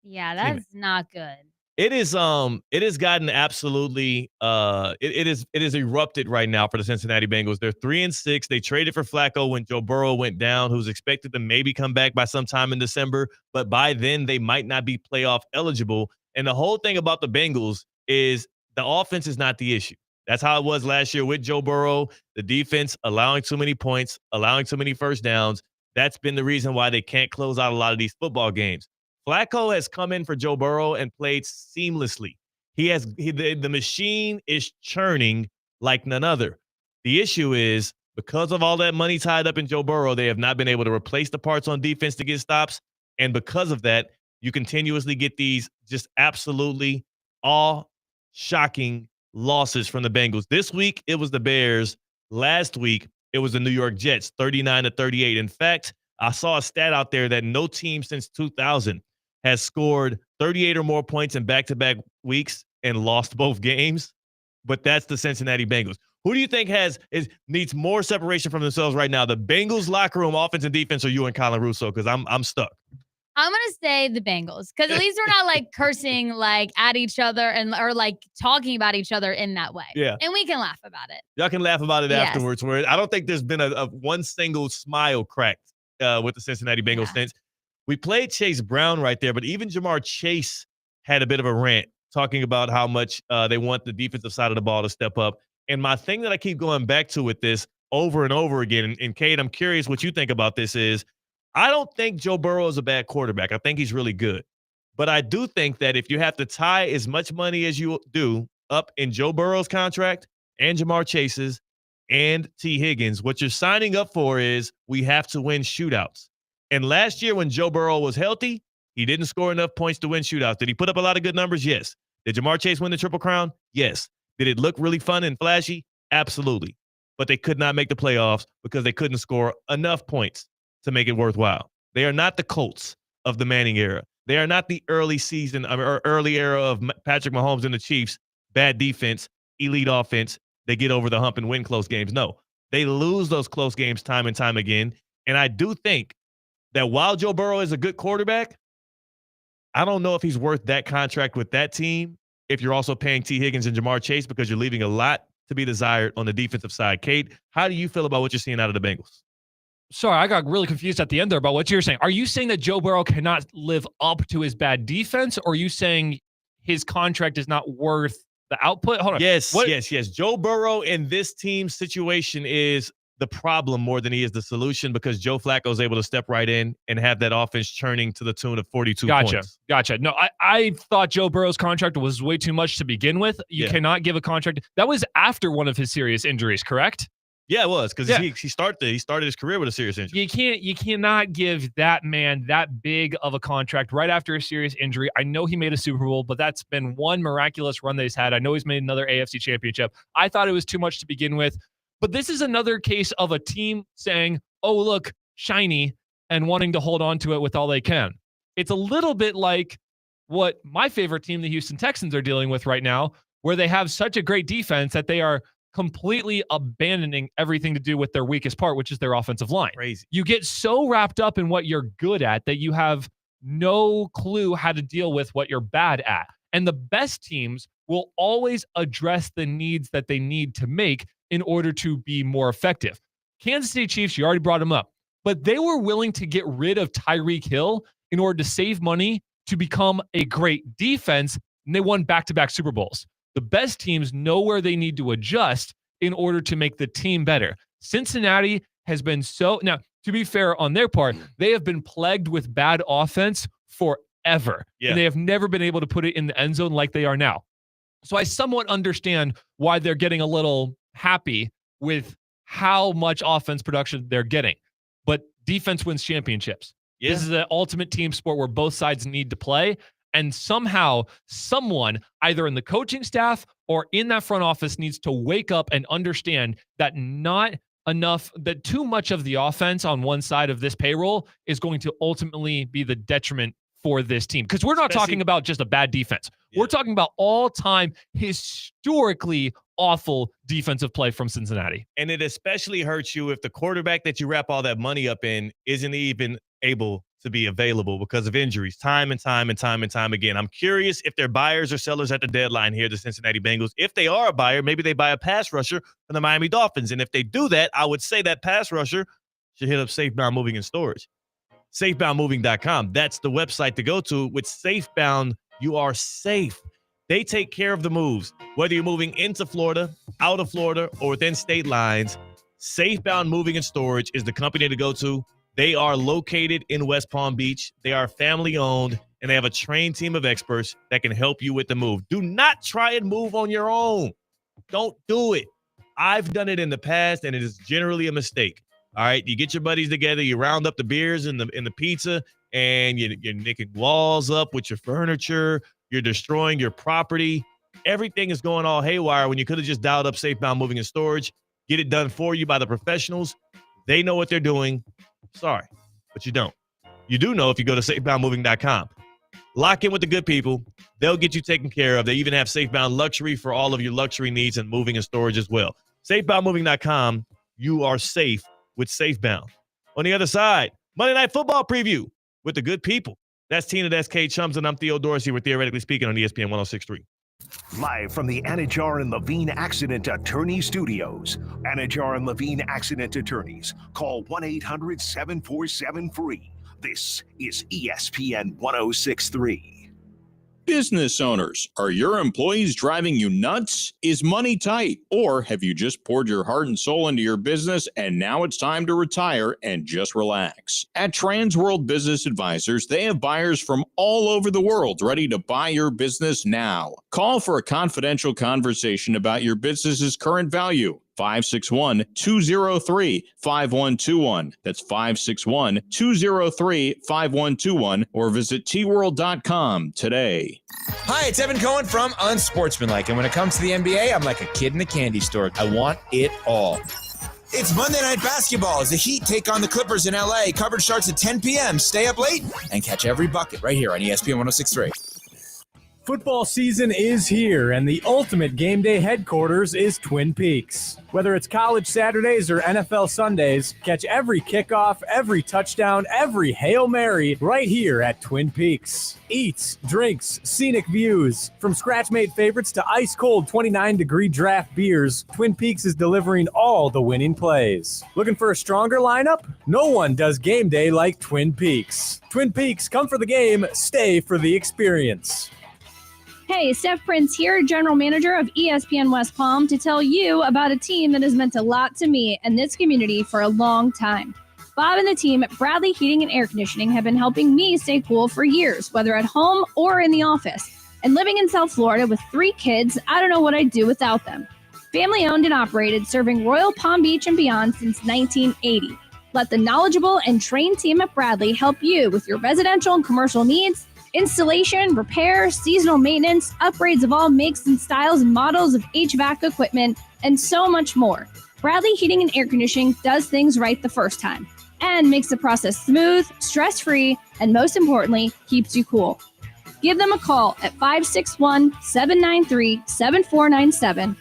Yeah, that's not good.
It has gotten absolutely it is erupted right now for the Cincinnati Bengals. They're 3-6. They traded for Flacco when Joe Burrow went down, who's expected to maybe come back by sometime in December, but by then they might not be playoff eligible. And the whole thing about the Bengals is the offense is not the issue. That's how it was last year with Joe Burrow. The defense allowing too many points, allowing too many first downs. That's been the reason why they can't close out a lot of these football games. Flacco has come in for Joe Burrow and played seamlessly. The machine is churning like none other. The issue is because of all that money tied up in Joe Burrow, they have not been able to replace the parts on defense to get stops. And because of that, you continuously get these just absolutely shocking losses from the Bengals. This week, it was the Bears. Last week, it was the New York Jets, 39-38. In fact, I saw a stat out there that no team since 2000 has scored 38 or more points in back-to-back weeks and lost both games, but that's the Cincinnati Bengals. Who do you think needs more separation from themselves right now? The Bengals locker room, offense and defense, or you and Colin Russo? Because I'm stuck.
I'm gonna say the Bengals because at least we're not like cursing like at each other or like talking about each other in that way.
Yeah,
and we can laugh about it.
Y'all can laugh about it afterwards. Where I don't think there's been a one single smile cracked with the Cincinnati Bengals since. We played Chase Brown right there, but even Jamar Chase had a bit of a rant talking about how much they want the defensive side of the ball to step up. And my thing that I keep going back to with this over and over again, and Kate, I'm curious what you think about this is, I don't think Joe Burrow is a bad quarterback. I think he's really good. But I do think that if you have to tie as much money as you do up in Joe Burrow's contract and Jamar Chase's and T. Higgins, what you're signing up for is we have to win shootouts. And last year when Joe Burrow was healthy, he didn't score enough points to win shootouts. Did he put up a lot of good numbers? Yes. Did Jamar Chase win the Triple Crown? Yes. Did it look really fun and flashy? Absolutely. But they could not make the playoffs because they couldn't score enough points to make it worthwhile. They are not the Colts of the Manning era. They are not the early season or early era of Patrick Mahomes and the Chiefs. Bad defense, elite offense. They get over the hump and win close games. No, they lose those close games time and time again. And I do think that while Joe Burrow is a good quarterback, I don't know if he's worth that contract with that team if you're also paying T. Higgins and Jamar Chase because you're leaving a lot to be desired on the defensive side. Kate, how do you feel about what you're seeing out of the Bengals?
Sorry, I got really confused at the end there about what you're saying. Are you saying that Joe Burrow cannot live up to his bad defense, or are you saying his contract is not worth the output? Hold on.
Yes. Joe Burrow in this team situation is the problem more than he is the solution because Joe Flacco is able to step right in and have that offense churning to the tune of 42 points.
Gotcha. No, I thought Joe Burrow's contract was way too much to begin with. You cannot give a contract. That was after one of his serious injuries, correct?
Yeah, it was because he started his career with a serious injury.
You cannot give that man that big of a contract right after a serious injury. I know he made a Super Bowl, but that's been one miraculous run that he's had. I know he's made another AFC championship. I thought it was too much to begin with. But this is another case of a team saying, oh, look, shiny, and wanting to hold on to it with all they can. It's a little bit like what my favorite team, the Houston Texans, are dealing with right now, where they have such a great defense that they are completely abandoning everything to do with their weakest part, which is their offensive line.
Crazy.
You get so wrapped up in what you're good at that you have no clue how to deal with what you're bad at. And the best teams will always address the needs that they need to make in order to be more effective. Kansas City Chiefs, you already brought them up, but they were willing to get rid of Tyreek Hill in order to save money to become a great defense, and they won back-to-back Super Bowls. The best teams know where they need to adjust in order to make the team better. Cincinnati has been now, to be fair on their part, they have been plagued with bad offense forever, and they have never been able to put it in the end zone like they are now. So I somewhat understand why they're getting a little happy with how much offense production they're getting. But defense wins championships. Yeah. This is an ultimate team sport where both sides need to play. And somehow someone either in the coaching staff or in that front office needs to wake up and understand that that too much of the offense on one side of this payroll is going to ultimately be the detriment for this team. Because we're not talking about just a bad defense. Yeah. We're talking about all-time historically awful defensive play from Cincinnati.
And it especially hurts you if the quarterback that you wrap all that money up in isn't even able to be available because of injuries time and time again. I'm curious if they're buyers or sellers at the deadline here, the Cincinnati Bengals. If they are a buyer, maybe they buy a pass rusher from the Miami Dolphins. And if they do that, I would say that pass rusher should hit up Safebound Moving and Storage. SafeboundMoving.com. That's the website to go to. With Safebound, you are safe. They take care of the moves. Whether you're moving into Florida, out of Florida, or within state lines, Safebound Moving and Storage is the company to go to. They are located in West Palm Beach. They are family-owned, and they have a trained team of experts that can help you with the move. Do not try and move on your own. Don't do it. I've done it in the past, and it is generally a mistake. All right, you get your buddies together, you round up the beers and the pizza, and you're nicking walls up with your furniture. You're destroying your property. Everything is going all haywire when you could have just dialed up Safebound Moving and Storage. Get it done for you by the professionals. They know what they're doing. Sorry, but you don't. You do know if you go to SafeboundMoving.com. Lock in with the good people. They'll get you taken care of. They even have Safebound Luxury for all of your luxury needs and moving and storage as well. SafeboundMoving.com. You are safe with Safebound. On the other side, Monday Night Football preview with the good people. That's Tina, that's Kate Chums, and I'm Theo Dorsey. We're Theoretically Speaking on ESPN 106.3.
Live from the Anajar and Levine Accident Attorney Studios. Anajar and Levine Accident Attorneys. Call 1-800-747-FREE. This is ESPN 106.3.
Business owners, are your employees driving you nuts? Is money tight? Or have you just poured your heart and soul into your business and now it's time to retire and just relax? At Transworld Business Advisors, they have buyers from all over the world ready to buy your business now. Call for a confidential conversation about your business's current value. 561-203-5121. That's 561-203-5121 or visit tworld.com today.
Hi, it's Evan Cohen from Unsportsmanlike, and when it comes to the NBA, I'm like a kid in a candy store. I want it all. It's Monday Night Basketball as the Heat take on the Clippers in LA. Coverage starts at 10 p.m. Stay up late and catch every bucket right here on ESPN 106.3.
Football season is here, and the ultimate game day headquarters is Twin Peaks. Whether it's college Saturdays or NFL Sundays, catch every kickoff, every touchdown, every Hail Mary right here at Twin Peaks. Eats, drinks, scenic views. From scratch-made favorites to ice-cold 29-degree draft beers, Twin Peaks is delivering all the winning plays. Looking for a stronger lineup? No one does game day like Twin Peaks. Twin Peaks, come for the game, stay for the experience.
Hey, Steph Prince here, General Manager of ESPN West Palm, to tell you about a team that has meant a lot to me and this community for a long time. Bob and the team at Bradley Heating and Air Conditioning have been helping me stay cool for years, whether at home or in the office. And living in South Florida with 3 kids, I don't know what I'd do without them. Family owned and operated, serving Royal Palm Beach and beyond since 1980. Let the knowledgeable and trained team at Bradley help you with your residential and commercial needs, installation, repair, seasonal maintenance, upgrades of all makes and styles and models of HVAC equipment, and so much more. Bradley Heating and Air Conditioning does things right the first time and makes the process smooth, stress-free, and most importantly, keeps you cool. Give them a call at 561-793-7497.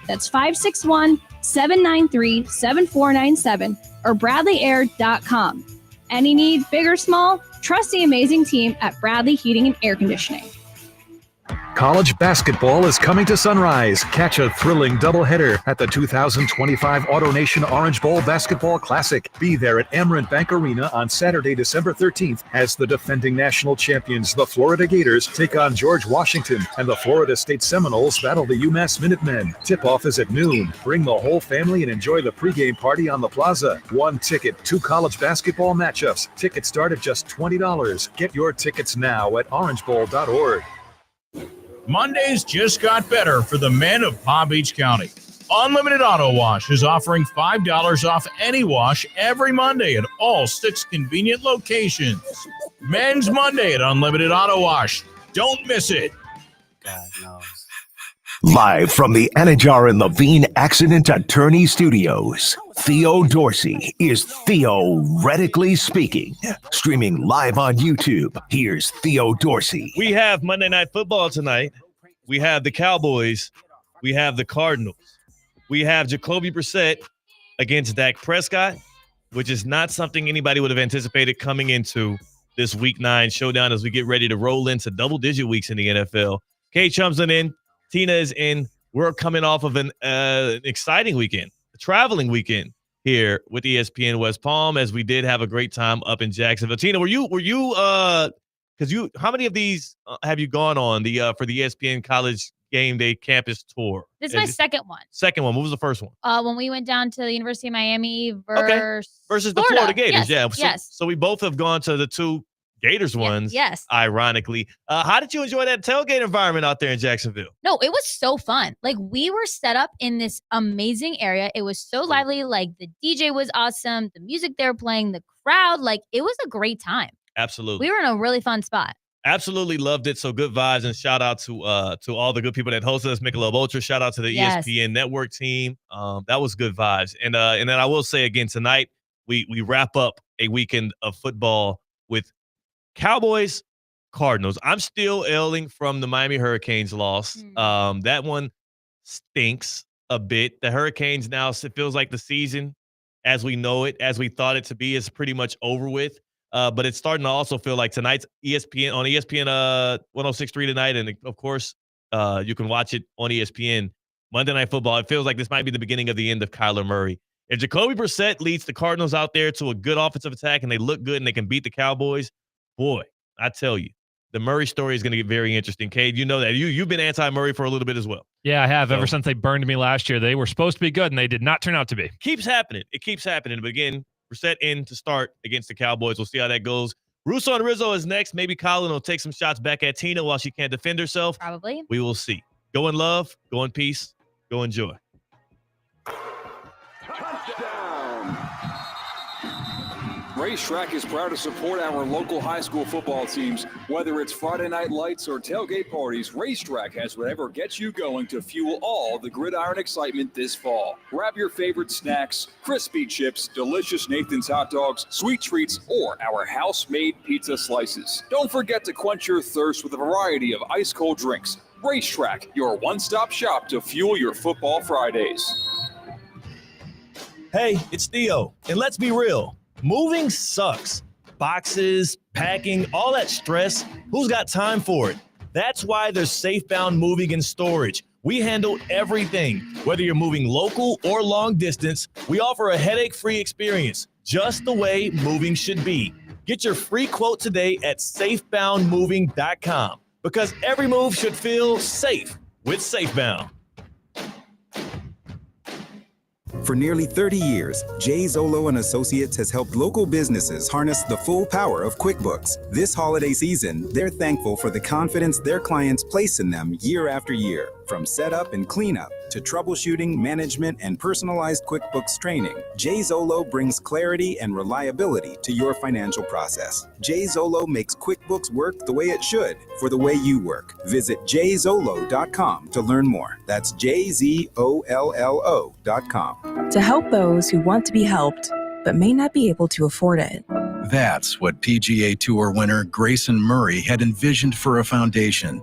That's 561-793-7497 or bradleyair.com. Any need, big or small, trust the amazing team at Bradley Heating and Air Conditioning.
College basketball is coming to Sunrise. Catch a thrilling doubleheader at the 2025 AutoNation Orange Bowl Basketball Classic. Be there at Amerant Bank Arena on Saturday, December 13th as the defending national champions, the Florida Gators, take on George Washington, and the Florida State Seminoles battle the UMass Minutemen. Tip-off is at noon. Bring the whole family and enjoy the pregame party on the plaza. 1 ticket, 2 college basketball matchups. Tickets start at just $20. Get your tickets now at orangebowl.org.
Mondays just got better for the men of Palm Beach County. Unlimited Auto Wash is offering $5 off any wash every Monday at all 6 convenient locations. Men's Monday at Unlimited Auto Wash. Don't miss it.
God knows.
Live from the Anajar and Levine Accident Attorney Studios, Theo Dorsey is Theoretically Speaking. Streaming live on YouTube, here's Theo Dorsey.
We have Monday Night Football tonight. We have the Cowboys we have the Cardinals. We have Jacoby Brissett against Dak Prescott, which is not something anybody would have anticipated coming into this Week 9 showdown as we get ready to roll into double-digit weeks in the NFL. Kate Chumsland in. Tina is in. We're coming off of an exciting weekend, a traveling weekend here with ESPN West Palm, as we did have a great time up in Jacksonville. Tina, were you because how many of these have you gone on for the ESPN College Game Day Campus Tour?
This is my second one.
Second one. What was the first one?
When we went down to the University of Miami
versus the Florida Gators.
Yes.
Yeah. So we both have gone to the two Gators ones.
Yes.
Ironically. How did you enjoy that tailgate environment out there in Jacksonville?
No, it was so fun. Like, we were set up in this amazing area. It was so lively. Like, the DJ was awesome. The music they were playing, the crowd, like, it was a great time.
Absolutely.
We were in a really fun spot.
Absolutely loved it. So good vibes, and shout out to all the good people that hosted us. Michelob Ultra. Shout out to the ESPN Network team. That was good vibes. And then I will say again, tonight we wrap up a weekend of football with Cowboys, Cardinals. I'm still ailing from the Miami Hurricanes loss. That one stinks a bit. The Hurricanes now, it feels like the season as we know it, as we thought it to be, is pretty much over with. But it's starting to also feel like tonight's ESPN 106.3 tonight. And of course, you can watch it on ESPN Monday Night Football. It feels like this might be the beginning of the end of Kyler Murray. If Jacoby Brissett leads the Cardinals out there to a good offensive attack and they look good and they can beat the Cowboys, boy, I tell you, the Murray story is going to get very interesting. Cade, you know that. You've been anti-Murray for a little bit as well.
Yeah, I have. Ever since they burned me last year. They were supposed to be good, and they did not turn out to be.
Keeps happening. It keeps happening. But again, Brissett in to start against the Cowboys. We'll see how that goes. Russo and Rizzo is next. Maybe Colin will take some shots back at Tina while she can't defend herself.
Probably.
We will see. Go in love. Go in peace. Go in joy.
Racetrack is proud to support our local high school football teams. Whether it's Friday night lights or tailgate parties, Racetrack has whatever gets you going to fuel all the gridiron excitement this fall. Grab your favorite snacks, crispy chips, delicious Nathan's hot dogs, sweet treats, or our house-made pizza slices. Don't forget to quench your thirst with a variety of ice-cold drinks. Racetrack, your one-stop shop to fuel your football Fridays.
Hey, it's Theo, and let's be real. Moving sucks. Boxes, packing, all that stress. Who's got time for it? That's why there's Safebound Moving and Storage. We handle everything. Whether you're moving local or long distance, we offer a headache-free experience, just the way moving should be. Get your free quote today at safeboundmoving.com, because every move should feel safe with Safebound.
For nearly 30 years, Jay Zolo & Associates has helped local businesses harness the full power of QuickBooks. This holiday season, they're thankful for the confidence their clients place in them year after year. From setup and cleanup to troubleshooting, management, and personalized QuickBooks training, Jay Zolo brings clarity and reliability to your financial process. Jay Zolo makes QuickBooks work the way it should for the way you work. Visit jzolo.com to learn more. That's jzollo.com.
To help those who want to be helped but may not be able to afford it.
That's what PGA Tour winner Grayson Murray had envisioned for a foundation.